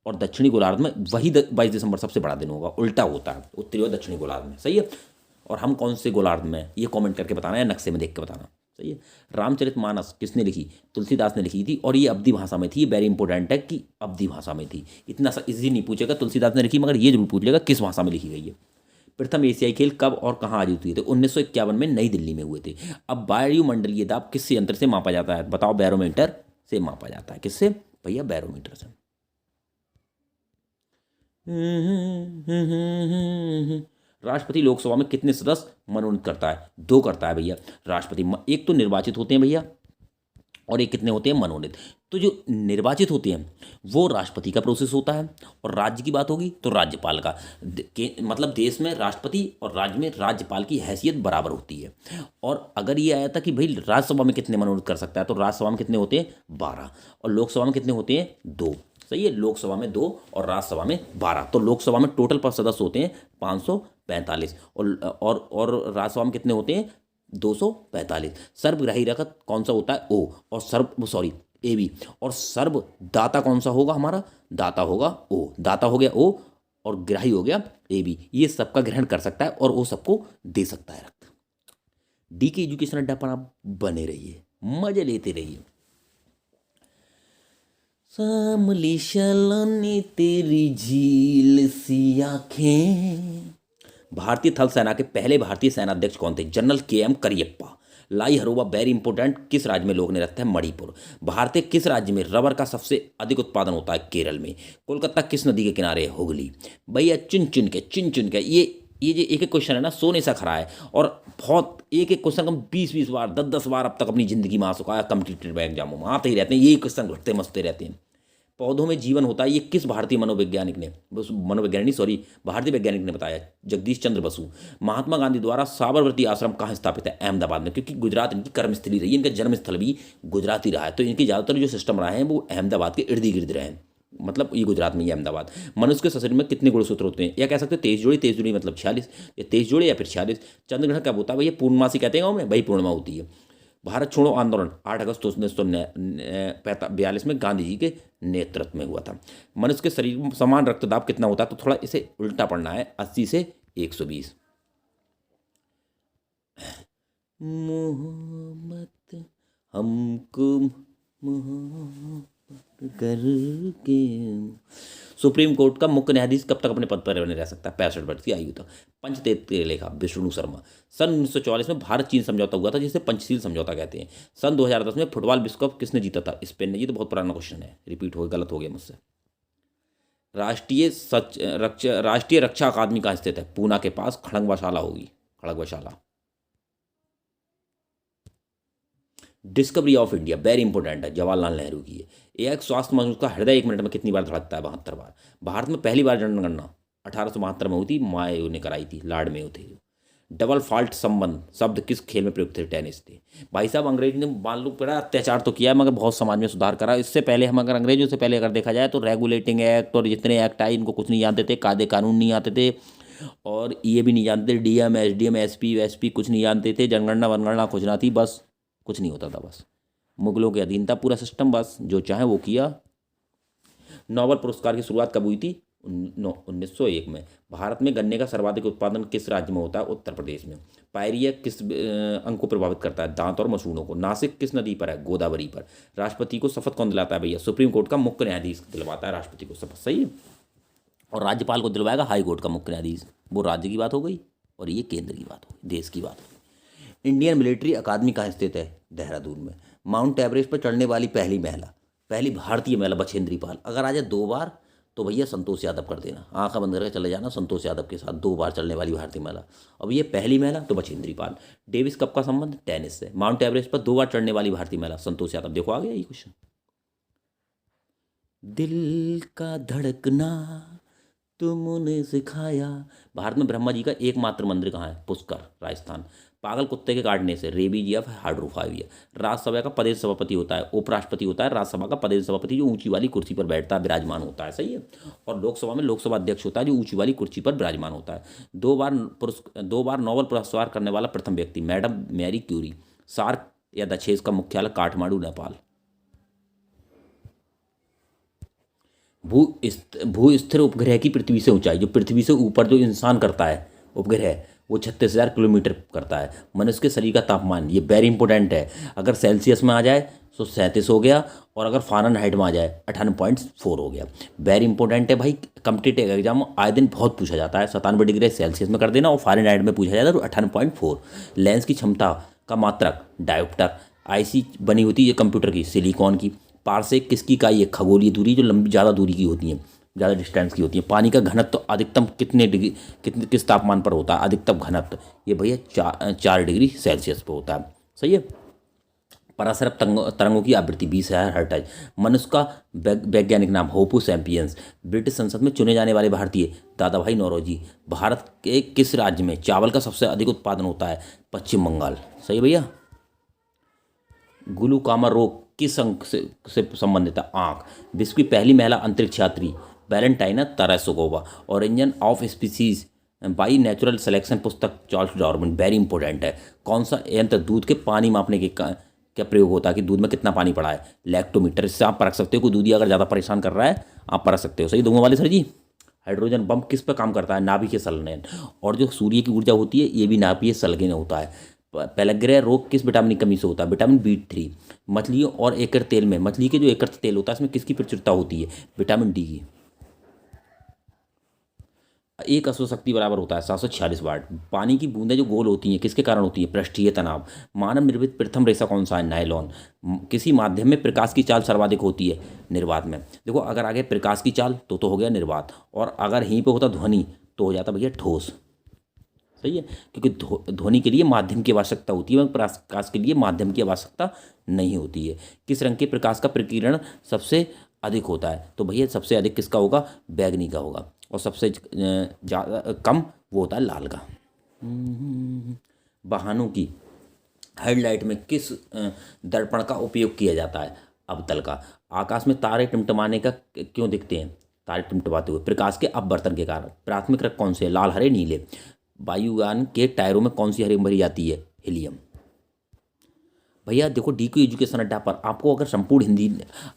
और दक्षिणी गोलार्ध में वही 22 दिसंबर सबसे बड़ा दिन होगा, उल्टा होता है उत्तरी और दक्षिणी गोलार्ध में, सही है। और हम कौन से गोलार्ध में, ये कमेंट करके बताना या नक्शे में देख के बताना, सही है। रामचरितमानस किसने लिखी? तुलसीदास ने लिखी थी, और ये अवधी भाषा में थी। ये वेरी इंपॉर्टेंट है कि अवधी भाषा में थी। इतना सा इजी नहीं पूछेगा तुलसीदास ने लिखी, मगर ये जरूर पूछ लेगा किस भाषा में लिखी गई है। प्रथम एशियाई खेल कब और कहाँ आयोजित हुए थे? 1951 में नई दिल्ली में हुए थे। अब वायुमंडलीय दाब किस यंत्र से मापा जाता है? बताओ। बैरोमीटर से मापा जाता है। किससे भैया? बैरोमीटर से। राष्ट्रपति लोकसभा में कितने सदस्य मनोनीत करता है? 2 करता है भैया राष्ट्रपति। एक तो निर्वाचित होते हैं भैया, और एक कितने होते हैं? मनोनीत। तो जो निर्वाचित होते हैं वो राष्ट्रपति का प्रोसेस होता है, और राज्य की बात होगी तो राज्यपाल का। मतलब देश में राष्ट्रपति और राज्य में राज्यपाल की हैसियत बराबर होती है। और अगर ये आया था कि भाई राज्यसभा में कितने मनोनीत कर सकता है, तो राज्यसभा में कितने होते हैं? 12, और लोकसभा में कितने होते हैं? 2, सही है। लोकसभा में 2 और राज्यसभा में 12। तो लोकसभा में टोटल पर सदस्य होते हैं 545, और राज्यसभा में कितने होते हैं? 245। सर्वग्राही रखत कौन सा होता है? ओ। और ए बी। और सर्वदाता कौन सा होगा हमारा? दाता होगा ओ। दाता हो गया ओ, और ग्राही हो गया ए बी। ये सबका ग्रहण कर सकता है और वो सबको दे सकता है रक्त। डी के एजुकेशन अड्डा पर आप बने रहिए, मजे लेते रहिए। सामली शलनी तेरी झील सी आंखें। भारतीय थल सेना के पहले भारतीय सेनाध्यक्ष कौन थे? General KM Cariappa. लाई हरोबा वेरी इंपॉर्टेंट, किस राज्य में लोग ने रखते हैं? मणिपुर। भारतीय किस राज्य में रबर का सबसे अधिक उत्पादन होता है? केरल में। कोलकाता किस नदी के किनारे है? हुगली। भैया चुन चुन के ये जो एक एक क्वेश्चन है ना, सोने सा खरा है, और बहुत एक एक क्वेश्चन हम 20-20 बार 10-10 बार अब तक अपनी जिंदगी में आ चुका है। कम्पिटिटिव एग्जामों में आते ही रहते हैं, ये क्वेश्चन घटते मसते रहते हैं। पौधों में जीवन होता है, ये किस भारतीय मनोवैज्ञानिक ने, भारतीय वैज्ञानिक ने बताया? जगदीश चंद्र बसु। महात्मा गांधी द्वारा साबरमती आश्रम कहाँ स्थापित है? अहमदाबाद में, क्योंकि गुजरात इनकी कर्मस्थली रही है, इनका जन्मस्थल भी गुजरात ही रहा है। तो इनके ज़्यादातर जो सिस्टम रहे हैं वो अहमदाबाद के इर्द गिर्द रहे हैं, मतलब ये गुजरात में ही अहमदाबाद। मनुष्य के शरीर में कितने गुणसूत्र होते हैं? या कह सकते हैं 23 जोड़ी मतलब 46, या 23 जोड़े या फिर 46। चंद्रग्रहण कब होता है भैया? पूर्णमासी कहते हैं गाँव में, वही पूर्णिमा होती है। भारत छोड़ो आंदोलन 8 अगस्त 1942 में गांधी जी के नेतृत्व में हुआ था। मनुष्य के शरीर में समान रक्तदाब कितना होता है? तो थोड़ा इसे उल्टा पढ़ना है, 80 से 120। मोहब्बत हमको मोहब्बत करके। सुप्रीम कोर्ट का मुख्य न्यायाधीश कब तक अपने पद पर बने रह सकता है? 65 वर्ष की आयु तक। पंचतंत्र लेखा विष्णु शर्मा। सन 1944 में भारत चीन समझौता हुआ था, जिसे पंचशील समझौता कहते हैं। सन 2010 में फुटबॉल विश्व कप किसने जीता था? स्पेन ने। ये तो बहुत पुराना क्वेश्चन है, रिपीट हो गलत हो गया मुझसे। राष्ट्रीय रक्षा अकादमी कहाँ स्थित है? पूना के पास खड़गवाशाला होगी, खड़गवाशाला। Discovery of India very important है, जवाहरलाल नेहरू की है। एक स्वास्थ्य मनुष्य का हृदय 1 मिनट में कितनी बार धड़कता है? 72 बार। भारत में पहली बार जनगणना 1872 में हुई थी, मायू ने कराई थी, लॉर्ड मेयो थे। डबल फॉल्ट संबंध शब्द किस खेल में प्रयुक्त थे? टेनिस थे। भाई साहब अंग्रेज ने मान लो बड़ा अत्याचार तो किया, मगर बहुत समाज में सुधार करा। इससे पहले हम अगर अंग्रेजों से पहले अगर देखा जाए तो रेगुलेटिंग एक्ट और जितने एक्ट आए इनको कुछ नहीं जानते थे, कायदे कानून नहीं आते थे, और ये भी नहीं जानते DM SDM SP SP कुछ नहीं जानते थे। जनगणना वनगणना कुछ ना थी, बस कुछ नहीं होता था, बस मुगलों के अधीन था पूरा सिस्टम, बस जो चाहे वो किया। नोबेल पुरस्कार की शुरुआत कब हुई थी? 1901 में। भारत में गन्ने का सर्वाधिक उत्पादन किस राज्य में होता है? उत्तर प्रदेश में। पायरिया किस अंग को प्रभावित करता है? दांत और मसूड़ों को। नासिक किस नदी पर है? गोदावरी पर। राष्ट्रपति को शपथ कौन दिलाता है भैया? सुप्रीम कोर्ट का मुख्य न्यायाधीश दिलवाता है राष्ट्रपति को शपथ, सही है। और राज्यपाल को दिलवाएगा हाई कोर्ट का मुख्य न्यायाधीश। वो राज्य की बात हो गई और ये केंद्र की बात हो गई, देश की बात हो गई। इंडियन मिलिट्री अकादमी कहाँ स्थित है? देहरादून में। माउंट एवरेस्ट पर चढ़ने वाली पहली महिला, पहली भारतीय महिला बछेंद्री पाल। अगर आ जाए 2 बार तो भैया संतोष यादव कर देना, आंखें बंद करके चले जाना संतोष यादव के साथ, 2 बार चलने वाली भारतीय महिला। अब ये पहली महिला तो बछेंद्री पाल। डेविस कप का संबंध? टेनिस से। माउंट एवरेस्ट पर 2 बार चढ़ने वाली भारतीय महिला? संतोष यादव। देखो आ गया ये क्वेश्चन। दिल का धड़कना तुमने सिखाया। भारत में ब्रह्मा जी का एकमात्र मंदिर कहाँ है? पुष्कर, राजस्थान। पागल कुत्ते के काटने से रेबीज या हाइड्रोफाइविया। राज्यसभा का प्रदेश सभापति होता है, उपराष्ट्रपति होता है राज्यसभा का प्रदेश सभापति, जो ऊंची वाली कुर्सी पर बैठता है, विराजमान होता है, सही है। और लोकसभा में लोकसभा अध्यक्ष होता है, जो ऊंची वाली कुर्सी पर विराजमान होता है। 2 बार नोबेल पुरस्कार करने वाला प्रथम व्यक्ति? Madam Marie Curie. सार्क या दक्षेस का मुख्यालय? काठमांडू, नेपाल। भू स्थिर उपग्रह की पृथ्वी से ऊंचाई, जो पृथ्वी से ऊपर जो इंसान करता है उपग्रह, वो 36,000 किलोमीटर करता है। मनुष्य के शरीर का तापमान, ये वेरी इंपॉर्टेंट है, अगर सेल्सियस में आ जाए तो 37 हो गया, और अगर फ़ारेनहाइट में आ जाए 98.4 हो गया। वेरी इंपॉर्टेंट है भाई, कॉम्पिटिटिव एग्जाम आए दिन बहुत पूछा जाता है। 97 डिग्री सेल्सियस में कर देना और फ़ारेनहाइट में पूछा जाता है तो 98.4। लेंस की क्षमता का मात्रक? डायोप्टर। आईसी बनी होती है कंप्यूटर की? सिलिकॉन की। पारसेक किसकी इकाई है? खगोलीय दूरी, जो लंबी ज़्यादा दूरी की होती है, ज़्यादा डिस्टेंस की होती है। पानी का घनत्व तो अधिकतम कितने डिग्री किस तापमान पर होता है? अधिकतम घनत्व ये भैया 4 डिग्री सेल्सियस पर होता है, सही है। परासरप तरंगों की आवृत्ति 20,000 हर्ट्ज। मनुष्य का वैज्ञानिक नाम? होपो सैम्पियंस। ब्रिटिश संसद में चुने जाने वाले भारतीय? दादा भाई नौरोजी। भारत के किस राज्य में चावल का सबसे अधिक उत्पादन होता है? पश्चिम बंगाल, सही है भैया। ग्लूकोमा रोग किस अंग से संबंधित है? आँख। विश्व की पहली महिला अंतरिक्ष यात्री? Valentina Tereshkova. Origin of species by natural selection पुस्तक? Charles Darwin. वेरी इंपॉर्टेंट है। कौन सा यंत्र दूध के पानी मापने के क्या प्रयोग होता है कि दूध में कितना पानी पड़ा है? लैक्टोमीटर। इससे आप परख सकते हो कोई दूधी अगर ज़्यादा परेशान कर रहा है, आप परख सकते हो, सही दूंगा वाले सर जी। हाइड्रोजन बम किस पर काम करता है? नाभिकीय संलयन। और जो सूर्य की ऊर्जा होती है ये भी नाभिकीय संलयन होता है। पेलग्रिया रोग किस विटामिन की कमी से होता है? Vitamin B3। मछलियों और एकर तेल में, मछली के जो एकर तेल होता है इसमें किसकी प्रचुरता होती है? विटामिन डी की। एक अश्व शक्ति बराबर होता है 746 वाट। पानी की बूंदें जो गोल होती हैं किसके कारण होती है? पृष्ठीय तनाव। मानव निर्मित प्रथम रेशा कौन सा है? नायलॉन। किसी माध्यम में प्रकाश की चाल सर्वाधिक होती है? निर्वात में। देखो अगर आगे प्रकाश की चाल तो हो गया निर्वात, और अगर यहीं पे होता ध्वनि तो हो जाता भैया ठोस, सही है। क्योंकि ध्वनि के लिए माध्यम की आवश्यकता होती है, प्रकाश के लिए माध्यम की आवश्यकता नहीं होती है। किस रंग के प्रकाश का प्रकीर्णन सबसे अधिक होता है? तो भैया सबसे अधिक किसका होगा? बैगनी का होगा। और सबसे ज़्यादा कम वो होता है लाल का। वाहनों की हेडलाइट में किस दर्पण का उपयोग किया जाता है? अवतल का। आकाश में तारे टिमटिमाने का क्यों दिखते हैं? तारे टिमटिमाते हुए? प्रकाश के अपवर्तन के कारण। प्राथमिक रंग कौन से? लाल, हरे, नीले। वायुयान के टायरों में कौन सी हरी भरी जाती है? हीलियम। भैया देखो DQ एजुकेशन अड्डा पर आपको अगर संपूर्ण हिंदी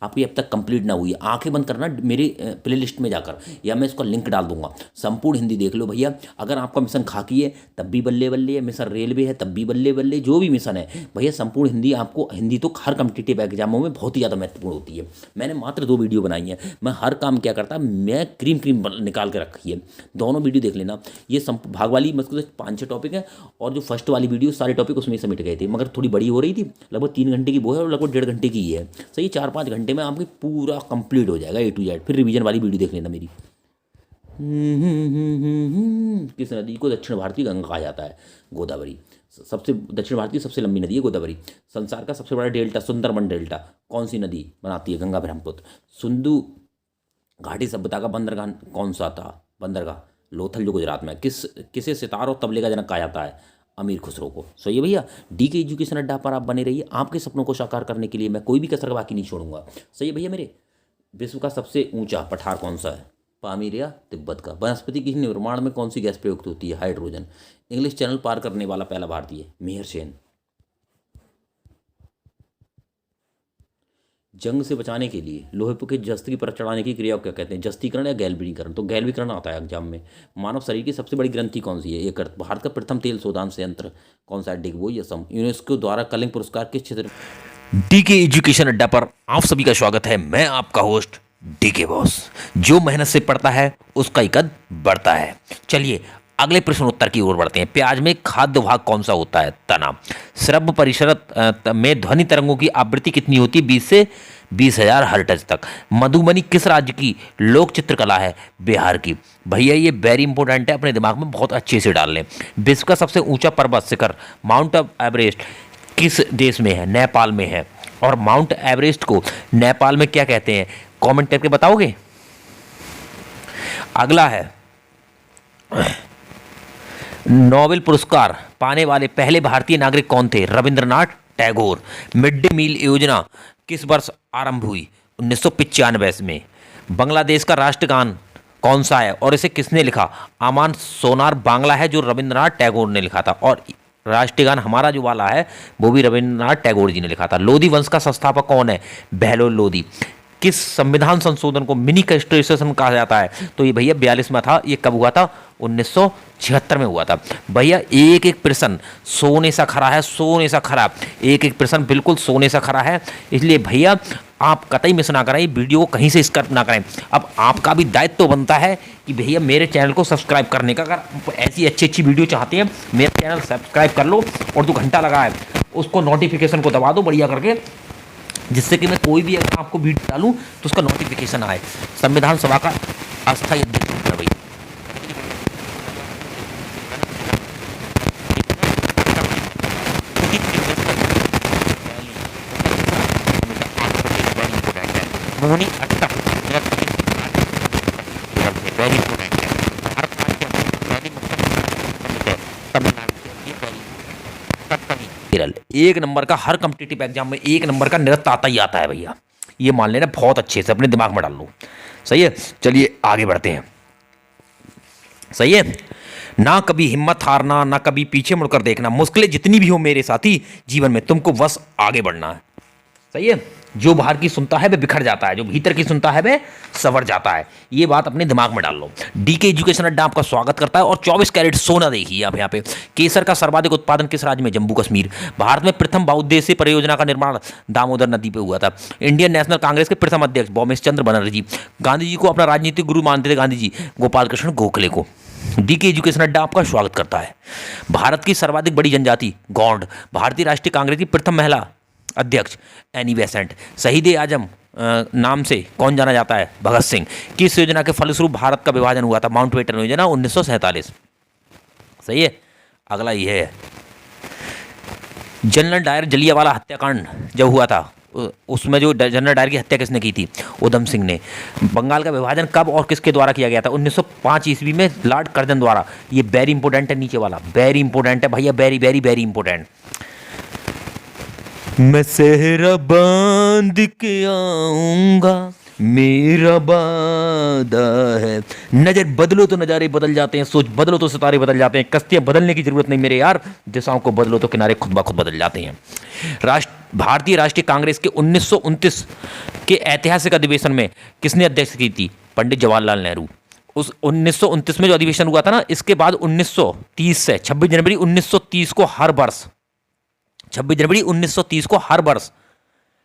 आपकी अब तक कंप्लीट ना हुई है, आंखें बंद करना मेरे प्लेलिस्ट में जाकर, या मैं इसका लिंक डाल दूंगा, संपूर्ण हिंदी देख लो भैया। अगर आपका मिशन खाकी है तब भी बल्ले बल्ले है, मिशन रेलवे है तब भी बल्ले बल्ले, जो भी मिशन है भैया संपूर्ण हिंदी आपको, हिंदी तो हर कम्पिटिटिव एग्जामों में बहुत ही ज़्यादा महत्वपूर्ण होती है। मैंने मात्र 2 वीडियो बनाई है, मैं हर काम क्या करता मैं क्रीम निकाल के रखी है, दोनों वीडियो देख लेना। ये भाग वाली मतलब 5-6 टॉपिक है, और जो फर्स्ट वाली वीडियो सारे टॉपिक उसमें समेट गए थे, मगर थोड़ी बड़ी हो रही थी, लगभग 3 घंटे की वो है और लगभग 1.5 घंटे की है, सही। 4-5 घंटे में आपकी पूरा कंप्लीट हो जाएगा A to Z। फिर रिवीजन वाली वीडियो देख लेना मेरी। किस नदी को दक्षिण भारतीय गंगा कहा जाता है? गोदावरी। सबसे दक्षिण भारत की सबसे लंबी नदी है गोदावरी। संसार का सबसे बड़ा डेल्टा सुंदरबन डेल्टा कौन सी नदी बनाती है? गंगा ब्रह्मपुत्र। सिंधु घाटी सभ्यता का बंदरगाह कौन सा था? बंदरगाह लोथल जो गुजरात में। किसे सितार और तबले का जनक कहा जाता है? अमीर खुसरो को। सही है भैया। DK एजुकेशन अड्डा पर आप बने रहिए, आपके सपनों को साकार करने के लिए मैं कोई भी कसर बाकी नहीं छोड़ूंगा। सही है भैया मेरे। विश्व का सबसे ऊंचा पठार कौन सा है? पामीर या तिब्बत का। वनस्पति के निर्माण में कौन सी गैस प्रयुक्त होती है? हाइड्रोजन। इंग्लिश चैनल पार करने वाला पहला भारतीय? मिहिर सेन। जंग से बचाने के लिए लोहे के जस्ती पर चढ़ाने की क्रिया को क्या कहते हैं? जस्तीकरण या गैल्वेनीकरण। तो गैल्वीकरण आता है एग्जाम में। मानव शरीर की सबसे बड़ी ग्रंथि कौन सी है? ये भारत का प्रथम तेल शोधन संयंत्र कौन सा है? डिगबोई असम। यूनेस्को द्वारा कलिंग पुरस्कार किस क्षेत्र डीके एजुकेशन अड्डा पर आप सभी का स्वागत है। मैं आपका होस्ट डीके बॉस। जो मेहनत से पढ़ता है उसका ही कद बढ़ता है। चलिए अगले प्रश्न उत्तर की ओर बढ़ते हैं। प्याज में खाद्य भाग कौन सा होता है? तना। श्रव्य परिसर में ध्वनि तरंगों की आवृत्ति कितनी होती है? 20 से 20,000 हर्ट्ज तक। मधुबनी किस राज्य की लोक चित्रकला है? बिहार की। भैया ये वेरी इंपॉर्टेंट है, अपने दिमाग में बहुत अच्छे से डाल लें। विश्व का सबसे ऊंचा पर्वत शिखर माउंट एवरेस्ट किस देश में है? नेपाल में है। और माउंट एवरेस्ट को नेपाल में क्या कहते हैं? कमेंट करके बताओगे? अगला है, नोबेल पुरस्कार पाने वाले पहले भारतीय नागरिक कौन थे? Rabindranath Tagore. Mid day meal योजना किस वर्ष आरंभ हुई? 1995 में। बांग्लादेश का राष्ट्रगान कौन सा है और इसे किसने लिखा? आमान सोनार बांग्ला है, जो रविंद्रनाथ टैगोर ने लिखा था। और राष्ट्रगान हमारा जो वाला है वो भी रविंद्रनाथ टैगोर जी ने लिखा था। लोधी वंश का संस्थापक कौन है? बहलोल लोधी। किस संविधान संशोधन को मिनी कॉन्स्टिट्यूशन कहा जाता है? तो ये भैया 42 में था। ये कब हुआ था? 1976 में हुआ था। भैया एक एक प्रश्न सोने सा खरा है, सोने सा खरा। एक एक प्रश्न बिल्कुल सोने सा खरा है। इसलिए भैया आप कतई मिस ना करें, वीडियो को कहीं से स्किप ना करें। अब आपका भी दायित्व तो बनता है कि भैया मेरे चैनल को सब्सक्राइब करने का। अगर ऐसी अच्छी अच्छी वीडियो चाहते हैं, मेरा चैनल सब्सक्राइब कर लो और जो घंटा लगा है उसको नोटिफिकेशन को दबा दो बढ़िया करके, जिससे कि मैं कोई भी अगर आपको वीडियो डालूं तो उसका नोटिफिकेशन आए। संविधान सभा का अस्थायी अध्यक्ष है भैया। एक नंबर का हर कॉम्पिटिटिव एग्जाम में एक नंबर का निरस्त आता ही आता है भैया। ये मान लेना बहुत अच्छे से, अपने दिमाग में डाल लो। सही है, चलिए आगे बढ़ते हैं। सही है, ना कभी हिम्मत हारना, ना कभी पीछे मुड़कर देखना। मुश्किलें जितनी भी हो मेरे साथी जीवन में, तुमको बस आगे बढ़ना है। सही है, जो बाहर की सुनता है वह बिखर जाता है, जो भीतर की सुनता है वह संवर जाता है। ये बात अपने दिमाग में डाल लो। डीके एजुकेशन अड्डा आपका स्वागत करता है। और 24 कैरेट सोना देखिए आप यहाँ पे। केसर का सर्वाधिक उत्पादन किस राज्य में? जम्मू कश्मीर। भारत में प्रथम बहुउद्देशीय परियोजना का निर्माण दामोदर नदी पे हुआ था। इंडियन नेशनल कांग्रेस के प्रथम अध्यक्ष भौमेश चंद्र बनर्जी। गांधी जी को अपना राजनीतिक गुरु मानते थे गांधी जी? गोपाल कृष्ण गोखले को। डीके एजुकेशन अड्डा आपका स्वागत करता है। भारत की सर्वाधिक बड़ी जनजाति गौंड। भारतीय राष्ट्रीय कांग्रेस की प्रथम महिला अध्यक्ष एनी बेसेंट। शहीद ए आजम नाम से कौन जाना जाता है? भगत सिंह। किस योजना के फलस्वरूप भारत का विभाजन हुआ था? माउंटबेटन योजना 1947। सही है, अगला ये है, जनरल डायर जलियांवाला हत्याकांड जब हुआ था उसमें जो जनरल डायर की हत्या किसने की थी? उधम सिंह ने। बंगाल का विभाजन कब और किसके द्वारा किया गया था? 1905 ईस्वी में लॉर्ड कर्जन द्वारा। ये वेरी इंपॉर्टेंट है, नीचे वाला वेरी इंपॉर्टेंट है भैया, वेरी वेरी वेरी इंपॉर्टेंट। मैं सेहरा बांध के आऊंगा, मेरा वादा है। नजर बदलो तो नज़ारे बदल जाते हैं, सोच बदलो तो सितारे बदल जाते हैं। कश्तियां बदलने की जरूरत नहीं मेरे यार, दिशाओं को बदलो तो किनारे खुद ब खुद बदल जाते हैं। भारतीय राष्ट्रीय कांग्रेस के 1929 के ऐतिहासिक अधिवेशन में किसने अध्यक्षता की थी? पंडित जवाहरलाल नेहरू। उस 1929 में जो अधिवेशन हुआ था ना, इसके बाद 1930 से 26 जनवरी 1930 को हर वर्ष 26 जनवरी 1930 को हर वर्ष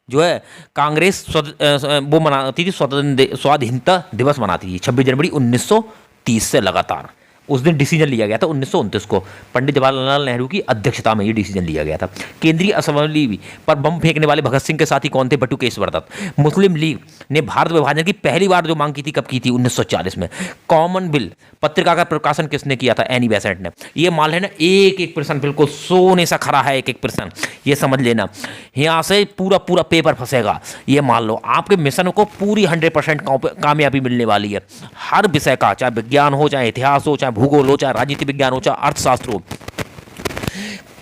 जो है कांग्रेस वो मनाती थी, स्वाधीनता दिवस मनाती थी 26 जनवरी 1930 से लगातार। उस दिन डिसीजन लिया गया था 1929 को, पंडित जवाहरलाल नेहरू की अध्यक्षता में ये डिसीजन लिया गया था। केंद्रीय असेंबली पर बम फेंकने वाले भगत सिंह के साथी कौन थे? बटुकेश्वर दत्त। मुस्लिम लीग ने भारत विभाजन की पहली बार जो मांग की थी कब की थी? 1940 में। कॉमन बिल पत्रिका का प्रकाशन किसने किया था? एनी बेसेंट ने। ये मान लेना एक एक प्रश्न बिल्कुल सोने सा खरा है, एक एक प्रश्न ये समझ लेना। यहाँ से पूरा पूरा पेपर फंसेगा, ये मान लो। आपके मिशन को पूरी 100% कामयाबी मिलने वाली है। हर विषय का, चाहे विज्ञान हो, चाहे इतिहास हो, चाहे भूगोल हो, चाहे राजनीति विज्ञान हो, चाहे अर्थशास्त्र हो,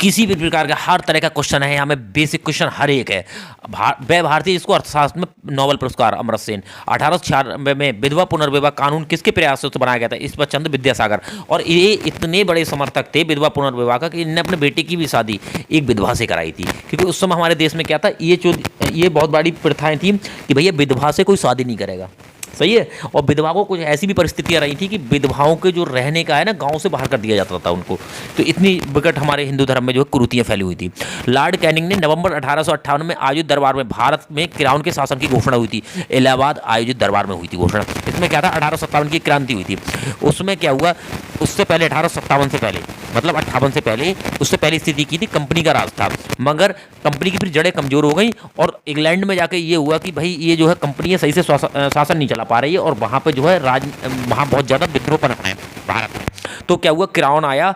किसी भी प्रकार का हर तरह का क्वेश्चन है, हमें बेसिक क्वेश्चन हर एक है। वह भारतीय जिसको अर्थशास्त्र में नोबेल पुरस्कार अमर्त्य सेन। 1896 में विधवा पुनर्विवाह कानून किसके प्रयासों से बनाया गया था? ईश्वरचंद्र विद्यासागर। और ये इतने बड़े समर्थक थे विधवा पुनर्विवाह का कि इन्होंने अपने बेटे की भी शादी एक विधवा से कराई थी, क्योंकि उस समय हमारे देश में क्या था, ये बहुत बड़ी प्रथाएं थी कि भैया विधवा से कोई शादी नहीं करेगा। सही है। और विधवा को कुछ ऐसी भी परिस्थितियां रही थी कि विधवाओं के जो रहने का है ना, गांव से बाहर कर दिया जाता था उनको। तो इतनी विकट हमारे हिंदू धर्म में जो है कुरीतियां फैली हुई थी। लॉर्ड कैनिंग ने नवंबर 1858 में आयोजित दरबार में भारत में क्राउन के शासन की घोषणा हुई थी। इलाहाबाद आयोजित दरबार में हुई थी घोषणा। इसमें क्या था, 1857 की क्रांति हुई थी। उसमें क्या हुआ, उससे पहले 1857 से पहले, मतलब 58 से पहले, उससे पहले स्थिति की थी कंपनी का राज था। मगर कंपनी की फिर जड़ें कमजोर हो गई और इंग्लैंड में जाके ये हुआ कि भाई ये जो है कंपनियां सही से शासन नहीं चला पा रही है और वहाँ पे जो है वहाँ बहुत ज़्यादा विद्रोह पनप है भारत में। तो क्या हुआ, क्राउन आया,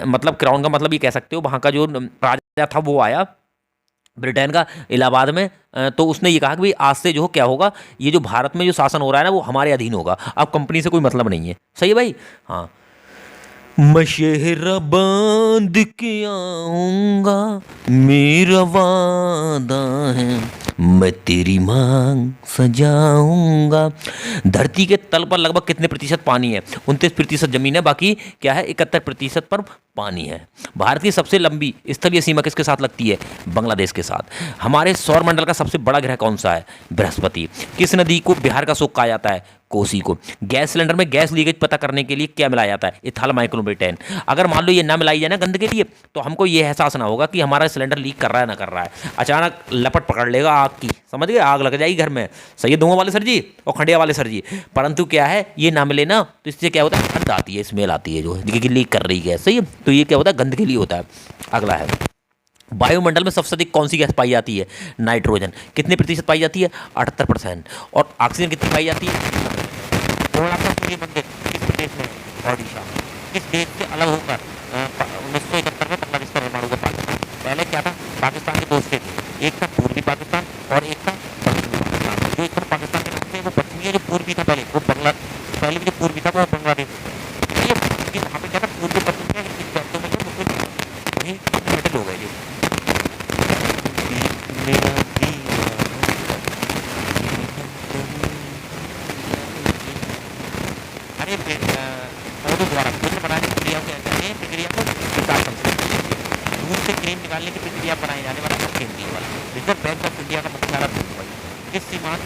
मतलब क्राउन का मतलब ये कह सकते हो वहाँ का जो राजा था वो आया ब्रिटेन का इलाहाबाद में। तो उसने ये कहा कि भाई आज से जो क्या होगा, ये जो भारत में जो शासन हो रहा है ना वो हमारे अधीन होगा, अब कंपनी से कोई मतलब नहीं है। सही है भाई। हाँ, मैं शहरा बांध के आऊंगा, मेरा वादा है, मैं तेरी मांग सजाऊंगा। धरती के तल पर लगभग कितने प्रतिशत पानी है? 29% जमीन है, बाकी क्या है, 71% पर पानी है। भारत की सबसे लंबी स्थलीय सीमा किसके साथ लगती है? बांग्लादेश के साथ। हमारे सौर मंडल का सबसे बड़ा ग्रह कौन सा है? बृहस्पति। किस नदी को बिहार का शोक कहा जाता है? कोसी को। गैस सिलेंडर में गैस लीकेज पता करने के लिए क्या मिलाया जाता है? इथाइल माइक्रोबेटेन। अगर मान लो ये ना मिलाई जाए ना गंध के लिए, तो हमको ये एहसास ना होगा कि हमारा सिलेंडर लीक कर रहा है ना कर रहा है। अचानक लपट पकड़ लेगा आग की, समझ गए, आग लग जाएगी घर में। सही है धुआं वाले सर जी और खंडिया वाले सर जी। परंतु क्या है, ये ना मिले ना तो इससे क्या होता है, गंध आती है, स्मेल आती है जो है कि लीक कर रही है। सही है। तो ये क्या होता है, गंध के लिए होता है। अगला है, वायुमंडल में सबसे अधिक कौन सी गैस पाई जाती है? नाइट्रोजन। कितने प्रतिशत पाई जाती है? 78%। और ऑक्सीजन कितनी पाई जाती है? सूर्य मंदिर किस प्रदेश में? ओडिशा। किस देश से अलग होकर 1971 में बांग्लादेश का निर्माण हुआ? पाकिस्तान। पहले क्या था, पाकिस्तान के दो स्टेट थे, एक था पूर्वी पाकिस्तान और एक था पश्चिमी पाकिस्तान। जो एक पाकिस्तान के नाम से वो पश्चिमी है, जो पूर्वी था पहले वो पहले जो पूर्वी था वो बांग्लादेश। ये वहाँ पे क्या था, पूर्वी पश्चिम में वहीं सेटल हो गए थे। पौधों द्वारा दूध बनाने की प्रक्रिया को क्या कहते हैं? प्रक्रिया को विकास संश्लेषण। दूध से क्रीम निकालने की प्रक्रिया बनाई जाने वाला केंद्रीय वाला। रिजर्व बैंक ऑफ इंडिया का मुख्यालय मुंबई। किस सीमांत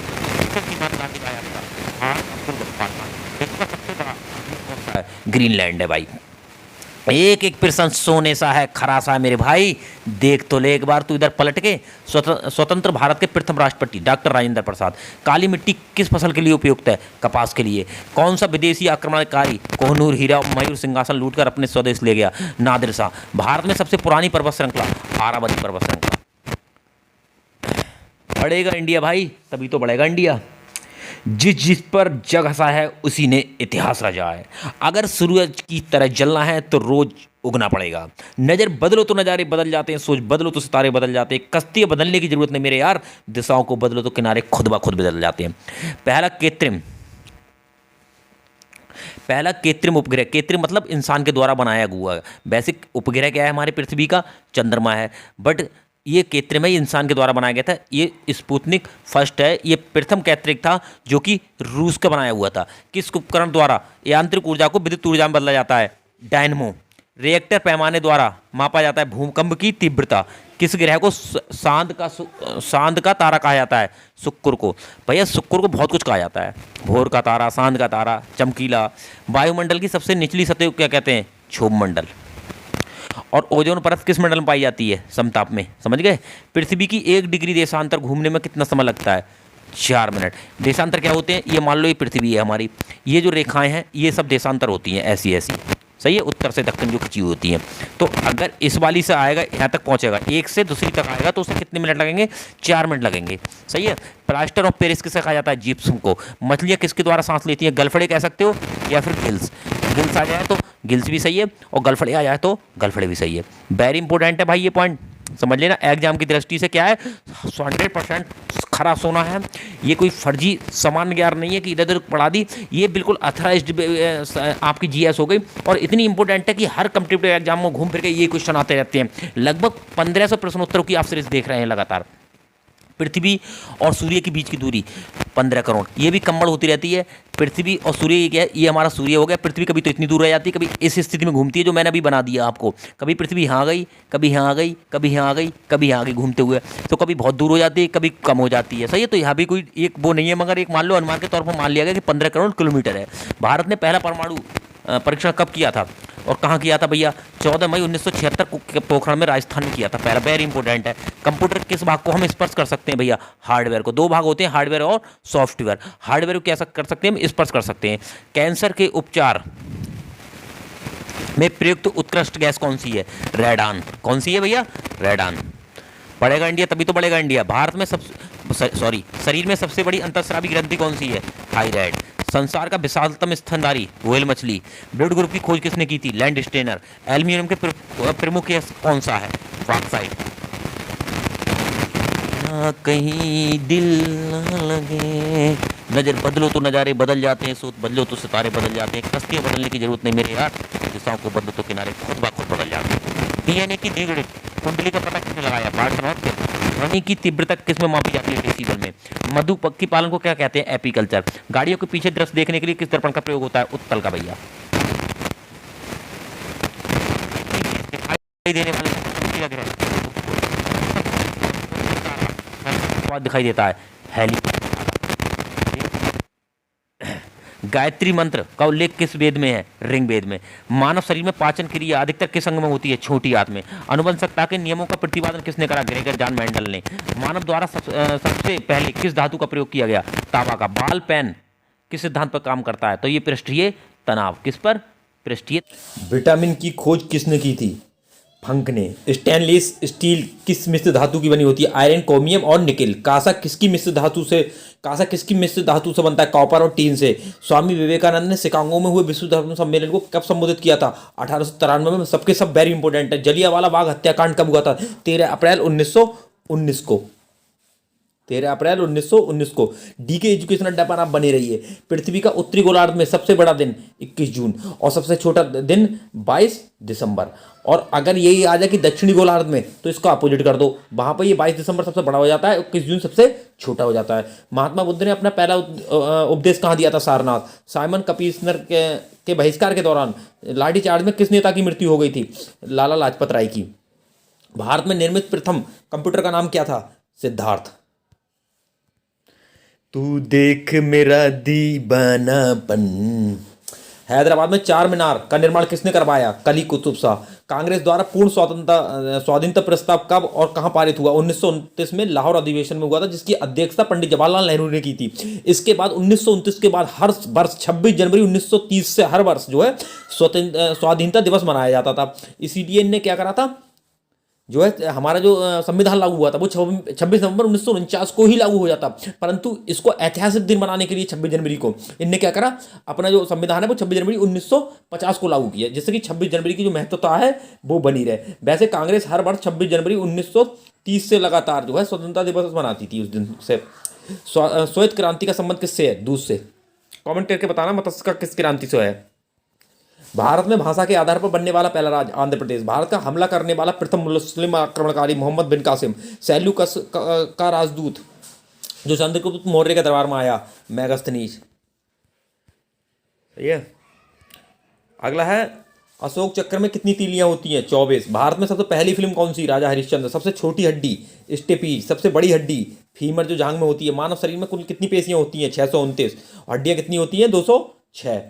गांधी का याद था? हाँ, अब्दुल गफ्फार खान। विश्व का सबसे बड़ा द्वीप कौन सा है? ग्रीनलैंड है भाई। एक एक प्रश्न सोने सा है, खरा सा है मेरे भाई। देख तो ले एक बार तू इधर पलट के। स्वतंत्र भारत के प्रथम राष्ट्रपति डॉक्टर राजेंद्र प्रसाद। काली मिट्टी किस फसल के लिए उपयुक्त है? कपास के लिए। कौन सा विदेशी आक्रमणकारी कोहनूर हीरा मयूर सिंहासन लूटकर अपने स्वदेश ले गया? नादिर शाह। भारत में सबसे पुरानी पर्वत श्रृंखला? आरावती पर्वत श्रृंखला। बढ़ेगा इंडिया भाई, तभी तो बढ़ेगा इंडिया। जिस पर जग हंसा है उसी ने इतिहास रचा है। अगर सूरज की तरह जलना है तो रोज उगना पड़ेगा। नज़र बदलो तो नज़ारे बदल जाते हैं, सोच बदलो तो सितारे बदल जाते हैं। कश्तियाँ बदलने की जरूरत नहीं मेरे यार, दिशाओं को बदलो तो किनारे खुद ब खुद बदल जाते हैं। पहला कृत्रिम उपग्रह, कृत्रिम मतलब इंसान के द्वारा बनाया हुआ। बेसिक उपग्रह क्या है हमारे पृथ्वी का? चंद्रमा है। बट ये कृत्रिम है, इंसान के द्वारा बनाया गया था। ये स्पुतनिक फर्स्ट है। ये प्रथम कृत्रिम था जो कि रूस का बनाया हुआ था। किस उपकरण द्वारा यांत्रिक ऊर्जा को विद्युत ऊर्जा में बदला जाता है? डायनमो। रिएक्टर पैमाने द्वारा मापा जाता है भूकंप की तीव्रता। किस ग्रह को सांद का तारा कहा जाता है? शुक्र को। भैया शुक्र को बहुत कुछ कहा जाता है, भोर का तारा, सांद का तारा, चमकीला। वायुमंडल की सबसे निचली सतह को क्या कहते हैं? क्षोभ मंडल। और ओजोन परत किस मंडल में पाई जाती है? समताप में। समझ गए। पृथ्वी की 1 डिग्री देशांतर घूमने में कितना समय लगता है? 4 मिनट। देशांतर क्या होते हैं? ये मान लो ये पृथ्वी है हमारी, ये जो रेखाएं हैं ये सब देशांतर होती हैं, ऐसी ऐसी। सही है, उत्तर से दक्षिण जो खिंची होती हैं। तो अगर इस वाली से आएगा यहाँ तक पहुँचेगा, एक से दूसरी तक आएगा तो उसे कितने मिनट लगेंगे? 4 मिनट लगेंगे। सही है। प्लास्टर ऑफ पेरिस किसे कहा जाता है? जिप्सम को। मछलियाँ किसके द्वारा सांस लेती हैं? गलफड़े कह सकते हो या फिर गिल्स। गिल्स आ जाए तो गिल्स भी सही है और गलफड़े आ जाए तो गलफड़े भी सही है। वेरी इंपॉर्टेंट है भाई ये पॉइंट। समझ लेना, एग्जाम की दृष्टि से क्या है, 100% खरा सोना है। ये कोई फर्जी सामान्य ज्ञान नहीं है कि इधर उधर पढ़ा दी, ये बिल्कुल अथराइज्ड आपकी जीएस हो गई, और इतनी इंपॉर्टेंट है कि हर कम्पिटिटिव एग्जाम में घूम फिर के ये क्वेश्चन आते रहते हैं। लगभग 1500 प्रश्न उत्तरों की आप सीरीज देख रहे हैं लगातार। पृथ्वी और सूर्य के बीच की दूरी 15 करोड़, ये भी कम बढ़ होती रहती है। पृथ्वी और सूर्य, ये क्या है, ये हमारा सूर्य हो गया। पृथ्वी कभी तो इतनी दूर रह जाती है, कभी इस स्थिति में घूमती है जो मैंने अभी बना दिया आपको। कभी पृथ्वी यहाँ आ गई, कभी यहाँ आ गई, कभी यहाँ आ गई, कभी यहाँ आ गई घूमते हुए, तो कभी बहुत दूर हो जाती है, कभी कम हो जाती है। सही है, तो यहाँ भी कोई एक वो नहीं है, मगर एक मान लो अनुमान के तौर पर मान लिया गया कि 15 करोड़ किलोमीटर है। भारत ने पहला परमाणु परीक्षण कब किया था और कहाँ किया था भैया? 14 मई 1976 को पोखरण में, राजस्थान में किया था पहला। वेरी इंपॉर्टेंट है। कंप्यूटर किस भाग को हम स्पर्श कर सकते हैं भैया? हार्डवेयर को। दो भाग होते हैं, हार्डवेयर और सॉफ्टवेयर। हार्डवेयर को कैसा कर सकते हैं हम? स्पर्श कर सकते हैं। कैंसर के उपचार में प्रयुक्त उत्कृष्ट गैस कौन सी है? रेडान। कौन सी है भैया? रेडान। बढ़ेगा इंडिया तभी तो बढ़ेगा इंडिया। भारत में शरीर में सबसे बड़ी अंतःस्रावी ग्रंथि कौन सी है? थायराइड। संसार का विशालतम स्तनधारी व्हेल मछली। ब्लड ग्रुप की खोज किसने की थी? Land Steiner. एल्यूमिनियम के प्रमुख गैस कौन सा है? बॉक्साइट। कहीं दिल न लगे, नजर बदलो तो नज़ारे बदल जाते हैं, सोच बदलो तो सितारे बदल जाते हैं। कश्तियाँ बदलने की जरूरत नहीं मेरे यार, दिशाओं को बदलो तो किनारे खुद ब खुद बदल जाते हैं। डीएनए की द्विगुणित कुंडली का पता किसने लगाया? बार्टलॉट। ध्वनि की तीव्रता किसमें मापी जाती है? डेसिबल में। मधुमक्खी पालन को क्या कहते हैं? एपीकल्चर। गाड़ियों के पीछे दृश्य देखने के लिए किस दर्पण का प्रयोग होता है? उत्तल का भैया। दिखाई देने वाले दिखाई देता है हेली। गायत्री मंत्र का उल्लेख किस वेद में है? ऋग वेद में। मानव शरीर में पाचन क्रिया अधिकतर किस अंग में होती है? छोटी आंत में। अनुवंशिकता के नियमों का प्रतिपादन किसने करा? ग्रेगर जॉन मेंडल ने। मानव द्वारा सबसे पहले किस धातु का प्रयोग किया गया? तांबा का। बॉल पेन किस सिद्धांत पर काम करता है? तो ये पृष्ठीय तनाव। किस पर? पृष्ठीय। विटामिन की खोज किसने की थी? फंक ने। स्टेनलेस स्टील किस मिश्र धातु की बनी होती है? आयरन, क्रोमियम और निकेल। कांसा किसकी मिश्र धातु से बनता है? कॉपर और टीन से। स्वामी विवेकानंद ने शिकागो में हुए विश्व धर्म सम्मेलन को कब संबोधित किया था? 1893 में। सबके सब वेरी इंपॉर्टेंट है। जलियांवाला बाग हत्याकांड कब हुआ था? 13 अप्रैल 1919 को। 13 अप्रैल 1919 को। डी के एजुकेशन अड्डा पर आप बने रहिए। पृथ्वी का उत्तरी गोलार्ध में सबसे बड़ा दिन 21 जून और सबसे छोटा दिन 22 दिसंबर। और अगर यही आ जाए कि दक्षिणी गोलार्ध में, तो इसको अपोजिट कर दो, वहां पर ये 22 दिसंबर सबसे बड़ा हो जाता है, 21 जून सबसे छोटा हो जाता है। महात्मा बुद्ध ने अपना पहला उपदेश कहाँ दिया था? सारनाथ। साइमन कपीसनर के बहिष्कार के दौरान लाठीचार्ज में किस नेता की मृत्यु हो गई थी? लाला लाजपत राय की। भारत में निर्मित प्रथम कंप्यूटर का नाम क्या था? सिद्धार्थ। तू देख मेरा दीवानापन। हैदराबाद में चार मीनार का निर्माण किसने करवाया? कली कुतुब शाह। कांग्रेस द्वारा पूर्ण स्वाधीनता प्रस्ताव कब और कहां पारित हुआ? 1929 में लाहौर अधिवेशन में हुआ था, जिसकी अध्यक्षता पंडित जवाहरलाल नेहरू ने की थी। इसके बाद 1929 के बाद हर वर्ष 26 जनवरी 1930 से हर वर्ष जो है स्वाधीनता दिवस मनाया जाता था। इसीलिए इनने क्या करा था, जो है हमारा जो संविधान लागू हुआ था वो 26 नवंबर 1949 को ही लागू हो जाता, परंतु इसको ऐतिहासिक दिन बनाने के लिए 26 जनवरी को इनने क्या करा, अपना जो संविधान है वो 26 जनवरी 1950 को लागू किया, जिससे कि 26 जनवरी की जो महत्वता है वो बनी रहे। वैसे कांग्रेस हर वर्ष 26 जनवरी 1930 से लगातार जो है स्वतंत्रता दिवस मनाती थी उस दिन से। श्वेत क्रांति का संबंध किससे है? दूध से। कॉमेंट करके बताना मत्स्य का किस क्रांति से है। भारत में भाषा के आधार पर बनने वाला पहला राज्य आंध्र प्रदेश। भारत का हमला करने वाला प्रथम मुस्लिम आक्रमणकारी मोहम्मद बिन कासिम। सैल्यूकस का राजदूत जो चंद्रगुप्त मौर्य के दरबार में आया, मेगास्थनीज। सही है। अगला है अशोक चक्र में कितनी तीलियां होती हैं? 24। भारत में सबसे पहली फिल्म कौन सी? राजा हरिश्चंद्र। सबसे छोटी हड्डी स्टेपीज। सबसे बड़ी हड्डी फीमर जो जांघ में होती है। मानव शरीर में कुल कितनी पेशियां होती हैं? 629। हड्डियां कितनी होती हैं? 206।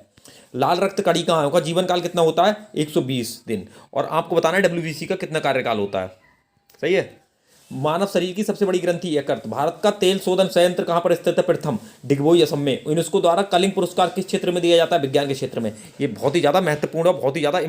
लाल रक्त कड़ी कहाँ है? उसका जीवन काल कितना होता है? 120 दिन। और आपको बताना है WBC का कितना कार्यकाल होता है। सही है। मानव शरीर की सबसे बड़ी ग्रंथि यकृत। भारत का तेल शोधन संयंत्र कहाँ पर स्थित है? प्रथम डिगबोई असम में। यूनेस्को द्वारा कलिंग पुरस्कार किस क्षेत्र में दिया जाता है? विज्ञान के क्षेत्र में। ये बहुत ही ज्यादा महत्वपूर्ण और बहुत ही ज्यादा